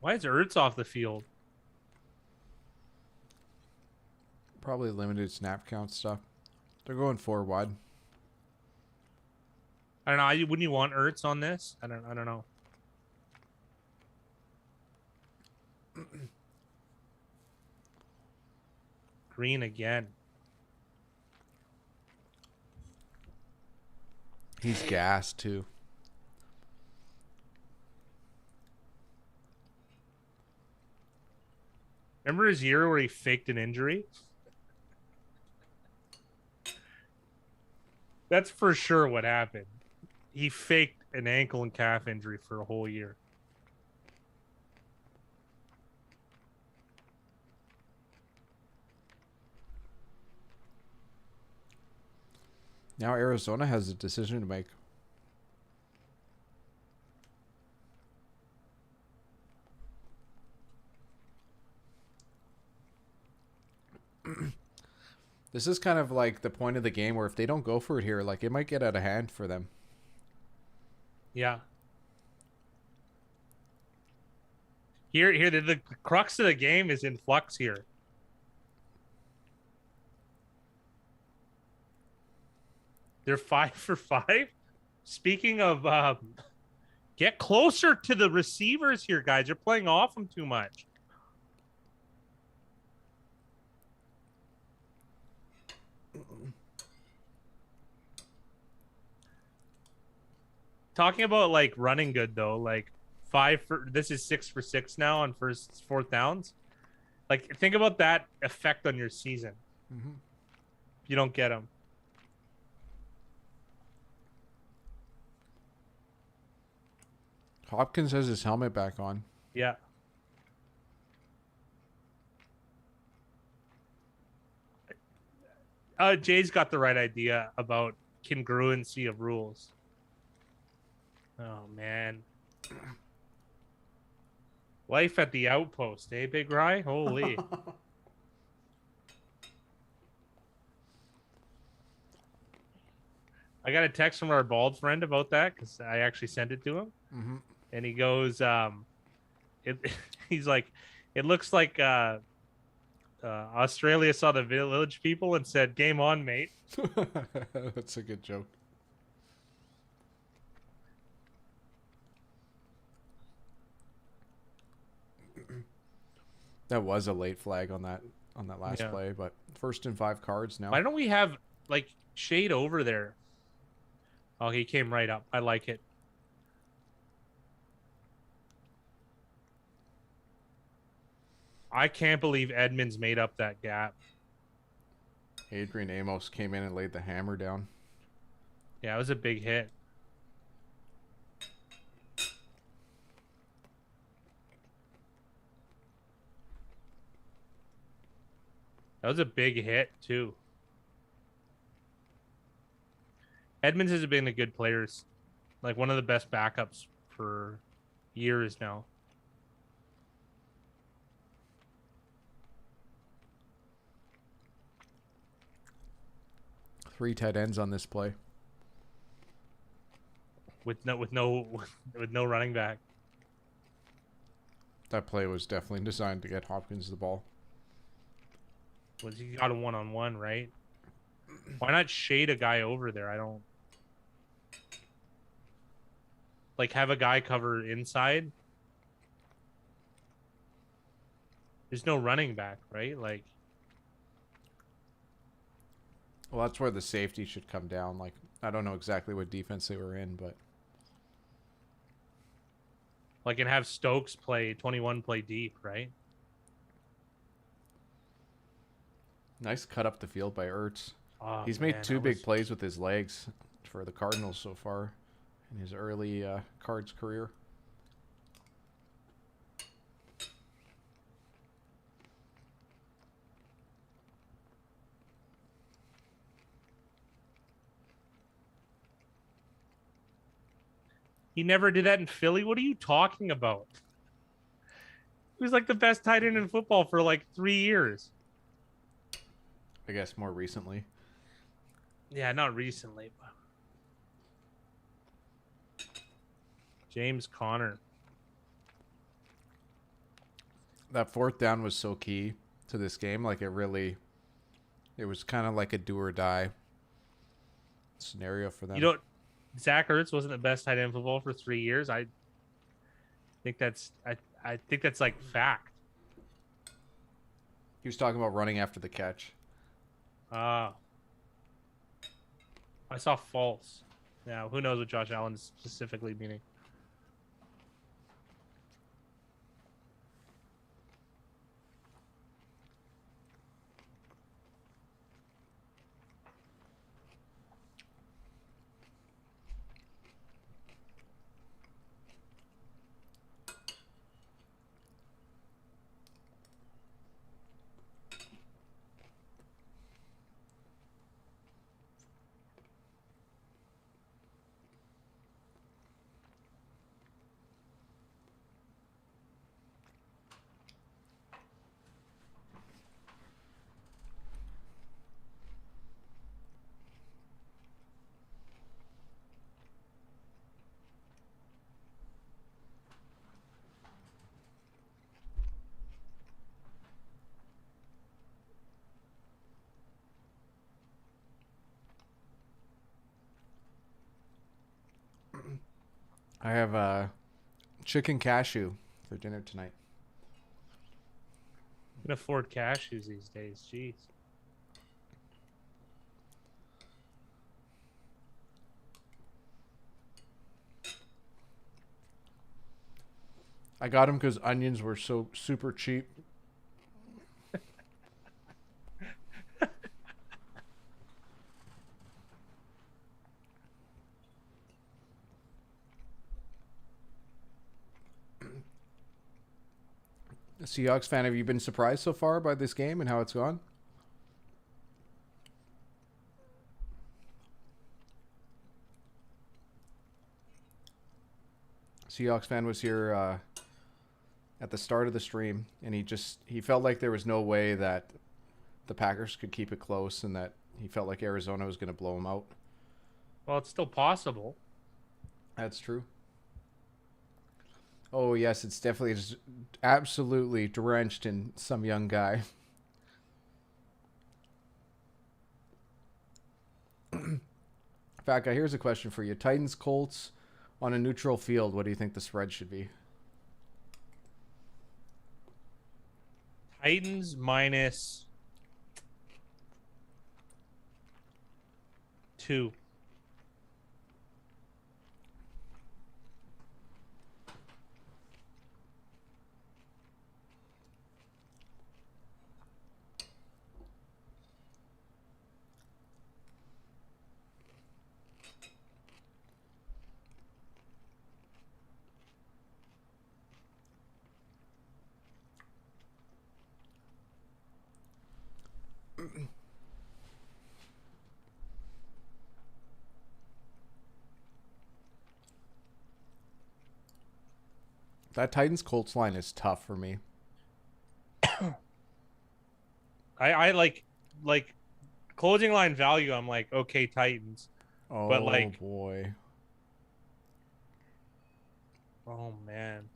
[SPEAKER 2] Why is Ertz off the field?
[SPEAKER 1] Probably limited snap count stuff. They're going 4 wide.
[SPEAKER 2] I don't know. Wouldn't you want Ertz on this? I don't know. Green again.
[SPEAKER 1] He's gassed too.
[SPEAKER 2] Remember his year where he faked an injury? That's for sure what happened. He faked an ankle and calf injury for a whole year.
[SPEAKER 1] Now Arizona has a decision to make. This is kind of like the point of the game where if they don't go for it here, like it might get out of hand for them.
[SPEAKER 2] Yeah. Here, the crux of the game is in flux here. They're 5 for 5. Speaking of, get closer to the receivers here, guys. You're playing off them too much. Talking about like running good though, like this is 6 for 6 now on fourth downs. Like think about that effect on your season.
[SPEAKER 1] Mm-hmm.
[SPEAKER 2] You don't get them.
[SPEAKER 1] Hopkins has his helmet back on.
[SPEAKER 2] Yeah. Jay's got the right idea about congruency of rules. Oh man. Life at the outpost, eh, Big Rye? Holy. I got a text from our bald friend about that because I actually sent it to him.
[SPEAKER 1] Mm-hmm.
[SPEAKER 2] And he goes, it, he's like, it looks like Australia saw the village people and said, "Game on, mate."
[SPEAKER 1] That's a good joke. That was a late flag on that last
[SPEAKER 2] Yeah.
[SPEAKER 1] play, but first and 5 cards now.
[SPEAKER 2] Why don't we have like Shade over there? Oh, he came right up. I like it. I can't believe Edmonds made up that gap.
[SPEAKER 1] Adrian Amos came in and laid the hammer down.
[SPEAKER 2] Yeah, it was a big hit. That was a big hit too. Edmonds has been a good player, like one of the best backups for years now.
[SPEAKER 1] Three tight ends on this play.
[SPEAKER 2] With no running back.
[SPEAKER 1] That play was definitely designed to get Hopkins the ball.
[SPEAKER 2] Was he got a one-on-one, right? Why not shade a guy over there? I don't like have a guy cover inside. There's no running back, right? Like,
[SPEAKER 1] well, that's where the safety should come down. Like, I don't know exactly what defense they were in, but
[SPEAKER 2] and have Stokes play 21 play deep, right?
[SPEAKER 1] nice cut up the field by Ertz.
[SPEAKER 2] Oh,
[SPEAKER 1] He's
[SPEAKER 2] man,
[SPEAKER 1] made 2 big plays with his legs for the Cardinals so far in his early Cards career.
[SPEAKER 2] He never did that in Philly. What are you talking about? He was like the best tight end in football for like 3 years.
[SPEAKER 1] I guess more recently.
[SPEAKER 2] Yeah, not recently. But... James Conner.
[SPEAKER 1] That 4th down was so key to this game. Like, it was kind of like a do or die scenario for them.
[SPEAKER 2] You don't. Zach Ertz wasn't the best tight end in football for 3 years. I think that's like fact.
[SPEAKER 1] He was talking about running after the catch.
[SPEAKER 2] I saw false. Now, who knows what Josh Allen is specifically meaning?
[SPEAKER 1] I have a chicken cashew for dinner tonight.
[SPEAKER 2] You can afford cashews these days. Jeez.
[SPEAKER 1] I got them because onions were so super cheap. Seahawks fan, have you been surprised so far by this game and how it's gone? Seahawks fan was here at the start of the stream, and he felt like there was no way that the Packers could keep it close, and that he felt like Arizona was going to blow them out.
[SPEAKER 2] Well, it's still possible.
[SPEAKER 1] That's true. Oh yes, it's definitely just absolutely drenched in some young guy. Fat guy, here's a question for you: Titans Colts on a neutral field. What do you think the spread should be?
[SPEAKER 2] Titans minus 2.
[SPEAKER 1] That Titans Colts line is tough for me.
[SPEAKER 2] I like closing line value. I'm like, okay, Titans.
[SPEAKER 1] Oh
[SPEAKER 2] But like,
[SPEAKER 1] boy.
[SPEAKER 2] oh man,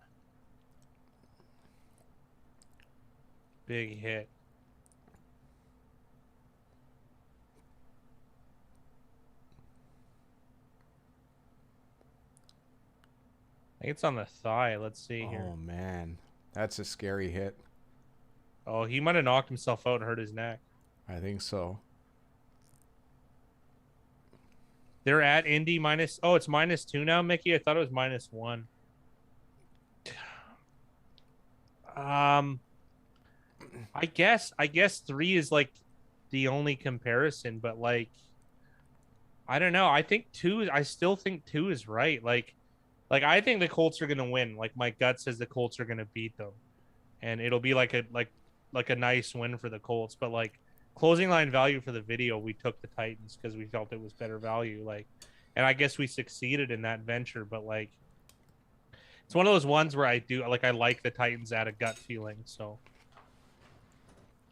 [SPEAKER 2] big hit. I think it's on the thigh. Let's see here.
[SPEAKER 1] Oh man, that's a scary hit.
[SPEAKER 2] Oh, he might have knocked himself out and hurt his neck.
[SPEAKER 1] I think so.
[SPEAKER 2] They're at Indy minus. Oh, it's -2 now, Mickey. I thought it was -1. I guess 3 is like the only comparison, but like, I don't know. I still think 2 is right. Like I think the Colts are gonna win. Like my gut says the Colts are gonna beat them, and it'll be like a nice win for the Colts. But like closing line value for the video, we took the Titans because we felt it was better value. Like, and I guess we succeeded in that venture. But like, it's one of those ones where I like the Titans at a gut feeling. So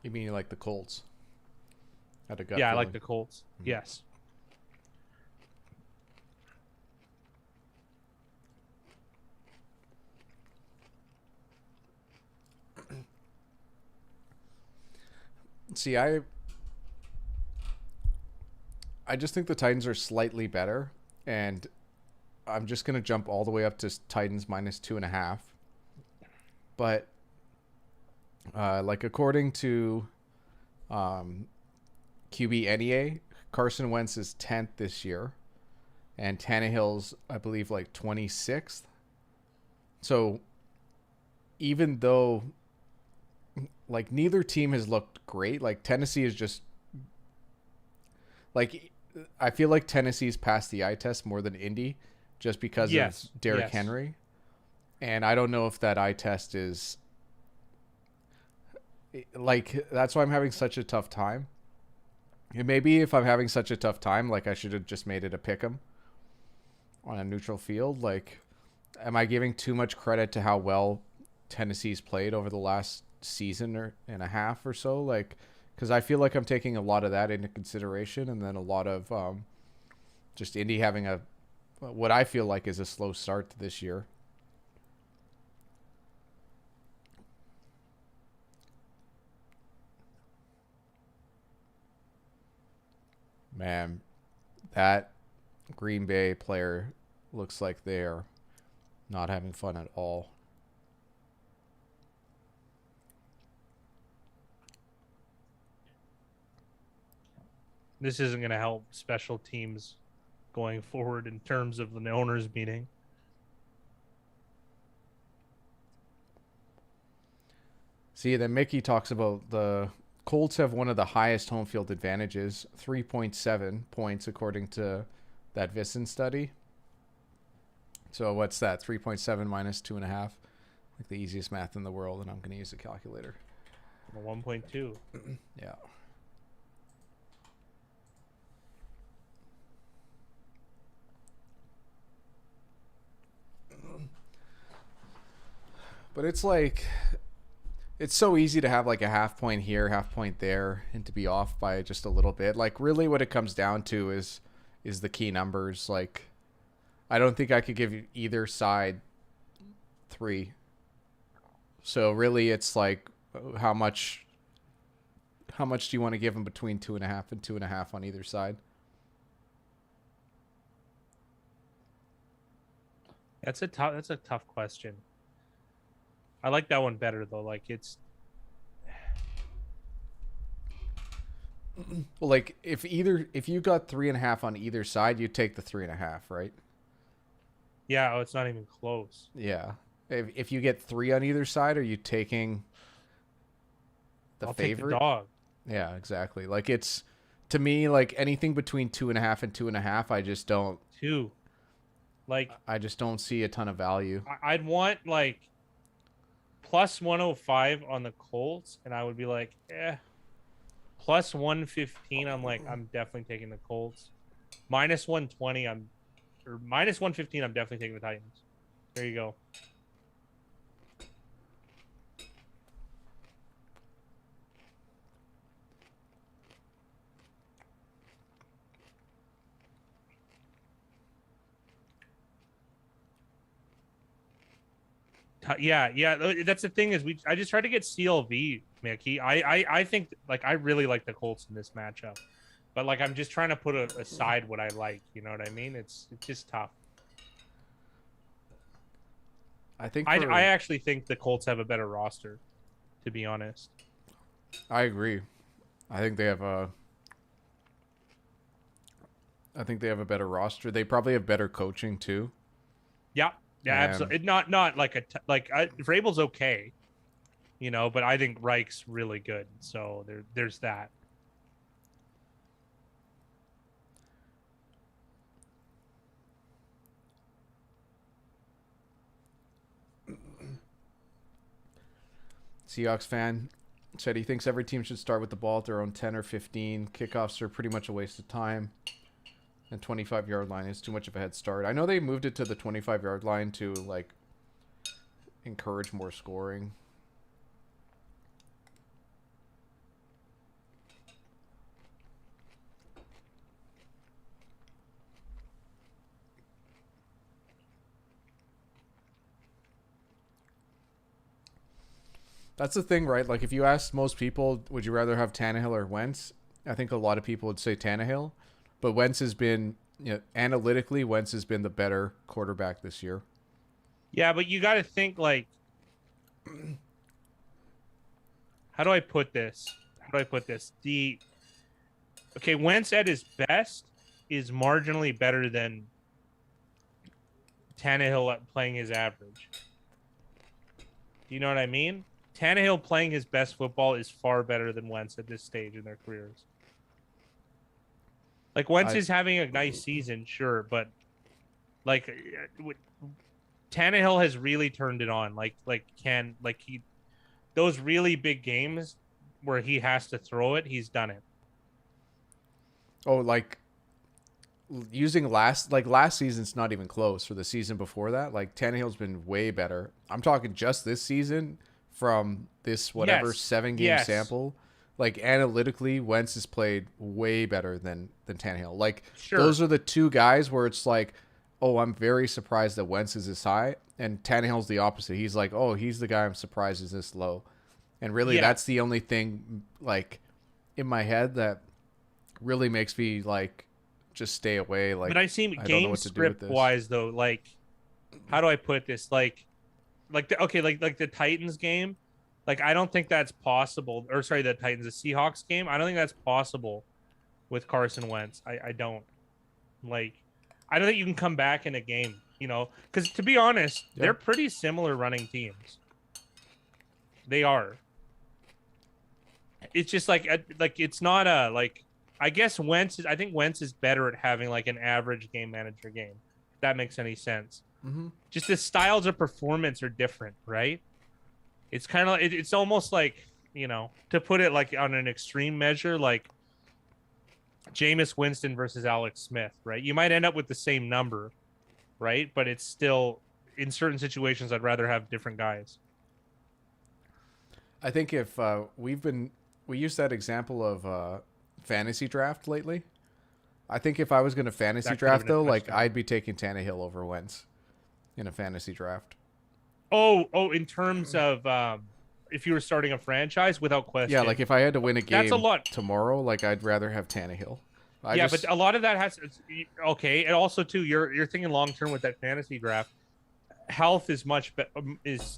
[SPEAKER 1] You mean like the Colts? At a gut
[SPEAKER 2] yeah, I
[SPEAKER 1] feeling.
[SPEAKER 2] like the Colts.
[SPEAKER 1] Mm-hmm.
[SPEAKER 2] Yes.
[SPEAKER 1] See, I just think the Titans are slightly better, and I'm just gonna jump all the way up to Titans -2.5. But like according to QB NEA, Carson Wentz is 10th this year, and Tannehill's I believe like 26th. So even though like neither team has looked great, like Tennessee is just like, I feel like Tennessee's passed the eye test more than Indy just because of Derrick Henry. And I don't know if that eye test is like, that's why I'm having such a tough time. And maybe if I'm having such a tough time, like I should have just made it a pick 'em on a neutral field. Like, am I giving too much credit to how well Tennessee's played over the last season or and a half or so? Like, because I feel like I'm taking a lot of that into consideration, and then a lot of just Indy having a what I feel like is a slow start to this year. Man, that Green Bay player looks like they're not having fun at all.
[SPEAKER 2] This isn't going to help special teams going forward in terms of the owners meeting.
[SPEAKER 1] See, then Mickey talks about the Colts have one of the highest home field advantages, 3.7 points according to that Vissen study. So what's that? 3.7 minus 2.5. like the easiest math in the world, and I'm going to use a calculator.
[SPEAKER 2] 1.2.
[SPEAKER 1] Yeah. But it's like, it's so easy to have like a half point here, half point there, and to be off by just a little bit. Like really what it comes down to is the key numbers. Like I don't think I could give either side 3. So really it's like how much do you want to give them between 2.5 and 2.5 on either side?
[SPEAKER 2] That's a tough question. I like that one better though. Like it's
[SPEAKER 1] Well, like if you got 3.5 on either side, you take the 3.5, right?
[SPEAKER 2] yeah, oh, it's not even close.
[SPEAKER 1] Yeah. If you get 3 on either side, are you taking the
[SPEAKER 2] I'll
[SPEAKER 1] favorite?
[SPEAKER 2] take the dog.
[SPEAKER 1] Yeah, exactly. Like it's to me like anything between 2.5 and 2.5,
[SPEAKER 2] Like
[SPEAKER 1] I just don't see a ton of value.
[SPEAKER 2] I'd want like plus 105 on the Colts, and I would be like, plus 115. I'm like, I'm definitely taking the Colts. Minus 120, or minus 115. I'm definitely taking the Titans. There you go. Yeah. That's the thing is I just tried to get CLV, Mickey. I think like I really like the Colts in this matchup, but like I'm just trying to put aside what I like. You know what I mean? It's just tough. I actually think the Colts have a better roster, to be honest.
[SPEAKER 1] I agree. I think they have a better roster. They probably have better coaching too.
[SPEAKER 2] Yeah, absolutely. Not like Vrabel's okay, you know, but I think Reich's really good. So there's that.
[SPEAKER 1] Seahawks fan said he thinks every team should start with the ball at their own 10 or 15. Kickoffs are pretty much a waste of time. And 25-yard line is too much of a head start. I know they moved it to the 25-yard line to like encourage more scoring. That's the thing, right? Like if you asked most people, would you rather have Tannehill or Wentz? I think a lot of people would say Tannehill, but Wentz has been, analytically, Wentz has been the better quarterback this year.
[SPEAKER 2] Yeah, but you got to think like, how do I put this? Okay, Wentz at his best is marginally better than Tannehill at playing his average. Do you know what I mean? Tannehill playing his best football is far better than Wentz at this stage in their careers. Like Wentz is having a nice season, sure, but like Tannehill has really turned it on. Those really big games where he has to throw it, he's done it.
[SPEAKER 1] Oh, like using last season's not even close, for the season before that. Like Tannehill's been way better. I'm talking just this season from this 7-game sample. Like analytically, Wentz has played way better than Tannehill. Like those are the two guys where it's like, oh, I'm very surprised that Wentz is this high, and Tannehill's the opposite. He's like, oh, he's the guy I'm surprised is this low. And really, that's the only thing like in my head that really makes me like just stay away. Like,
[SPEAKER 2] but I see game script wise though. Like, how do I put this? Like the Titans game. Like, I don't think that's possible. Or sorry, the Seahawks game. I don't think that's possible with Carson Wentz. I don't. Like, I don't think you can come back in a game. You know, because to be honest, they're pretty similar running teams. They are. It's just like it's not a like. I guess I think Wentz is better at having like an average game manager game. If that makes any sense. Just the styles of performance are different, right? It's kind of it's almost like, to put it like on an extreme measure, like Jameis Winston versus Alex Smith, right? You might end up with the same number, right? But it's still, in certain situations, I'd rather have different guys.
[SPEAKER 1] I think if we used that example of fantasy draft lately. I think if I was going to fantasy
[SPEAKER 2] That could have
[SPEAKER 1] draft
[SPEAKER 2] been a
[SPEAKER 1] though, like
[SPEAKER 2] touchdown.
[SPEAKER 1] I'd be taking Tannehill over Wentz in a fantasy draft.
[SPEAKER 2] Oh, in terms of if you were starting a franchise, without
[SPEAKER 1] Yeah, like
[SPEAKER 2] question,
[SPEAKER 1] if I had to win a
[SPEAKER 2] that's a
[SPEAKER 1] game
[SPEAKER 2] lot.
[SPEAKER 1] tomorrow, like I'd rather have Tannehill. I
[SPEAKER 2] Yeah, but
[SPEAKER 1] just
[SPEAKER 2] a lot of that has okay, and also too, you're thinking long term with that fantasy draft. Health is is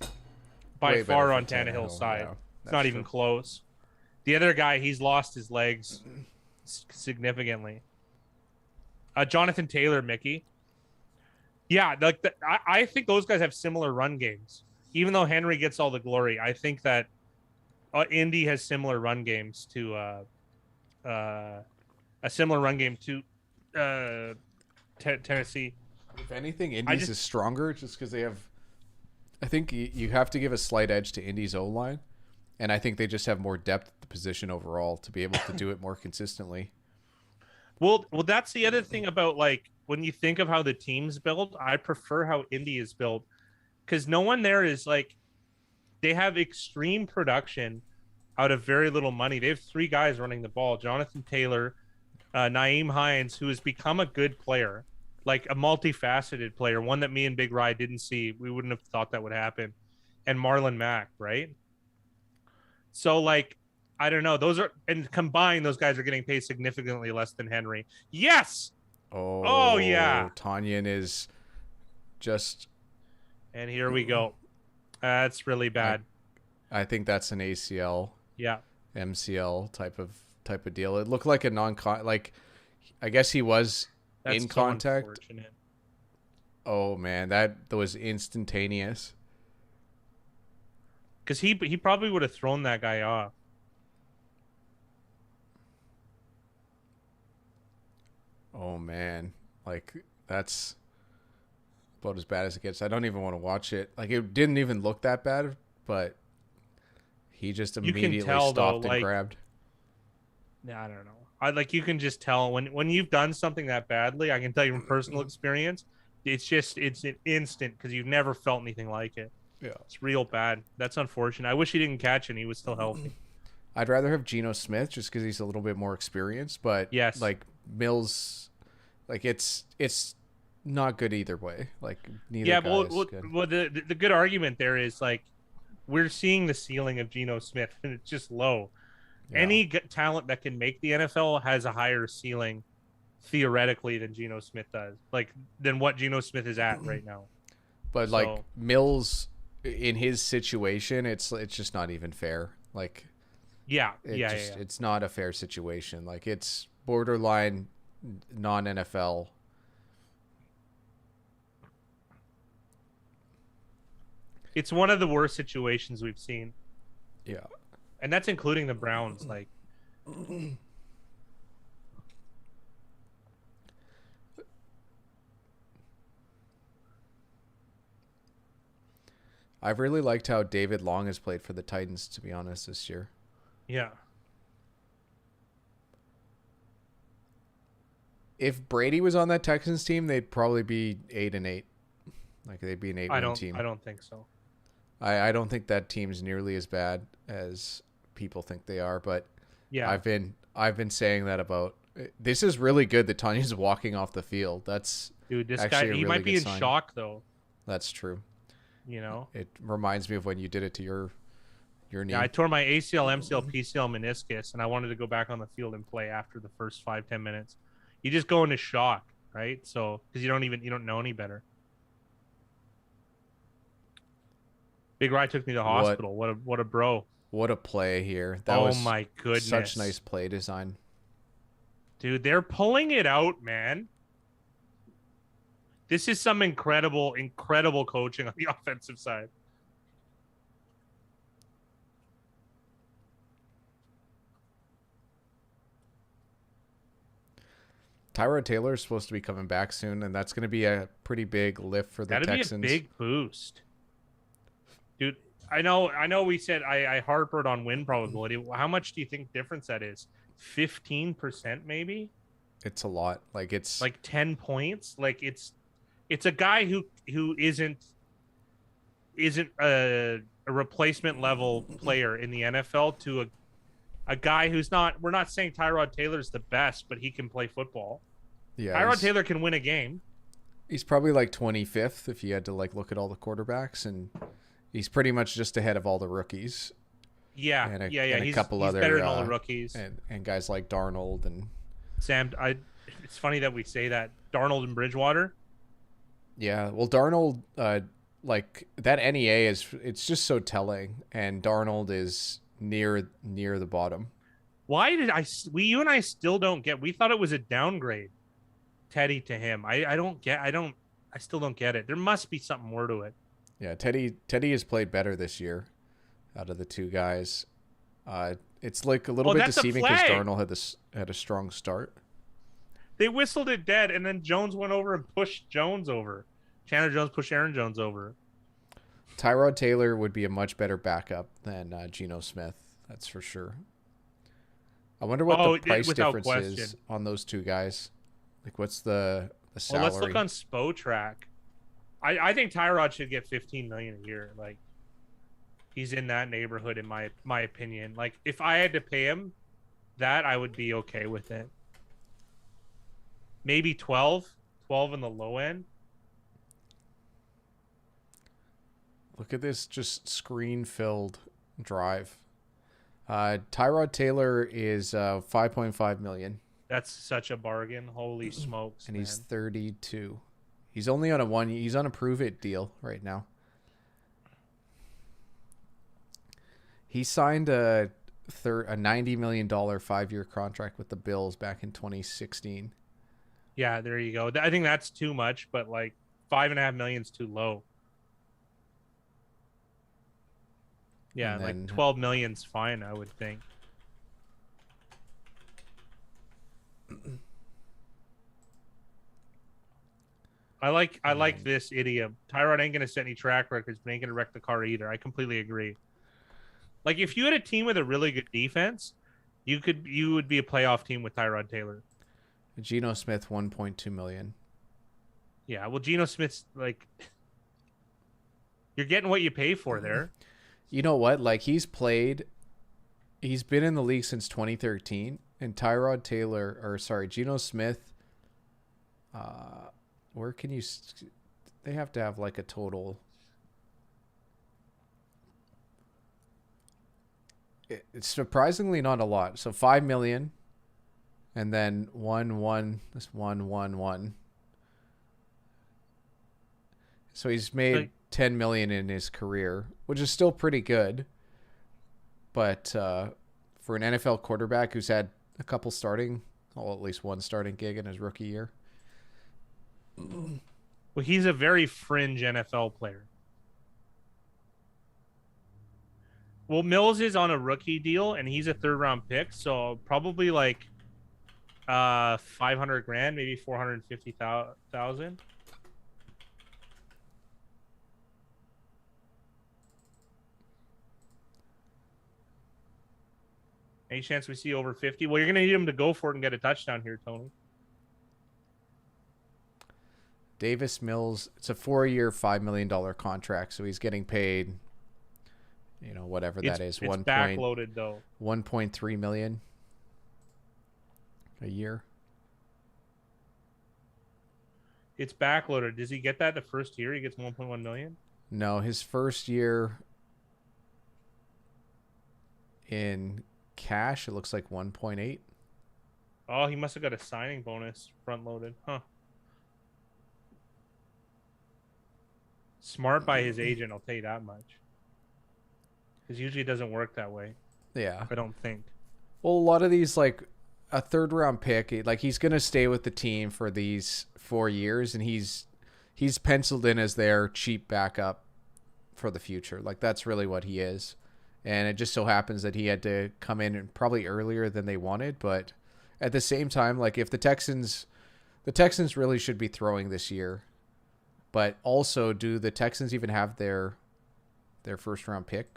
[SPEAKER 2] by
[SPEAKER 1] way better
[SPEAKER 2] far
[SPEAKER 1] for
[SPEAKER 2] on Tannehill's
[SPEAKER 1] Tannehill.
[SPEAKER 2] side.
[SPEAKER 1] Yeah,
[SPEAKER 2] It's
[SPEAKER 1] that's
[SPEAKER 2] not even
[SPEAKER 1] true.
[SPEAKER 2] close. The other guy, he's lost his legs significantly. Jonathan Taylor, Mickey. Yeah, I think those guys have similar run games. Even though Henry gets all the glory, I think that Indy has similar run games to a similar run game to Tennessee.
[SPEAKER 1] If anything,
[SPEAKER 2] I
[SPEAKER 1] Indy's
[SPEAKER 2] just
[SPEAKER 1] is stronger just because they have. I think you have to give a slight edge to Indy's O line, and I think they just have more depth at the position overall to be able to do it more consistently.
[SPEAKER 2] well, that's the other thing about, like, when you think of how the team's built, I prefer how Indy is built, because no one there is like, they have extreme production out of very little money. They have three guys running the ball: Jonathan Taylor, Naeem Hines, who has become a good player, like a multifaceted player, one that me and Big Rye didn't see. We wouldn't have thought that would happen. And Marlon Mack, right? So, like, I don't know. And combined, those guys are getting paid significantly less than Henry. Yes. Oh, yeah.
[SPEAKER 1] Oh, Tanyan is just.
[SPEAKER 2] And here we go. That's really
[SPEAKER 1] I
[SPEAKER 2] bad.
[SPEAKER 1] I think that's an ACL,
[SPEAKER 2] Yeah.
[SPEAKER 1] MCL type of deal. It looked like a non-con. Like, I guess he was
[SPEAKER 2] That's
[SPEAKER 1] in
[SPEAKER 2] so
[SPEAKER 1] contact.
[SPEAKER 2] unfortunate.
[SPEAKER 1] Oh man, that was instantaneous.
[SPEAKER 2] Because he probably would have thrown that guy off.
[SPEAKER 1] Oh man, like that's about as bad as it gets. I don't even want to watch it. Like it didn't even look that bad, but he just
[SPEAKER 2] You can
[SPEAKER 1] immediately
[SPEAKER 2] tell though,
[SPEAKER 1] stopped and
[SPEAKER 2] like,
[SPEAKER 1] grabbed.
[SPEAKER 2] I don't know. You can just tell when you've done something that badly. I can tell you from personal experience, it's an instant, because you've never felt anything like it.
[SPEAKER 1] Yeah.
[SPEAKER 2] It's real bad. That's unfortunate. I wish he didn't catch it and he was still healthy.
[SPEAKER 1] I'd rather have Geno Smith just because he's a little bit more experienced, but
[SPEAKER 2] Yes.
[SPEAKER 1] like Mills, like it's not good either way. Like neither
[SPEAKER 2] Yeah,
[SPEAKER 1] guy is good.
[SPEAKER 2] the good argument there is, like, we're seeing the ceiling of Geno Smith and it's just low.
[SPEAKER 1] Yeah.
[SPEAKER 2] Any talent that can make the NFL has a higher ceiling theoretically than Geno Smith does, like than what Geno Smith is at right now.
[SPEAKER 1] But like
[SPEAKER 2] So
[SPEAKER 1] Mills in his situation, it's just not even fair. Like
[SPEAKER 2] yeah.
[SPEAKER 1] it's not a fair situation. Like it's borderline non NFL.
[SPEAKER 2] It's one of the worst situations we've seen,
[SPEAKER 1] Yeah.
[SPEAKER 2] and that's including the Browns. Like,
[SPEAKER 1] I've really liked how David Long has played for the Titans, to be honest, this year.
[SPEAKER 2] yeah,
[SPEAKER 1] If Brady was on that Texans team, they'd probably be 8-8. Like they'd be an 8-win team.
[SPEAKER 2] I don't think so.
[SPEAKER 1] I don't think that team's nearly as bad as people think they are, but
[SPEAKER 2] Yeah,
[SPEAKER 1] I've been saying that about this is really good that Tanya's walking off the field. That's
[SPEAKER 2] dude, this
[SPEAKER 1] actually
[SPEAKER 2] guy,
[SPEAKER 1] a
[SPEAKER 2] he
[SPEAKER 1] really
[SPEAKER 2] might be
[SPEAKER 1] good
[SPEAKER 2] in
[SPEAKER 1] sign.
[SPEAKER 2] shock though.
[SPEAKER 1] That's true.
[SPEAKER 2] You know,
[SPEAKER 1] It reminds me of when you did it to your knee.
[SPEAKER 2] yeah, I tore my ACL, MCL, PCL, meniscus, and I wanted to go back on the field and play after the first 5-10 minutes. You just go into shock, right? So because you don't know any better. Big Rye took me to the hospital. What a bro.
[SPEAKER 1] What a play here. That
[SPEAKER 2] Oh
[SPEAKER 1] was
[SPEAKER 2] my goodness.
[SPEAKER 1] such nice play design.
[SPEAKER 2] Dude, they're pulling it out, man. This is some incredible coaching on the offensive side.
[SPEAKER 1] Tyrod Taylor is supposed to be coming back soon, and that's going to be a pretty big lift for the
[SPEAKER 2] That'd be a
[SPEAKER 1] Texans.
[SPEAKER 2] big boost, dude. I know. We said I harpered on win probability. How much do you think difference that is? 15%, maybe.
[SPEAKER 1] It's a lot. Like it's
[SPEAKER 2] Like 10 points. Like it's a guy who isn't a replacement level player in the NFL to a guy who's not. We're not saying Tyrod Taylor's the best, but he can play football.
[SPEAKER 1] yeah.
[SPEAKER 2] Tyrod Taylor can win a game.
[SPEAKER 1] He's probably like 25th if you had to like look at all the quarterbacks, and he's pretty much just ahead of all the rookies.
[SPEAKER 2] Yeah,
[SPEAKER 1] and a
[SPEAKER 2] he's
[SPEAKER 1] couple
[SPEAKER 2] he's
[SPEAKER 1] other
[SPEAKER 2] better than all the rookies.
[SPEAKER 1] and guys like Darnold and
[SPEAKER 2] Sam, it's funny that we say that. Darnold and Bridgewater.
[SPEAKER 1] yeah. Well, Darnold, like that NEA it's just so telling, and Darnold is near the bottom.
[SPEAKER 2] Why did you and I still don't get? We thought it was a downgrade, Teddy to him. I still don't get it. There must be something more to it.
[SPEAKER 1] Yeah, Teddy has played better this year out of the two guys. It's like a little bit deceiving because Darnold had a strong start.
[SPEAKER 2] They whistled it dead, and then Jones went over and pushed Jones over. Chandler Jones pushed Aaron Jones over.
[SPEAKER 1] Tyrod Taylor would be a much better backup than Geno Smith. That's for sure. I wonder what the price difference is on those two guys. Like, what's the salary?
[SPEAKER 2] Well, let's look on Spotrac. I think Tyrod should get $15 million a year. Like, he's in that neighborhood in my opinion. Like, if I had to pay him that, I would be okay with it. Maybe 12 in the low end.
[SPEAKER 1] Look at this just screen-filled drive. Tyrod Taylor is $5.5 million.
[SPEAKER 2] That's such a bargain. Holy smokes.
[SPEAKER 1] And he's 32. He's only on he's on a prove it deal right now. He signed a $90 million 5-year contract with the Bills back in 2016.
[SPEAKER 2] Yeah, there you go. I think that's too much, but like $5.5 million is too low. Yeah, like 12 million's fine, I would think. I like this idiom. Tyrod ain't gonna set any track records, but ain't gonna wreck the car either. I completely agree. Like, if you had a team with a really good defense, you would be a playoff team with Tyrod Taylor.
[SPEAKER 1] Geno Smith, $1.2 million.
[SPEAKER 2] Yeah, well, Geno Smith's like, you're getting what you pay for there.
[SPEAKER 1] You know what? Like, he's been in the league since 2013, and Geno Smith, where can you, they have to have like a total. It's surprisingly not a lot. So 5 million, and then 1. So he's made 10 million in his career, which is still pretty good. But for an NFL quarterback who's had a couple at least one starting gig in his rookie year.
[SPEAKER 2] Well, he's a very fringe NFL player. Well, Mills is on a rookie deal, and he's a 3rd-round pick, so probably like $500,000, maybe $450,000. Any chance we see over 50? Well, you're going to need him to go for it and get a touchdown here, Tony.
[SPEAKER 1] Davis Mills, it's a 4-year, $5 million contract, so he's getting paid, whatever that is.
[SPEAKER 2] It's backloaded, though.
[SPEAKER 1] $1.3 million a year.
[SPEAKER 2] It's backloaded. Does he get that the first year? He gets $1.1 million?
[SPEAKER 1] No, his first year in cash, it looks like 1.8.
[SPEAKER 2] Oh, he must have got a signing bonus front loaded. Huh. Smart by his agent, I'll tell you that much. Because usually it doesn't work that way.
[SPEAKER 1] Yeah.
[SPEAKER 2] I don't think.
[SPEAKER 1] Well, a lot of these, like a 3rd-round pick, like he's going to stay with the team for these 4 years, and he's penciled in as their cheap backup for the future. Like, that's really what he is. And it just so happens that he had to come in probably earlier than they wanted. But at the same time, like, if the Texans The Texans really should be throwing this year. But also, do the Texans even have their first round pick?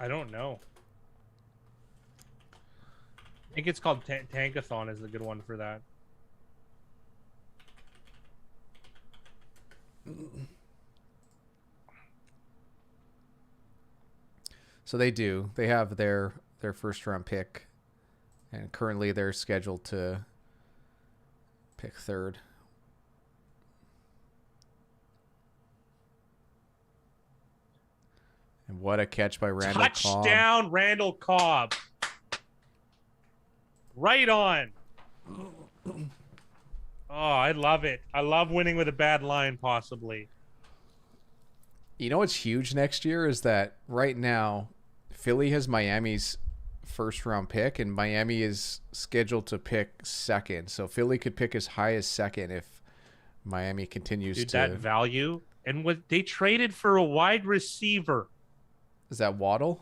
[SPEAKER 2] I don't know. I think it's called Tankathon is the good one for that.
[SPEAKER 1] So they do. They have their first round pick, and currently they're scheduled to pick third. And what a catch by Randall Cobb.
[SPEAKER 2] Touchdown, Randall Cobb. Right on. Oh, I love it. I love winning with a bad line, possibly.
[SPEAKER 1] You know what's huge next year is that right now, Philly has Miami's first round pick, and Miami is scheduled to pick second. So Philly could pick as high as second if Miami continues to.
[SPEAKER 2] That value. And what they traded for a wide receiver.
[SPEAKER 1] Is that Waddle?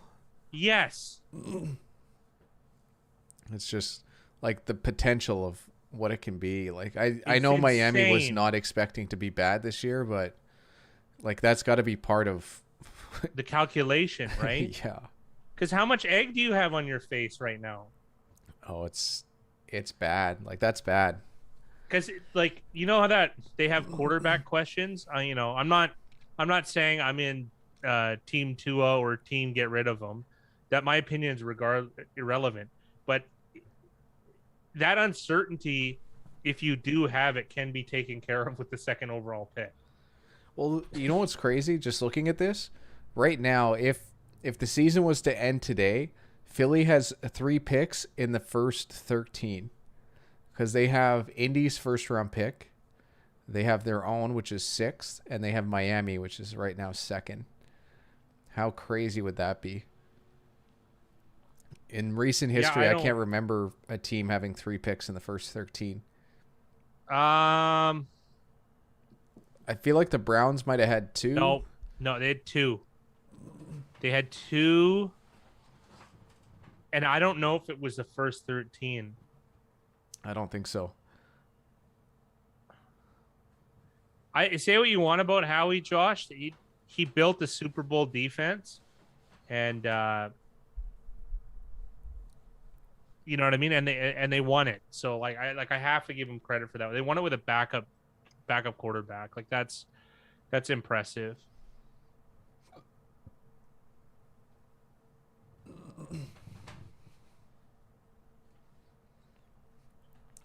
[SPEAKER 2] Yes.
[SPEAKER 1] It's just like the potential of what it can be. Like I know
[SPEAKER 2] insane.
[SPEAKER 1] Miami was not expecting to be bad this year, but like that's got to be part of
[SPEAKER 2] the calculation, right?
[SPEAKER 1] Yeah.
[SPEAKER 2] Because how much egg do you have on your face right now?
[SPEAKER 1] Oh, it's bad. Like that's bad.
[SPEAKER 2] Because like you know how that they have quarterback questions. I'm not saying I'm in team 2-0 or team get rid of them. That my opinion is irrelevant. But that uncertainty, if you do have it, can be taken care of with the second overall pick.
[SPEAKER 1] Well, you know what's crazy? Just looking at this right now, if the season was to end today, Philly has 3 picks in the first 13 because they have Indy's first round pick, they have their own, which is 6th, and they have Miami, which is right now 2nd. How crazy would that be? In recent history, I can't remember a team having 3 picks in the first 13. I feel like the Browns might have had 2.
[SPEAKER 2] No, they had 2. They had 2, and I don't know if it was the first 13.
[SPEAKER 1] I don't think so.
[SPEAKER 2] I say what you want about Howie, Josh. He built the Super Bowl defense, and you know what I mean. And they won it. So I have to give him credit for that. They won it with a backup quarterback. Like that's impressive.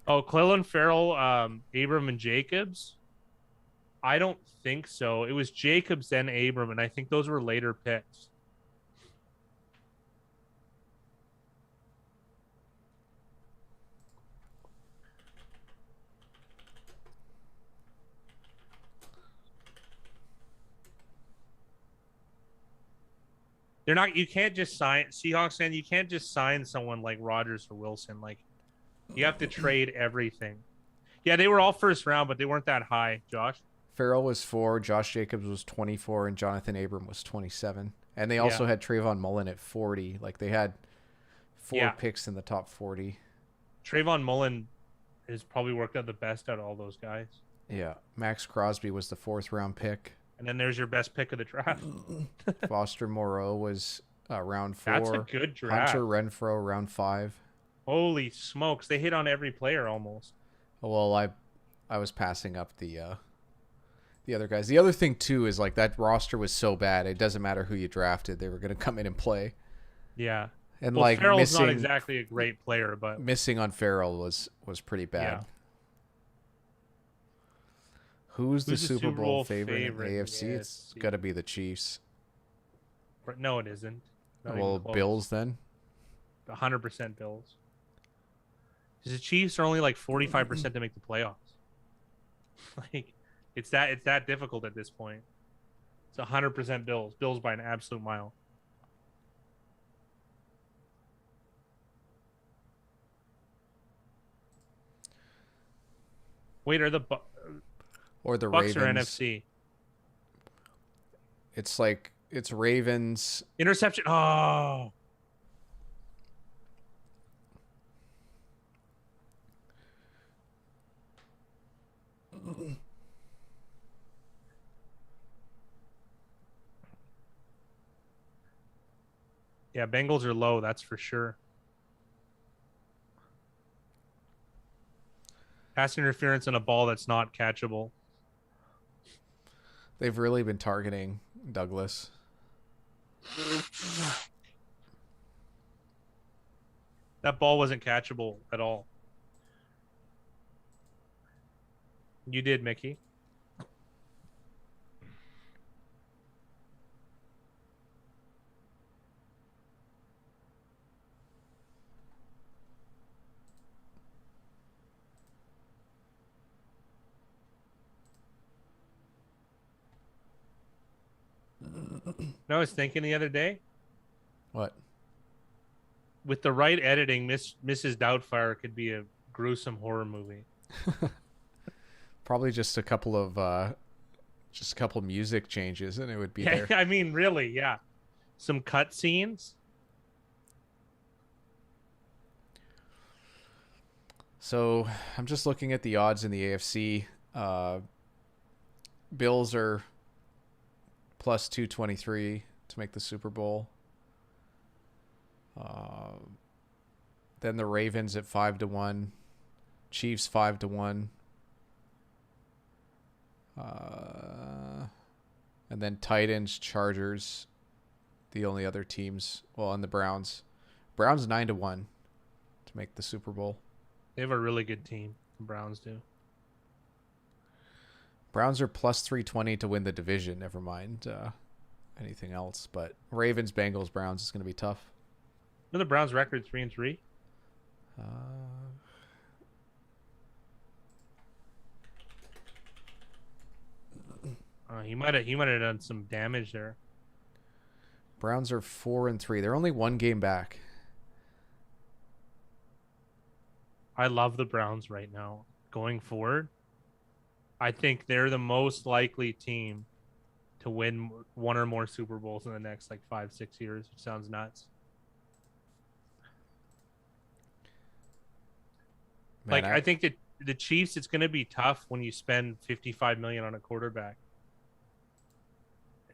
[SPEAKER 2] Oh, Clelin Ferrell, Abram, and Jacobs. I don't think so. It was Jacobs then Abram, and I think those were later picks. They're not. You can't just sign Seahawks, and you can't just sign someone like Rodgers or Wilson. Like, you have to trade everything. Yeah, they were all first round, but they weren't that high, Josh.
[SPEAKER 1] Farrell was 4, Josh Jacobs was 24, and Jonathan Abram was 27. And they also had Trayvon Mullen at 40. Like, they had 4 picks in the top 40.
[SPEAKER 2] Trayvon Mullen has probably worked out the best out of all those guys.
[SPEAKER 1] Yeah. Max Crosby was the 4th round pick.
[SPEAKER 2] And then there's your best pick of the draft.
[SPEAKER 1] Foster Moreau was round 4.
[SPEAKER 2] That's a good draft.
[SPEAKER 1] Hunter Renfrow, round 5.
[SPEAKER 2] Holy smokes. They hit on every player almost.
[SPEAKER 1] Well, I was passing up the other guys. The other thing, too, is like that roster was so bad. It doesn't matter who you drafted. They were going to come in and play.
[SPEAKER 2] Yeah.
[SPEAKER 1] And
[SPEAKER 2] like Farrell's not exactly a great player, but
[SPEAKER 1] missing on Farrell was pretty bad. Yeah. Who's the Super Bowl favorite in AFC? Yeah, it's got to be the Chiefs.
[SPEAKER 2] No, it isn't.
[SPEAKER 1] Well, Bills then?
[SPEAKER 2] 100% Bills. Because the Chiefs are only like 45% to make the playoffs. Like, it's that difficult at this point. It's 100% Bills. Bills by an absolute mile. Wait, are the
[SPEAKER 1] or the
[SPEAKER 2] Bucks
[SPEAKER 1] Ravens
[SPEAKER 2] or NFC?
[SPEAKER 1] It's Ravens.
[SPEAKER 2] Interception. Oh. Yeah, Bengals are low, that's for sure. Pass interference on a ball that's not catchable.
[SPEAKER 1] They've really been targeting Douglas.
[SPEAKER 2] That ball wasn't catchable at all. You did, Mickey. No, I was thinking the other day,
[SPEAKER 1] What?
[SPEAKER 2] with the right editing, Mrs. Doubtfire could be a gruesome horror movie.
[SPEAKER 1] Probably just a couple of music changes and it would be
[SPEAKER 2] Yeah,
[SPEAKER 1] there.
[SPEAKER 2] I mean, really, yeah. Some cut scenes.
[SPEAKER 1] So I'm just looking at the odds in the AFC. Bills are plus 223 to make the Super Bowl. Then the Ravens at 5-1, Chiefs 5-1, and then Titans, Chargers, the only other teams. Well, and the Browns. Browns 9-1 to make the Super Bowl.
[SPEAKER 2] They have a really good team. The Browns do.
[SPEAKER 1] Browns are plus 320 to win the division. Never mind anything else. But Ravens, Bengals, Browns is going to be tough.
[SPEAKER 2] Are the Browns' record 3-3? He might have done some damage there.
[SPEAKER 1] Browns are 4-3. They're only one game back.
[SPEAKER 2] I love the Browns right now. Going forward, I think they're the most likely team to win one or more Super Bowls in the next like 5-6 years, which sounds nuts. Man, I think that the Chiefs, it's going to be tough when you spend $55 million on a quarterback.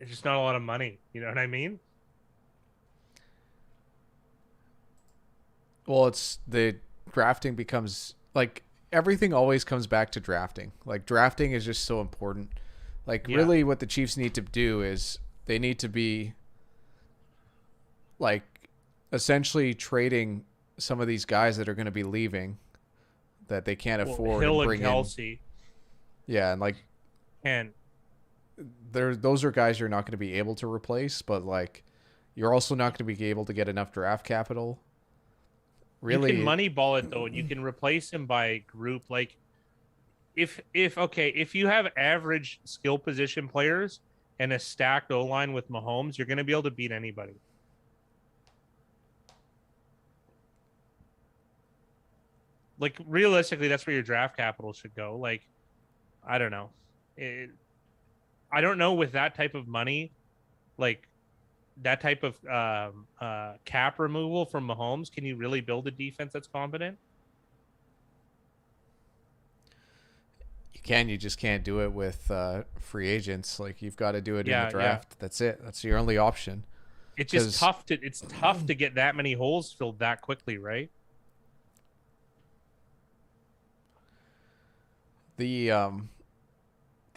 [SPEAKER 2] It's just not a lot of money. You know what I mean?
[SPEAKER 1] Well, it's the drafting becomes like everything always comes back to drafting. Like drafting is just so important. Like really what the Chiefs need to do is they need to be like essentially trading some of these guys that are going to be leaving that they can't afford
[SPEAKER 2] Hill
[SPEAKER 1] and bring
[SPEAKER 2] and Kelsey.
[SPEAKER 1] In. Yeah, and like
[SPEAKER 2] and
[SPEAKER 1] those are guys you're not going to be able to replace, but like you're also not going to be able to get enough draft capital. Really,
[SPEAKER 2] you can moneyball it though, and you can replace him by group. Like if you have average skill position players and a stacked O line with Mahomes, you're going to be able to beat anybody. Like realistically, that's where your draft capital should go. Like, I don't know. I don't know with that type of money, like that type of cap removal from Mahomes, can you really build a defense that's competent?
[SPEAKER 1] You can. You just can't do it with free agents. Like you've got to do it in the draft. Yeah. That's it. That's your only option.
[SPEAKER 2] It's just tough to get that many holes filled that quickly, right?
[SPEAKER 1] The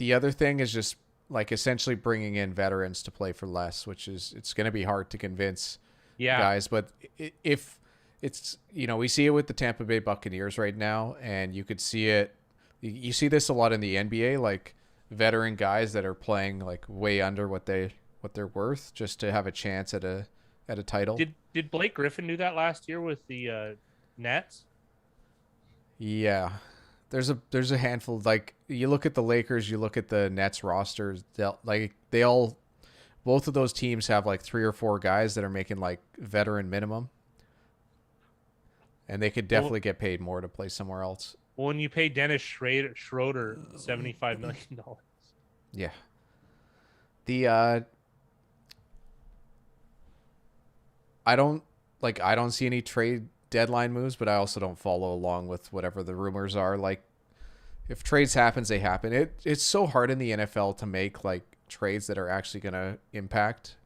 [SPEAKER 1] other thing is just like essentially bringing in veterans to play for less, which is it's going to be hard to convince guys. But if it's, you know, we see it with the Tampa Bay Buccaneers right now, and you could see it. You see this a lot in the NBA, like veteran guys that are playing like way under what they're worth just to have a chance at a title.
[SPEAKER 2] Did Blake Griffin do that last year with the Nets?
[SPEAKER 1] Yeah. There's a handful. Like you look at the Lakers, you look at the Nets rosters. Both of those teams have like 3 or 4 guys that are making like veteran minimum, and they could definitely get paid more to play somewhere else.
[SPEAKER 2] Well, when you pay Dennis Schroeder $75 million,
[SPEAKER 1] yeah. I don't see any trade deadline moves, but I also don't follow along with whatever the rumors are. Like if trades happens, they happen. It's so hard in the NFL to make like trades that are actually going to impact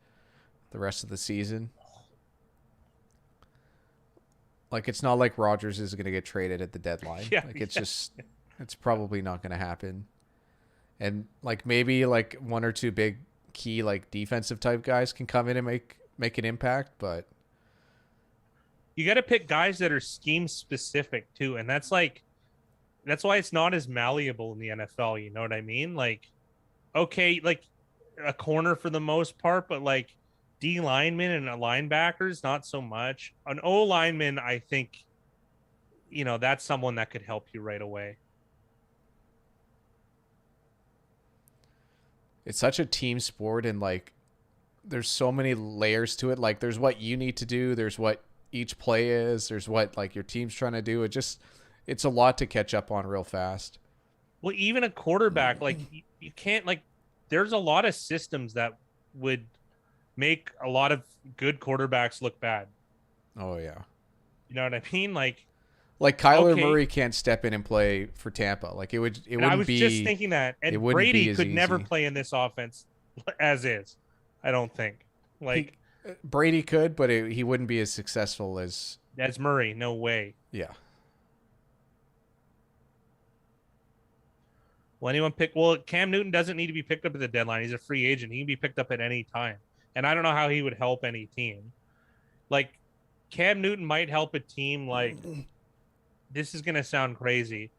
[SPEAKER 1] the rest of the season. Like it's not like Rodgers is going to get traded at the deadline.
[SPEAKER 2] Yeah,
[SPEAKER 1] Like it's
[SPEAKER 2] yeah.
[SPEAKER 1] just it's probably not going to happen. And like maybe like one or two big key like defensive type guys can come in and make an impact, but
[SPEAKER 2] You got to pick guys that are scheme specific too, and that's why it's not as malleable in the NFL. You know what I mean? Like, okay, like a corner for the most part, but like D linemen and linebackers, not so much. An O lineman, I think, that's someone that could help you right away.
[SPEAKER 1] it's such a team sport and like there's so many layers to it. Like there's what you need to do, there's what each play is, there's what like your team's trying to do. It's a lot to catch up on real fast.
[SPEAKER 2] Well, even a quarterback, like you can't like. There's a lot of systems that would make a lot of good quarterbacks look bad.
[SPEAKER 1] Oh yeah.
[SPEAKER 2] You know what I mean?
[SPEAKER 1] Like Kyler
[SPEAKER 2] Okay,
[SPEAKER 1] Murray can't step in and play for Tampa. Like it
[SPEAKER 2] and I
[SPEAKER 1] wouldn't
[SPEAKER 2] was just
[SPEAKER 1] be
[SPEAKER 2] thinking that,
[SPEAKER 1] it
[SPEAKER 2] and
[SPEAKER 1] wouldn't be
[SPEAKER 2] Brady
[SPEAKER 1] as
[SPEAKER 2] could never
[SPEAKER 1] easy.
[SPEAKER 2] play in this offense as is. I don't think.
[SPEAKER 1] He
[SPEAKER 2] Like
[SPEAKER 1] Brady could, but he wouldn't be as successful as
[SPEAKER 2] that's Murray. No way.
[SPEAKER 1] yeah.
[SPEAKER 2] Will anyone pick? Well, Cam Newton doesn't need to be picked up at the deadline. He's a free agent. He can be picked up at any time. And I don't know how he would help any team. Like Cam Newton might help a team. Like this is gonna sound crazy.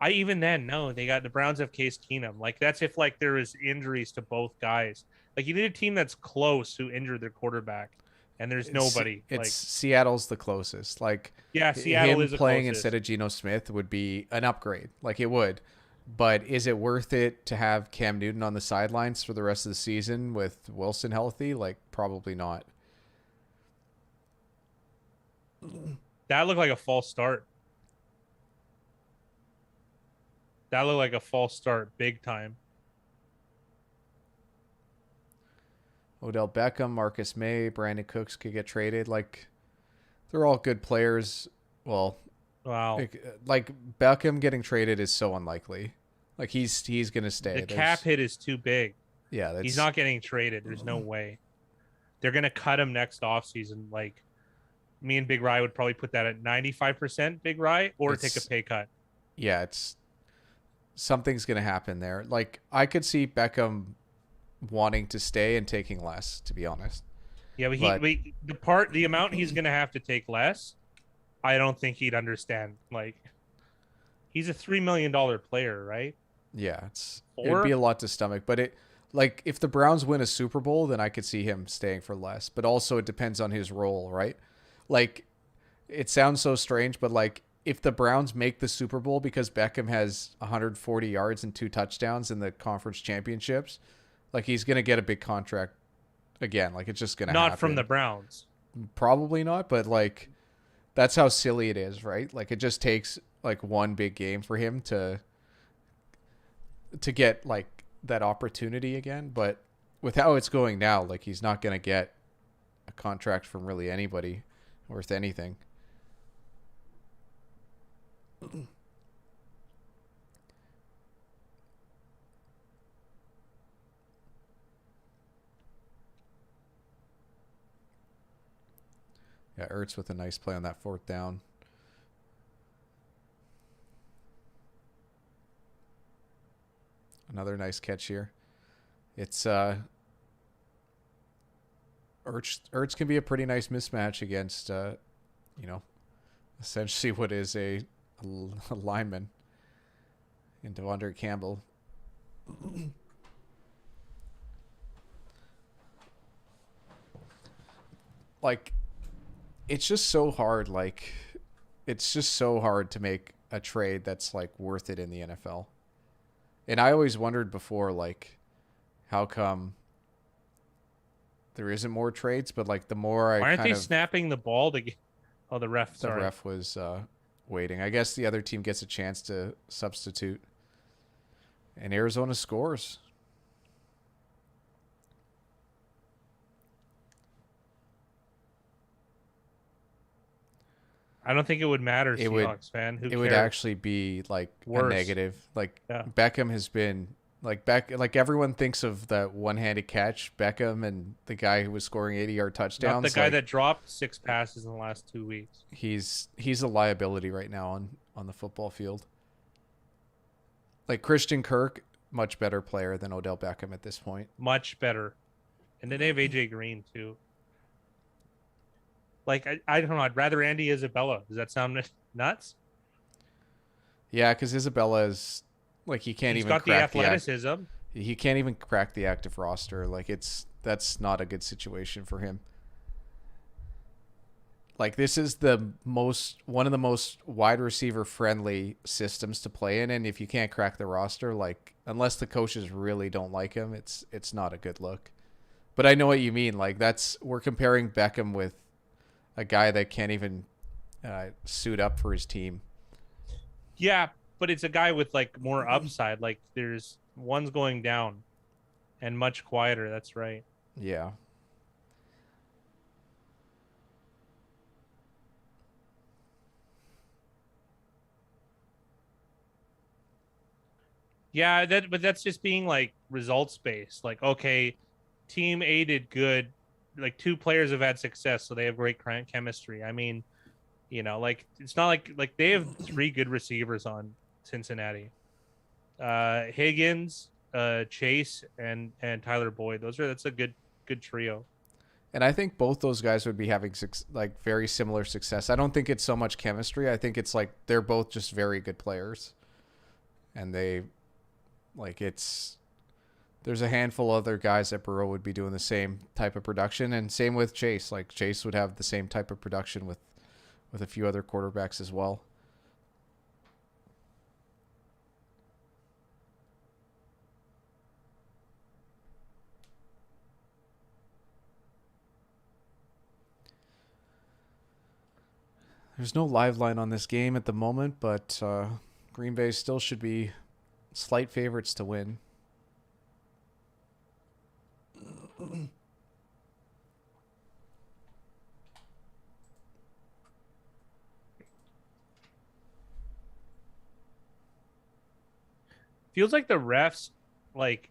[SPEAKER 2] I even then no, they got the Browns have Case Keenum. Like that's if like there was injuries to both guys. Like you need a team that's close who injured their quarterback, and there's nobody.
[SPEAKER 1] It's
[SPEAKER 2] Like
[SPEAKER 1] Seattle's the closest. Like
[SPEAKER 2] yeah, Seattle
[SPEAKER 1] him
[SPEAKER 2] is the
[SPEAKER 1] playing
[SPEAKER 2] closest.
[SPEAKER 1] instead of Geno Smith would be an upgrade. Like it would. But is it worth it to have Cam Newton on the sidelines for the rest of the season with Wilson healthy? Like probably not.
[SPEAKER 2] That looked like a false start. That looked like a false start, big time.
[SPEAKER 1] Odell Beckham, Marcus May, Brandon Cooks could get traded. Like they're all good players. Well,
[SPEAKER 2] Wow.
[SPEAKER 1] like Beckham getting traded is so unlikely. Like he's gonna stay.
[SPEAKER 2] The cap hit is too big.
[SPEAKER 1] Yeah, that's
[SPEAKER 2] He's not getting traded. There's no way. They're gonna cut him next offseason. Like me and Big Rye would probably put that at 95% Big Rye or take a pay cut.
[SPEAKER 1] Yeah, it's something's gonna happen there. Like I could see Beckham wanting to stay and taking less, to be honest.
[SPEAKER 2] Yeah, but
[SPEAKER 1] But
[SPEAKER 2] the amount he's gonna have to take less, I don't think he'd understand. Like he's a $3 million player, right?
[SPEAKER 1] yeah, it'd
[SPEAKER 2] Or
[SPEAKER 1] be a lot to stomach. But it like if the Browns win a Super Bowl, then I could see him staying for less. But also it depends on his role, right? Like it sounds so strange, but like if the Browns make the Super Bowl because Beckham has 140 yards and 2 touchdowns in the conference championships, like he's gonna get a big contract again. Like it's just gonna
[SPEAKER 2] not
[SPEAKER 1] happen.
[SPEAKER 2] from the Browns.
[SPEAKER 1] Probably not, but like that's how silly it is, right? Like it just takes like one big game for him to get like that opportunity again. But with how it's going now, like he's not gonna get a contract from really anybody worth anything. Yeah, Ertz with a nice play on that fourth down. Another nice catch here. It's Ertz can be a pretty nice mismatch against you know, essentially what is a lineman in Devondre Campbell. Like it's just so hard. Like it's just so hard to make a trade that's like worth it in the NFL. And I always wondered before, like, how come there isn't more trades? But like the more I
[SPEAKER 2] Why aren't
[SPEAKER 1] kind
[SPEAKER 2] they
[SPEAKER 1] of
[SPEAKER 2] snapping the ball to get? Oh, the ref.
[SPEAKER 1] the
[SPEAKER 2] Sorry.
[SPEAKER 1] ref was waiting. I guess the other team gets a chance to substitute, and Arizona scores.
[SPEAKER 2] I don't think it would matter,
[SPEAKER 1] It would
[SPEAKER 2] Seahawks fan. Who
[SPEAKER 1] it would
[SPEAKER 2] cares?
[SPEAKER 1] actually be like a
[SPEAKER 2] Worse.
[SPEAKER 1] negative. Like
[SPEAKER 2] Yeah.
[SPEAKER 1] Beckham has been like everyone thinks of that one-handed catch, Beckham and the guy who was scoring 80-yard
[SPEAKER 2] Not the
[SPEAKER 1] touchdowns.
[SPEAKER 2] guy
[SPEAKER 1] Like
[SPEAKER 2] that dropped 6 passes in the last 2 weeks.
[SPEAKER 1] he's a liability right now on the football field. Like Christian Kirk, much better player than Odell Beckham at this point.
[SPEAKER 2] Much better. And then they have AJ Green too. Like I don't know. I'd rather Andy Isabella. Does that sound nuts?
[SPEAKER 1] Yeah, because Isabella is like he can't
[SPEAKER 2] He's
[SPEAKER 1] even
[SPEAKER 2] got the
[SPEAKER 1] crack
[SPEAKER 2] athleticism.
[SPEAKER 1] he can't even crack the active roster. Like that's not a good situation for him. Like this is one of the most wide receiver friendly systems to play in, and if you can't crack the roster, like unless the coaches really don't like him, it's not a good look. But I know what you mean. Like we're comparing Beckham with a guy that can't even suit up for his team.
[SPEAKER 2] Yeah, but it's a guy with like more upside. Like there's one's going down and much quieter. That's right.
[SPEAKER 1] Yeah.
[SPEAKER 2] Yeah, but that's just being like results based. Like, okay, team A did good. Like 2 players have had success, so they have great chemistry. I mean, like it's not like they have 3 good receivers on Cincinnati. Higgins, Chase, and Tyler Boyd. That's a good trio.
[SPEAKER 1] And I think both those guys would be having like very similar success. I don't think it's so much chemistry. I think it's like they're both just very good players, and there's a handful of other guys that Burrow would be doing the same type of production, and same with Chase. Like Chase would have the same type of production with a few other quarterbacks as well. There's no live line on this game at the moment, but Green Bay still should be slight favorites to win.
[SPEAKER 2] Feels like the refs like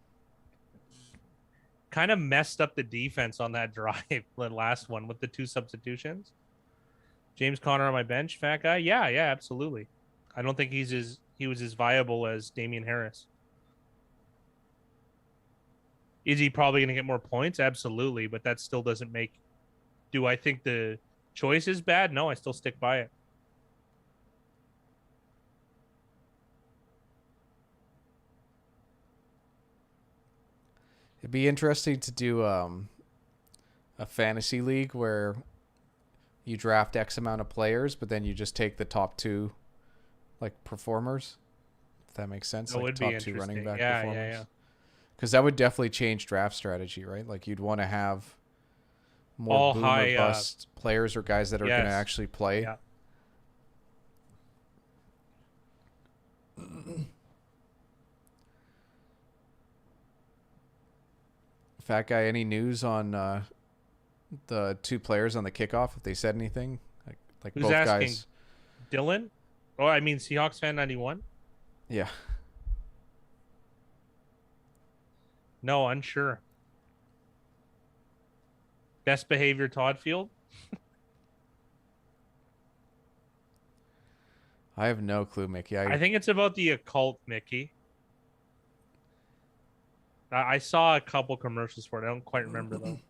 [SPEAKER 2] kind of messed up the defense on that drive, the last one with the 2 substitutions. James Conner on my bench, fat guy. Yeah, absolutely. I don't think he was as viable as Damian Harris. Is he probably going to get more points? Absolutely, but that still doesn't make. Do I think the choice is bad? No, I still stick by it.
[SPEAKER 1] It'd be interesting to do a fantasy league where you draft X amount of players, but then you just take the top 2 like performers. If that makes sense.
[SPEAKER 2] That
[SPEAKER 1] like
[SPEAKER 2] would
[SPEAKER 1] top
[SPEAKER 2] be
[SPEAKER 1] 2 running
[SPEAKER 2] interesting.
[SPEAKER 1] back
[SPEAKER 2] Yeah,
[SPEAKER 1] performers. Because that would definitely change draft strategy, right? Like you'd want to have more
[SPEAKER 2] All
[SPEAKER 1] boom
[SPEAKER 2] high
[SPEAKER 1] or bust players or guys that are going to
[SPEAKER 2] yes.
[SPEAKER 1] actually play.
[SPEAKER 2] Yeah.
[SPEAKER 1] Fat guy, any news on the 2 players on the kickoff? If they said anything, like
[SPEAKER 2] Who's
[SPEAKER 1] both
[SPEAKER 2] asking?
[SPEAKER 1] guys.
[SPEAKER 2] Dylan? Oh, I mean Seahawks fan 91.
[SPEAKER 1] Yeah.
[SPEAKER 2] No, unsure. Best behavior Todd Field.
[SPEAKER 1] I have no clue, Mickey.
[SPEAKER 2] I think it's about the occult, Mickey. I saw a couple commercials for it. I don't quite remember though.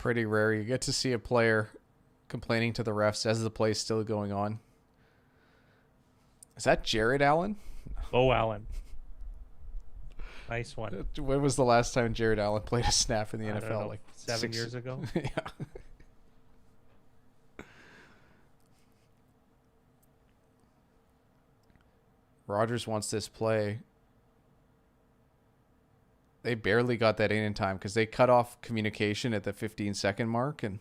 [SPEAKER 1] pretty rare. You get to see a player complaining to the refs as the play's still going on. Is that Jared Allen?
[SPEAKER 2] Bo Allen. Nice one.
[SPEAKER 1] When was the last time Jared Allen played a snap in the
[SPEAKER 2] I don't
[SPEAKER 1] NFL?
[SPEAKER 2] know,
[SPEAKER 1] Like
[SPEAKER 2] 7 years ago.
[SPEAKER 1] Yeah. Rodgers wants this play. they barely got that in time because they cut off communication at the 15-second mark. And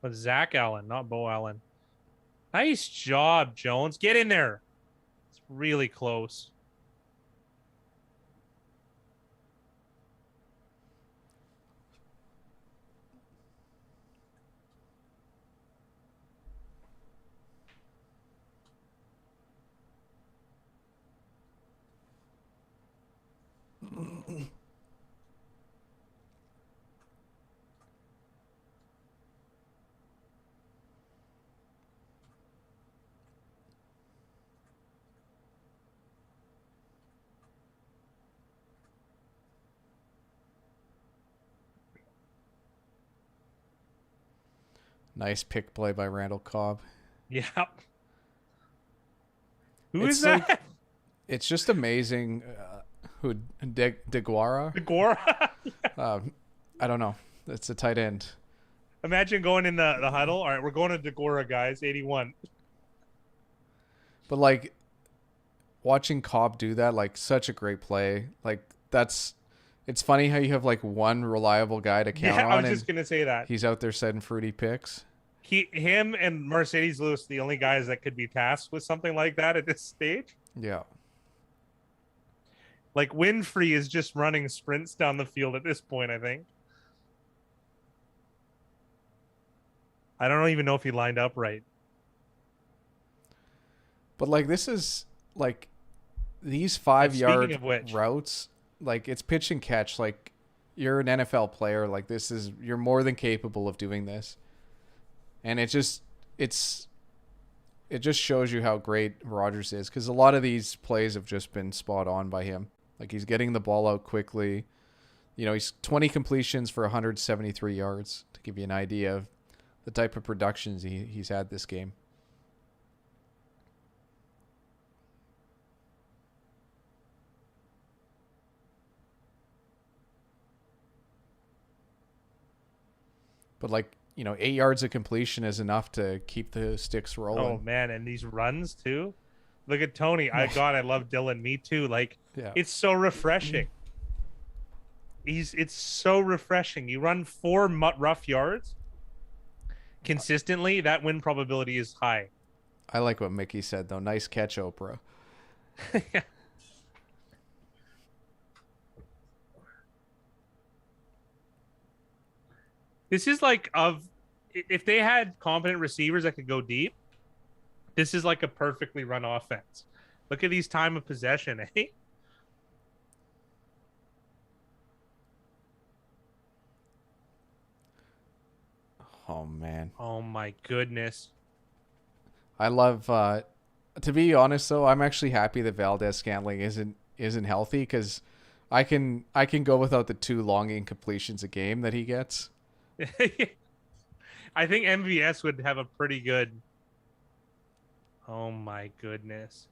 [SPEAKER 2] But Zach Allen, not Bo Allen. Nice job, Jones. Get in there. It's really close.
[SPEAKER 1] nice pick play by Randall Cobb.
[SPEAKER 2] Yeah. Who
[SPEAKER 1] It's
[SPEAKER 2] is that?
[SPEAKER 1] like- It's just amazing. Who DeGuara?
[SPEAKER 2] Agora?
[SPEAKER 1] I don't know. It's a tight end.
[SPEAKER 2] Imagine going in the huddle. All right, we're going to Degora, guys. 81.
[SPEAKER 1] But like watching Cobb do that, like such a great play. Like it's funny how you have like one reliable guy to count
[SPEAKER 2] Yeah,
[SPEAKER 1] on.
[SPEAKER 2] I was
[SPEAKER 1] and
[SPEAKER 2] just gonna say that.
[SPEAKER 1] he's out there setting fruity picks.
[SPEAKER 2] Him and Mercedes Lewis, the only guys that could be tasked with something like that at this stage.
[SPEAKER 1] Yeah.
[SPEAKER 2] Like Winfrey is just running sprints down the field at this point, I think. I don't even know if he lined up right.
[SPEAKER 1] But like this is like these
[SPEAKER 2] And
[SPEAKER 1] 5-yard
[SPEAKER 2] speaking of which-
[SPEAKER 1] routes, like it's pitch and catch. Like you're an NFL player. Like you're more than capable of doing this. And it just shows you how great Rodgers is, because a lot of these plays have just been spot on by him. Like he's getting the ball out quickly. You know, he's 20 completions for 173 yards, to give you an idea of the type of productions he's had this game. But like, you know, 8 yards of completion is enough to keep the sticks rolling.
[SPEAKER 2] Oh man, and these runs too. Look at Tony. I love Dylan. Me too. Like
[SPEAKER 1] Yeah.
[SPEAKER 2] it's so refreshing. It's so refreshing. You run 4 rough yards consistently, that win probability is high.
[SPEAKER 1] I like what Mickey said though. Nice catch, Oprah.
[SPEAKER 2] This is like if they had competent receivers that could go deep, this is like a perfectly run offense. Look at these time of possession, eh?
[SPEAKER 1] Oh man.
[SPEAKER 2] Oh my goodness.
[SPEAKER 1] I love to be honest though, I'm actually happy that Valdez-Scantling isn't healthy, because I can go without the 2 long incompletions a game that he gets.
[SPEAKER 2] I think MVS would have a pretty good. Oh my goodness.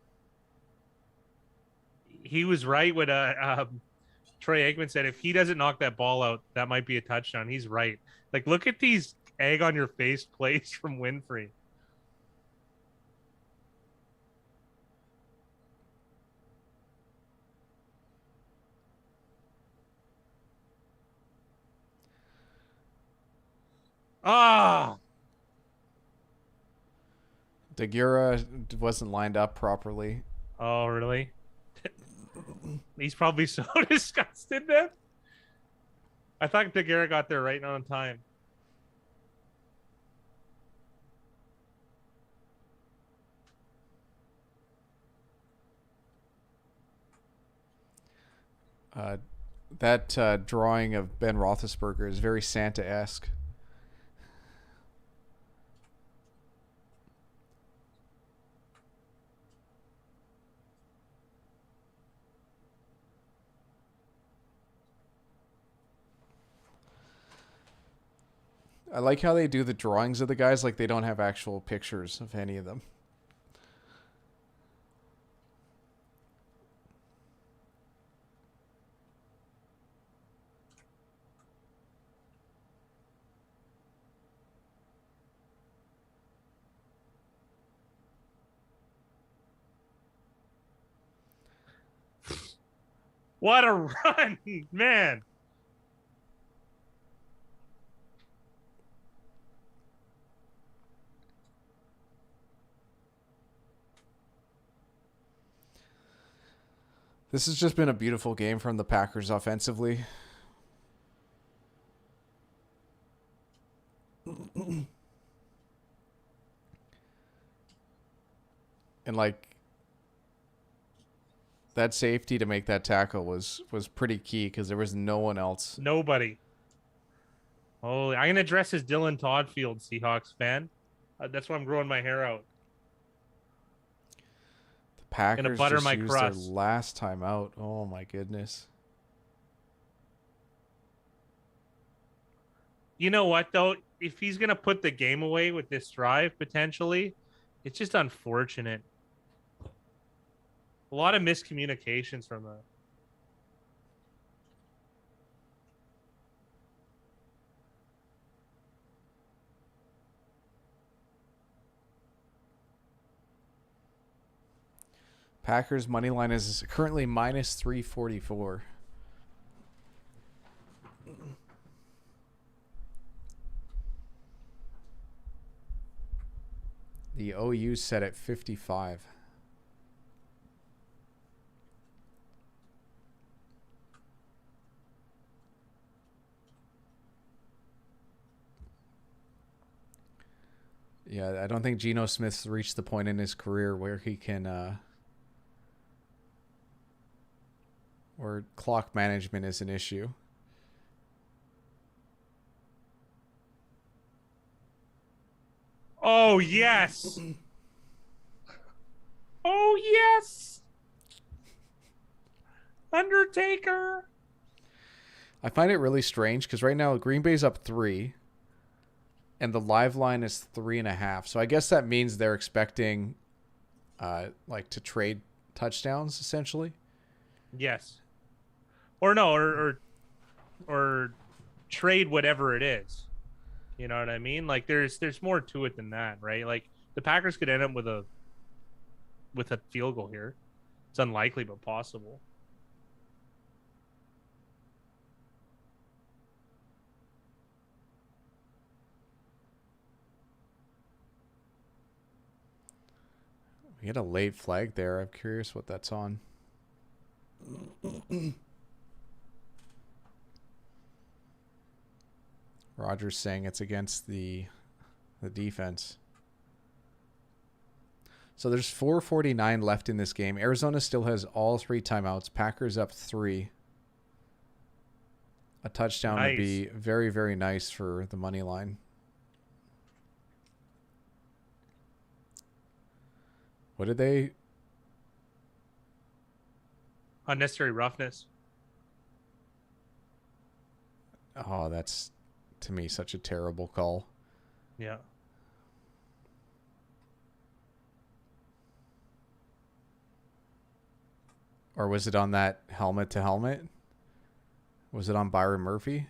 [SPEAKER 2] He was right when Troy Aikman said if he doesn't knock that ball out, that might be a touchdown. He's right. Like, look at these egg on your face plays from Winfrey. Ah,
[SPEAKER 1] Degura wasn't lined up properly.
[SPEAKER 2] oh really? He's probably so disgusted then. I thought Daguerre got there right on time.
[SPEAKER 1] That drawing of Ben Roethlisberger is very Santa-esque. I like how they do the drawings of the guys like they don't have actual pictures of any of them.
[SPEAKER 2] What a run, man.
[SPEAKER 1] This has just been a beautiful game from the Packers offensively. And like that safety to make that tackle was pretty key because there was no one else.
[SPEAKER 2] Nobody. Holy, I'm gonna dress as Dylan Toddfield, Seahawks fan. That's why I'm growing my hair out.
[SPEAKER 1] The
[SPEAKER 2] Gonna
[SPEAKER 1] Packers
[SPEAKER 2] butter
[SPEAKER 1] just
[SPEAKER 2] my
[SPEAKER 1] used their
[SPEAKER 2] crust.
[SPEAKER 1] last time out. Oh my goodness.
[SPEAKER 2] You know what though? If he's gonna put the game away with this drive potentially, it's just unfortunate. A lot of miscommunications from the
[SPEAKER 1] Packers money line is currently minus 344. The OU set at 55. Yeah, I don't think Geno Smith's reached the point in his career where he can where clock management is an issue.
[SPEAKER 2] Oh yes. Oh yes. Undertaker.
[SPEAKER 1] I find it really strange because right now Green Bay's up 3, and the live line is 3.5. So I guess that means they're expecting, like to trade touchdowns essentially.
[SPEAKER 2] Yes. Or no, or trade whatever it is. You know what I mean? Like there's more to it than that, right? Like the Packers could end up with a field goal here. It's unlikely but possible.
[SPEAKER 1] We had a late flag there. I'm curious what that's on. Roger's saying it's against the defense. So there's 4:49 left in this game. Arizona still has all 3 timeouts. Packers up 3. A touchdown would be very, very nice for the money line. What did they?
[SPEAKER 2] Unnecessary roughness.
[SPEAKER 1] Oh, that's to me such a terrible call.
[SPEAKER 2] Yeah.
[SPEAKER 1] Or was it on that helmet to helmet? Was it on Byron Murphy?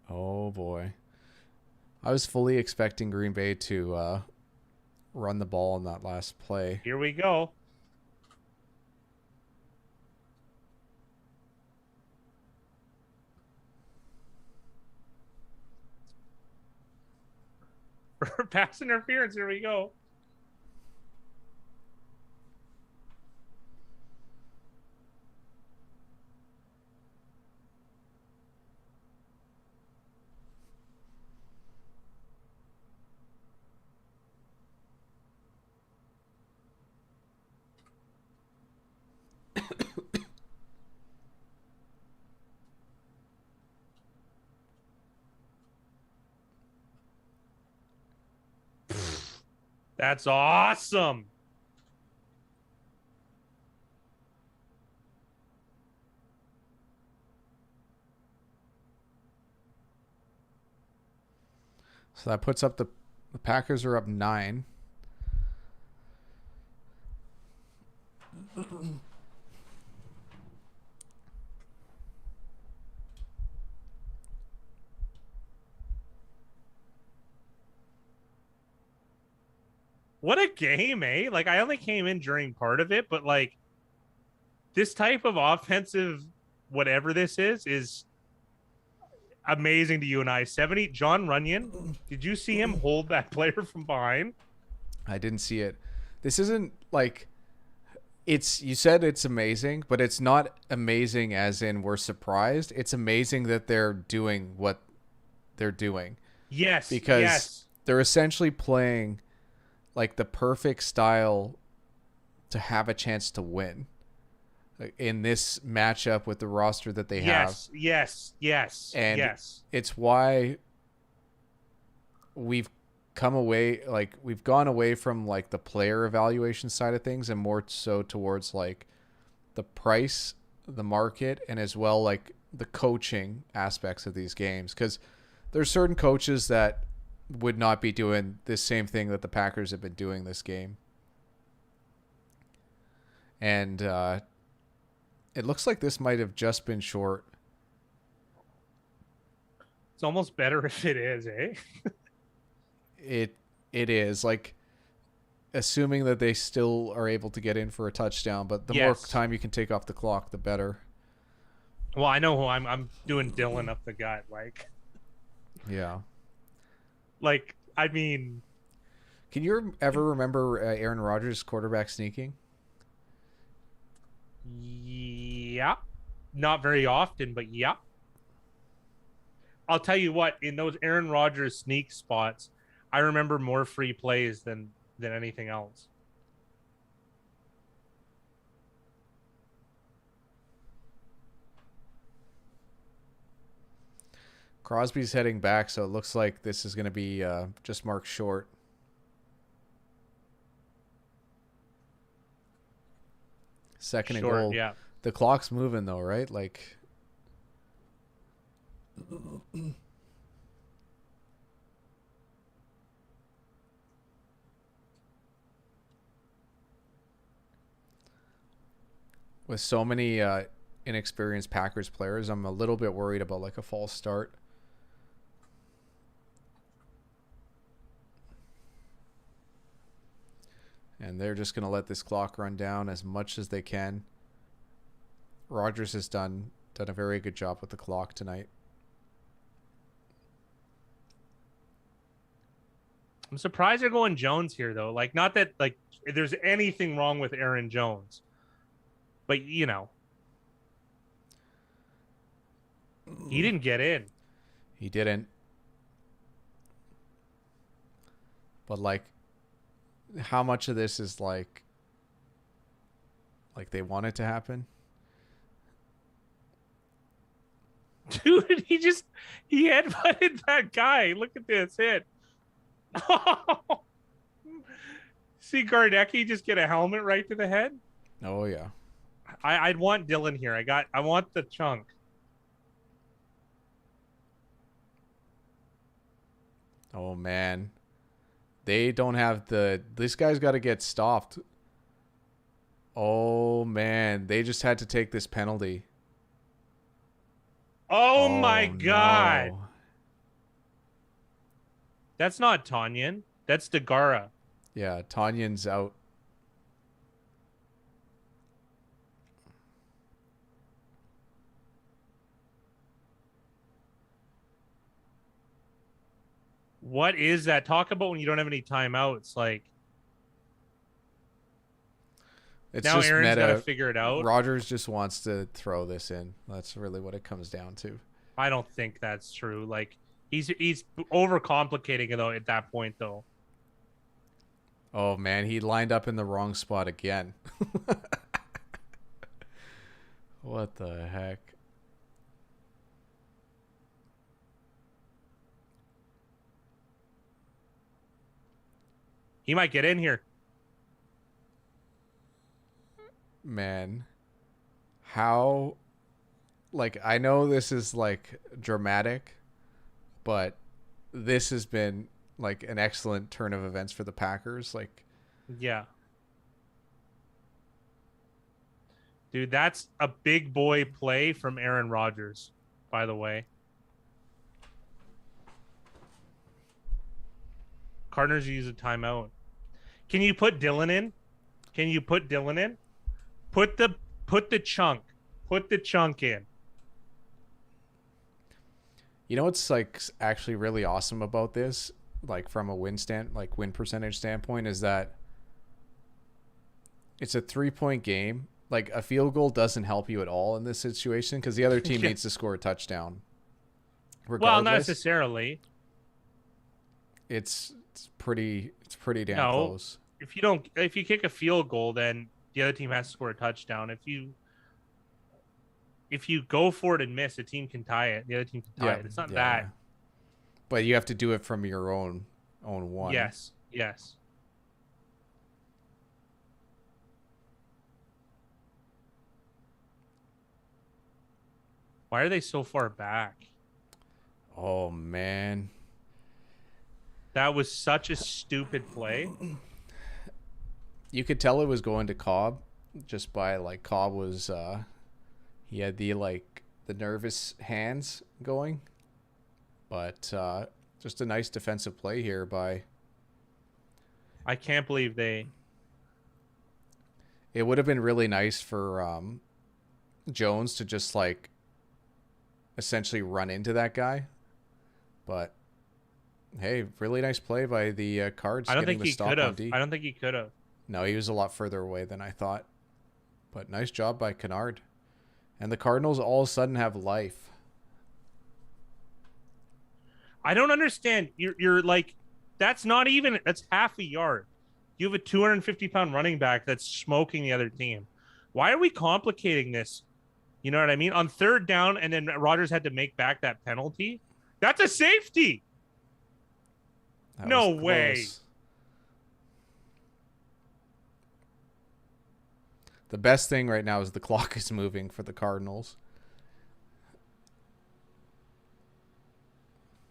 [SPEAKER 1] Oh boy. I was fully expecting Green Bay to run the ball in that last play.
[SPEAKER 2] Here we go. Pass interference. Here we go. That's awesome.
[SPEAKER 1] So that puts up the Packers are up 9.
[SPEAKER 2] What a game, eh? Like, I only came in during part of it, but like this type of offensive, whatever this is amazing to you and I. 70, John Runyon. Did you see him hold that player from behind?
[SPEAKER 1] I didn't see it. This isn't like it's you said it's amazing, but it's not amazing as in we're surprised. It's amazing that they're doing what they're doing
[SPEAKER 2] Yes,
[SPEAKER 1] because
[SPEAKER 2] yes.
[SPEAKER 1] they're essentially playing like the perfect style to have a chance to win in this matchup with the roster that they have.
[SPEAKER 2] Yes, yes, yes,
[SPEAKER 1] And
[SPEAKER 2] yes.
[SPEAKER 1] it's why we've we've gone away from like the player evaluation side of things and more so towards like the price, the market, and as well like the coaching aspects of these games, because there's certain coaches that would not be doing this same thing that the Packers have been doing this game. And it looks like this might have just been short.
[SPEAKER 2] It's almost better if it is, eh?
[SPEAKER 1] It is like assuming that they still are able to get in for a touchdown, but the more
[SPEAKER 2] Yes.
[SPEAKER 1] time you can take off the clock, the better.
[SPEAKER 2] Well, I know who I'm doing Dylan up the gut.
[SPEAKER 1] Yeah.
[SPEAKER 2] I mean,
[SPEAKER 1] Can you ever remember Aaron Rodgers quarterback sneaking?
[SPEAKER 2] yeah. Not very often, but yeah. I'll tell you what, in those Aaron Rodgers sneak spots, I remember more free plays than anything else.
[SPEAKER 1] Crosby's heading back, so it looks like this is going to be just marked short. Second and goal.
[SPEAKER 2] Yeah.
[SPEAKER 1] The clock's moving though, right? Like with so many inexperienced Packers players, I'm a little bit worried about like a false start. And they're just going to let this clock run down as much as they can. Rodgers has done a very good job with the clock tonight.
[SPEAKER 2] I'm surprised they're going Jones here, though. Like, not that like there's anything wrong with Aaron Jones, but you know, he didn't get in.
[SPEAKER 1] He didn't. But like, how much of this is like they want it to happen?
[SPEAKER 2] Dude, he headbutted that guy. Look at this hit. See Gardecki just get a helmet right to the head.
[SPEAKER 1] Oh yeah.
[SPEAKER 2] I'd want Dylan here. I want the chunk.
[SPEAKER 1] Oh man. They don't have this guy's got to get stopped. Oh man, they just had to take this penalty.
[SPEAKER 2] Oh my god.
[SPEAKER 1] No.
[SPEAKER 2] That's not Tanyan. That's Degara.
[SPEAKER 1] Yeah, Tanyan's out.
[SPEAKER 2] What is that? Talk about when you don't have any timeouts. Like,
[SPEAKER 1] It's
[SPEAKER 2] now
[SPEAKER 1] just
[SPEAKER 2] Aaron's got to
[SPEAKER 1] meta.
[SPEAKER 2] figure it out.
[SPEAKER 1] Rodgers just wants to throw this in. That's really what it comes down to.
[SPEAKER 2] I don't think that's true. Like, he's overcomplicating it though at that point though.
[SPEAKER 1] Oh man, he lined up in the wrong spot again. What the heck?
[SPEAKER 2] He might get in here.
[SPEAKER 1] Man, how, like, I know this is like dramatic, but this has been like an excellent turn of events for the Packers. Like,
[SPEAKER 2] Yeah. Dude, that's a big boy play from Aaron Rodgers, by the way. Cardinals use a timeout. Can you put Dylan in? Can you put Dylan in? Put the put the chunk. Put the chunk in.
[SPEAKER 1] You know what's like actually really awesome about this, like from a win percentage standpoint, is that it's a 3-point game. Like a field goal doesn't help you at all in this situation because the other team
[SPEAKER 2] Yeah.
[SPEAKER 1] needs to score a touchdown.
[SPEAKER 2] Well, not
[SPEAKER 1] Regardless,
[SPEAKER 2] necessarily.
[SPEAKER 1] it's pretty damn
[SPEAKER 2] No.
[SPEAKER 1] close.
[SPEAKER 2] If you kick a field goal, then the other team has to score a touchdown. If you go for it and miss, a team can tie it. The other team can tie
[SPEAKER 1] Yeah,
[SPEAKER 2] it. It's not
[SPEAKER 1] yeah,
[SPEAKER 2] bad.
[SPEAKER 1] yeah. But you have to do it from your own one.
[SPEAKER 2] Yes. Yes. Why are they so far back?
[SPEAKER 1] Oh man.
[SPEAKER 2] That was such a stupid play.
[SPEAKER 1] You could tell it was going to Cobb just by like Cobb was he had the nervous hands going. But just a nice defensive play here by
[SPEAKER 2] I can't believe they.
[SPEAKER 1] it would have been really nice for Jones to just like essentially run into that guy. But hey, really nice play by the Cards
[SPEAKER 2] I don't
[SPEAKER 1] getting
[SPEAKER 2] think
[SPEAKER 1] the
[SPEAKER 2] he
[SPEAKER 1] stop
[SPEAKER 2] could
[SPEAKER 1] on
[SPEAKER 2] have.
[SPEAKER 1] D.
[SPEAKER 2] I don't think he could have.
[SPEAKER 1] No, he was a lot further away than I thought. But nice job by Kennard. And the Cardinals all of a sudden have life.
[SPEAKER 2] I don't understand. You're like, that's not even. That's half a yard. You have a 250-pound running back that's smoking the other team. Why are we complicating this? You know what I mean? On third down, and then Rodgers had to make back that penalty. That's a safety.
[SPEAKER 1] That
[SPEAKER 2] No
[SPEAKER 1] was
[SPEAKER 2] way.
[SPEAKER 1] close. The best thing right now is the clock is moving for the Cardinals.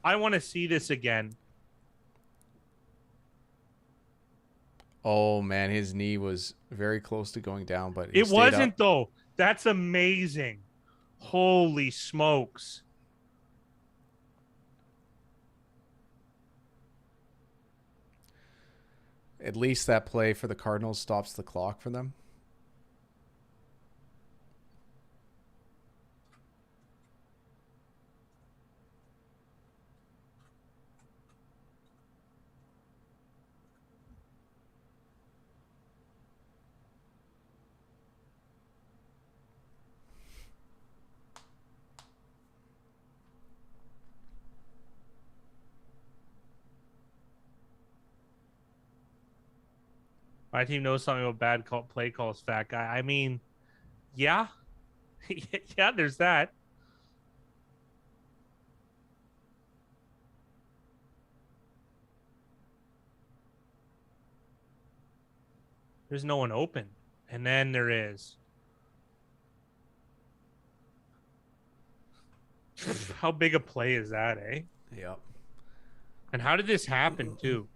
[SPEAKER 2] I want to see this again.
[SPEAKER 1] Oh man, his knee was very close to going down, but he
[SPEAKER 2] It
[SPEAKER 1] stayed
[SPEAKER 2] wasn't
[SPEAKER 1] up.
[SPEAKER 2] though. That's amazing. Holy smokes.
[SPEAKER 1] At least that play for the Cardinals stops the clock for them.
[SPEAKER 2] My team knows something about play calls, fat guy. I mean, yeah. Yeah, there's that. There's no one open. And then there is. How big a play is that, eh?
[SPEAKER 1] Yep.
[SPEAKER 2] And how did this happen, too?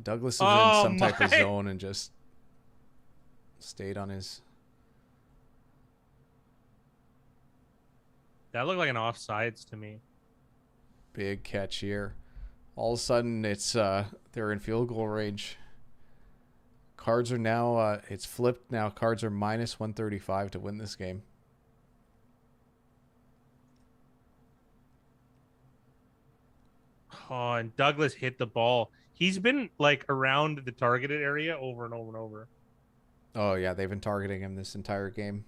[SPEAKER 1] Douglas is in
[SPEAKER 2] Oh
[SPEAKER 1] some type of
[SPEAKER 2] my-
[SPEAKER 1] zone and just stayed on his.
[SPEAKER 2] That looked like an offsides to me.
[SPEAKER 1] Big catch here. All of a sudden, it's they're in field goal range. Cards are now it's flipped now. Cards are minus 135 to win this game.
[SPEAKER 2] Oh, and Douglas hit the ball. He's been like around the targeted area over and over and over.
[SPEAKER 1] Oh yeah, they've been targeting him this entire game.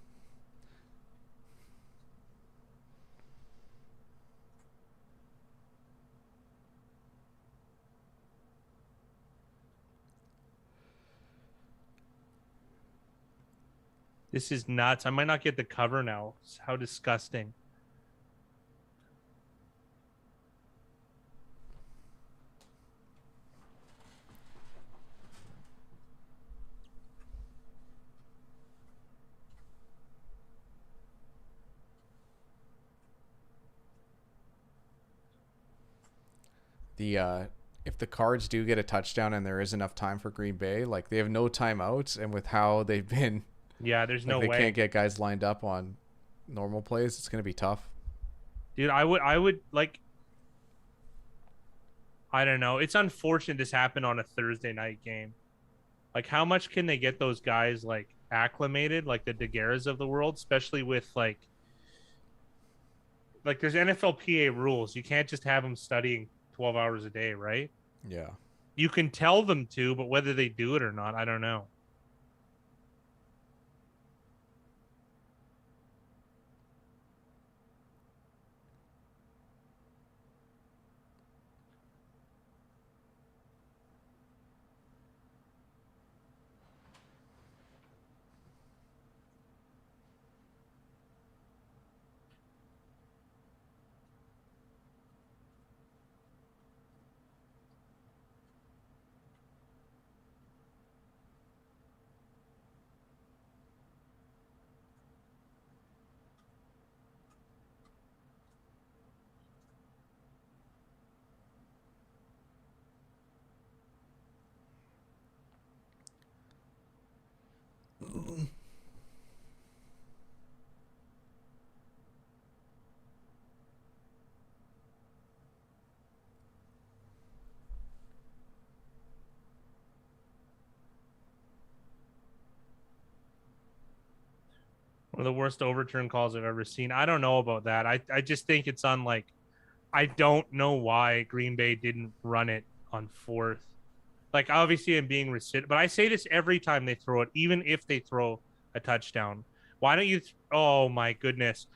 [SPEAKER 2] This is nuts. I might not get the cover now. How disgusting.
[SPEAKER 1] The if the Cards do get a touchdown and there is enough time for Green Bay, like they have no timeouts, and with how they've been,
[SPEAKER 2] Yeah, there's no
[SPEAKER 1] they
[SPEAKER 2] way.
[SPEAKER 1] can't get guys lined up on normal plays. It's gonna be tough.
[SPEAKER 2] Dude, I would like I don't know. It's unfortunate this happened on a Thursday night game. Like, how much can they get those guys like acclimated, like the Daguerres of the world, especially with like there's NFLPA rules. You can't just have them studying 12 hours a day, right?
[SPEAKER 1] Yeah.
[SPEAKER 2] You can tell them to, but whether they do it or not, I don't know. One of the worst overturn calls I've ever seen. I don't know about that. I just think it's on like I don't know why Green Bay didn't run it on fourth. Like obviously I'm being recidivist, but I say this every time they throw it, even if they throw a touchdown. Why don't you? Oh my goodness!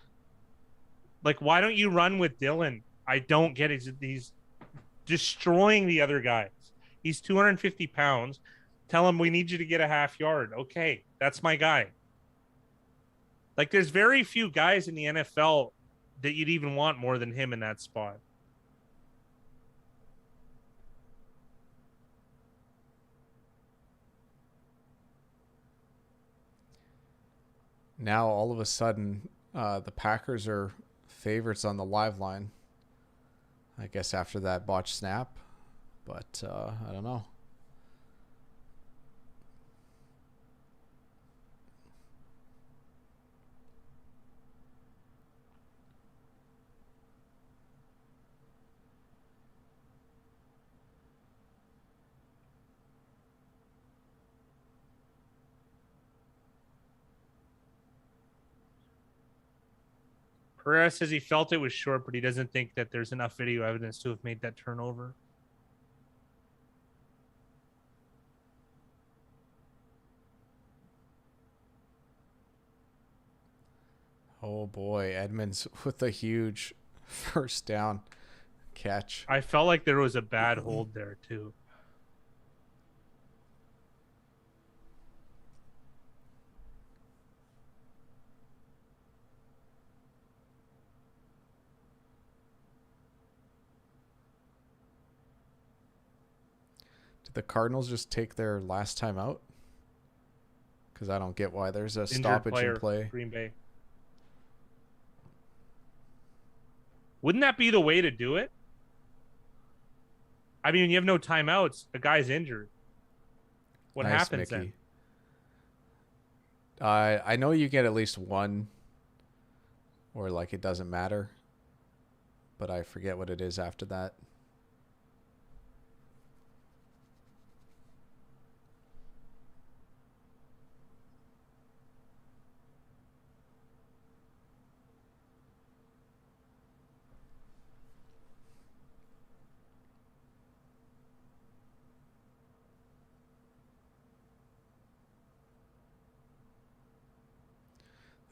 [SPEAKER 2] Like why don't you run with Dylan? I don't get it. He's destroying the other guys. He's 250 pounds. Tell him we need you to get a half yard. Okay, that's my guy. Like there's very few guys in the NFL that you'd even want more than him in that spot.
[SPEAKER 1] Now all of a sudden, the Packers are favorites on the live line. I guess after that botched snap, but I don't know.
[SPEAKER 2] Pereira says he felt it was short, but he doesn't think that there's enough video evidence to have made that turnover.
[SPEAKER 1] Oh boy, Edmonds with a huge first down catch.
[SPEAKER 2] I felt like there was a bad hold there too.
[SPEAKER 1] Did the Cardinals just take their last time out? Because I don't get why there's a
[SPEAKER 2] Injured
[SPEAKER 1] stoppage
[SPEAKER 2] player,
[SPEAKER 1] in play.
[SPEAKER 2] Green Bay. Wouldn't that be the way to do it? I mean, you have no timeouts. The guy's injured. What
[SPEAKER 1] Nice,
[SPEAKER 2] happens
[SPEAKER 1] Mickey.
[SPEAKER 2] then?
[SPEAKER 1] I know you get at least one, or like it doesn't matter, but I forget what it is after that.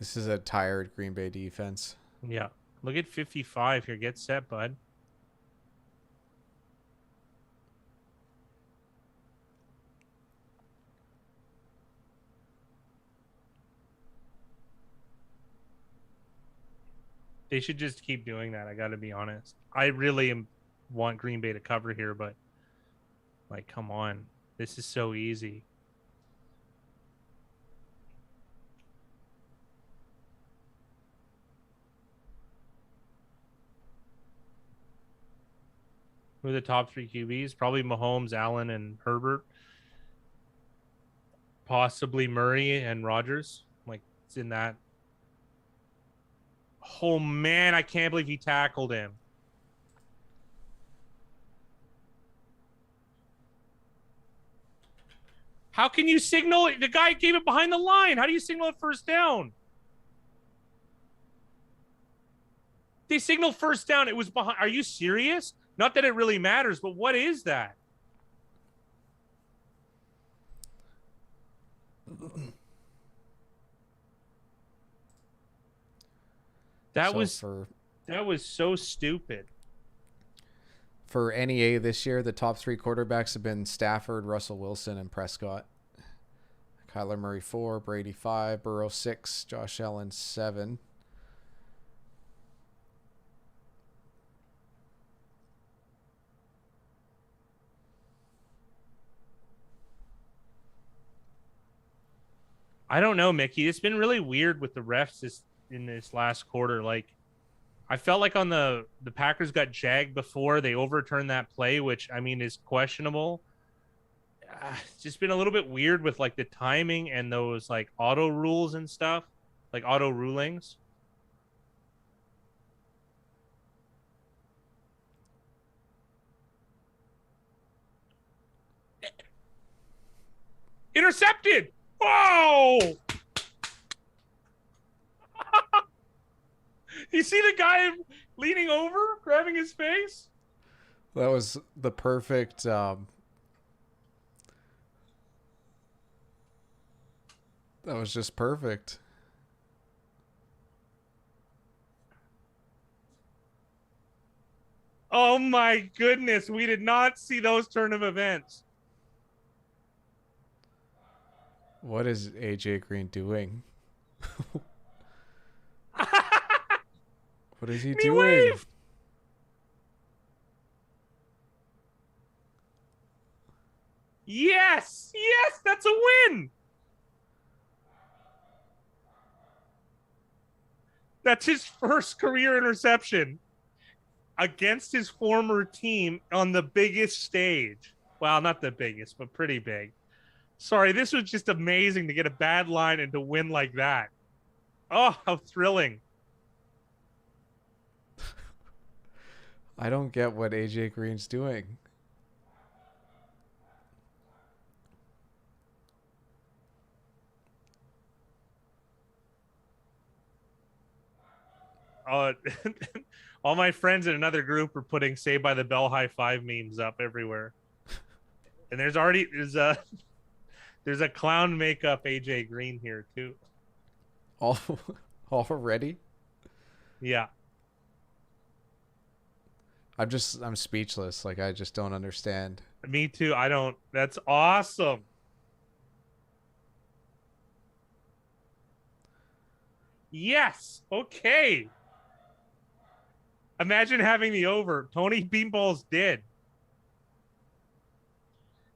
[SPEAKER 1] This is a tired Green Bay defense.
[SPEAKER 2] Yeah. Look at 55 here. Get set, bud. They should just keep doing that. I got to be honest. I really want Green Bay to cover here, but like, come on. This is so easy. Who are the top three QBs? Probably Mahomes, Allen, and Herbert. Possibly Murray and Rodgers. Like, it's in that. Oh, man. I can't believe he tackled him. How can you signal it? The guy gave it behind the line. How do you signal it first down? They signaled first down. It was behind. Are you serious? Not that it really matters, but what is that? That
[SPEAKER 1] So
[SPEAKER 2] was so stupid.
[SPEAKER 1] for NEA this year, the top 3 quarterbacks have been Stafford, Russell Wilson, and Prescott. Kyler Murray 4, Brady 5, Burrow 6, Josh Allen 7.
[SPEAKER 2] I don't know, Mickey. It's been really weird with the refs in this last quarter. Like, I felt like on the Packers got jagged before they overturned that play, which I mean is questionable. It's just been a little bit weird with like the timing and those like auto rules and stuff, like auto rulings. Intercepted. Whoa! You see the guy leaning over, grabbing his face?
[SPEAKER 1] That was the perfect. That was just perfect.
[SPEAKER 2] Oh my goodness, we did not see those turn of events.
[SPEAKER 1] What is AJ Green doing? What is he doing?
[SPEAKER 2] Waved. Yes, that's a win. That's his first career interception against his former team on the biggest stage. Well, not the biggest, but pretty big. Sorry, this was just amazing to get a bad line and to win like that. Oh, how thrilling.
[SPEAKER 1] I don't get what AJ Green's doing.
[SPEAKER 2] All my friends in another group are putting "Saved by the Bell" high five memes up everywhere, and there's a clown makeup AJ Green here too.
[SPEAKER 1] Already?
[SPEAKER 2] Yeah.
[SPEAKER 1] I'm speechless. Like I just don't understand.
[SPEAKER 2] Me too. I don't. That's awesome. Yes. Okay. Imagine having the over. Tony Beanballs did.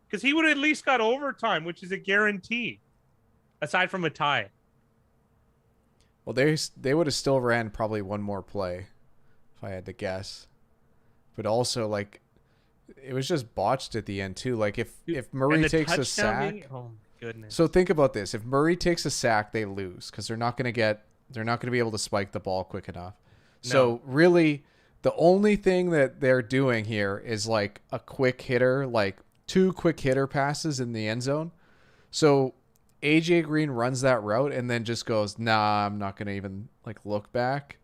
[SPEAKER 2] Because he would have at least got overtime, which is a guarantee, aside from a tie.
[SPEAKER 1] Well, they would have still ran probably one more play, if I had to guess. But also, like, it was just botched at the end too. Like if Murray takes a sack,
[SPEAKER 2] oh my goodness.
[SPEAKER 1] So think about this: if Murray takes a sack, they lose because they're not going to be able to spike the ball quick enough. No. So really, the only thing that they're doing here is like a quick hitter, like 2 quick hitter passes in the end zone. So AJ Green runs that route and then just goes, "Nah, I'm not going to even like look back."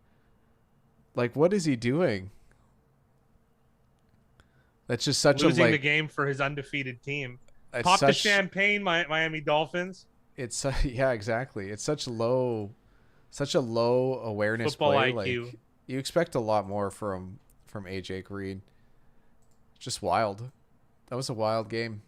[SPEAKER 1] Like, what is he doing? That's just such
[SPEAKER 2] losing the game for his undefeated team. Pop the champagne, Miami Dolphins.
[SPEAKER 1] It's yeah, exactly. It's such a low awareness
[SPEAKER 2] football
[SPEAKER 1] play.
[SPEAKER 2] IQ.
[SPEAKER 1] Like you expect a lot more from AJ Green. Just wild. That was a wild game.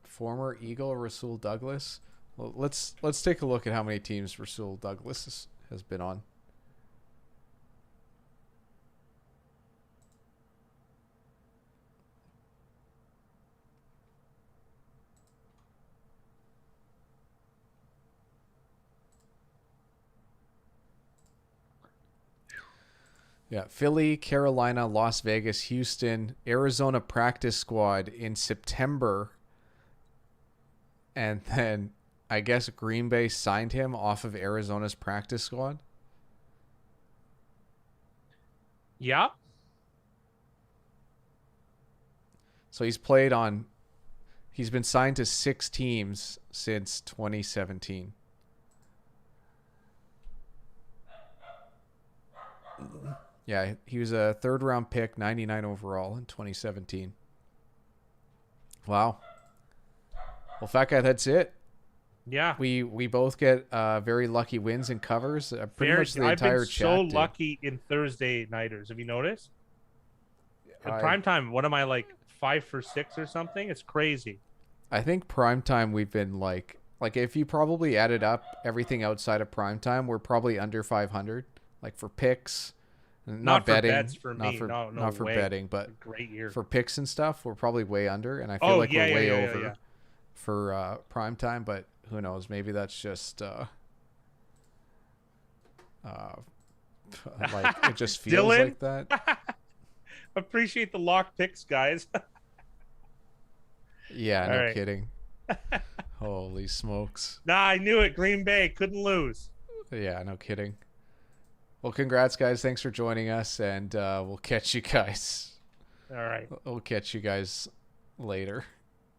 [SPEAKER 1] Former Eagle Rasul Douglas. Well, let's take a look at how many teams Rasul Douglas has been on. Yeah, Philly, Carolina, Las Vegas, Houston, Arizona practice squad in September. And then I guess Green Bay signed him off of Arizona's practice squad.
[SPEAKER 2] Yeah.
[SPEAKER 1] So he's been signed to 6 teams since 2017. Yeah, he was a 3rd round pick, 99 overall in 2017. Wow. Well, Fat Guy, that's it.
[SPEAKER 2] Yeah.
[SPEAKER 1] We both get very lucky wins and covers. Pretty much the
[SPEAKER 2] I've been
[SPEAKER 1] entire
[SPEAKER 2] so
[SPEAKER 1] chat did.
[SPEAKER 2] lucky in Thursday nighters. Have you noticed? At
[SPEAKER 1] I
[SPEAKER 2] prime time, what am I like 5 for 6 or something? It's crazy.
[SPEAKER 1] I think primetime we've been like if you probably added up everything outside of primetime, we're probably under 500. Like for picks, not
[SPEAKER 2] Not for
[SPEAKER 1] betting,
[SPEAKER 2] bets for
[SPEAKER 1] not
[SPEAKER 2] me.
[SPEAKER 1] for
[SPEAKER 2] No, no
[SPEAKER 1] not for
[SPEAKER 2] way.
[SPEAKER 1] betting, but
[SPEAKER 2] Great year.
[SPEAKER 1] for picks and stuff, we're probably way under, and I feel
[SPEAKER 2] Oh
[SPEAKER 1] like
[SPEAKER 2] yeah,
[SPEAKER 1] we're
[SPEAKER 2] yeah,
[SPEAKER 1] way
[SPEAKER 2] yeah, yeah,
[SPEAKER 1] over
[SPEAKER 2] yeah.
[SPEAKER 1] for primetime. But who knows? Maybe that's just like it just feels
[SPEAKER 2] Dylan,
[SPEAKER 1] like that.
[SPEAKER 2] appreciate the lock picks, guys.
[SPEAKER 1] Yeah,
[SPEAKER 2] All
[SPEAKER 1] no
[SPEAKER 2] right.
[SPEAKER 1] kidding. Holy smokes.
[SPEAKER 2] Nah, I knew it. Green Bay couldn't lose.
[SPEAKER 1] Yeah, no kidding. Well, congrats, guys. Thanks for joining us, and we'll catch you guys.
[SPEAKER 2] All right.
[SPEAKER 1] We'll catch you guys later.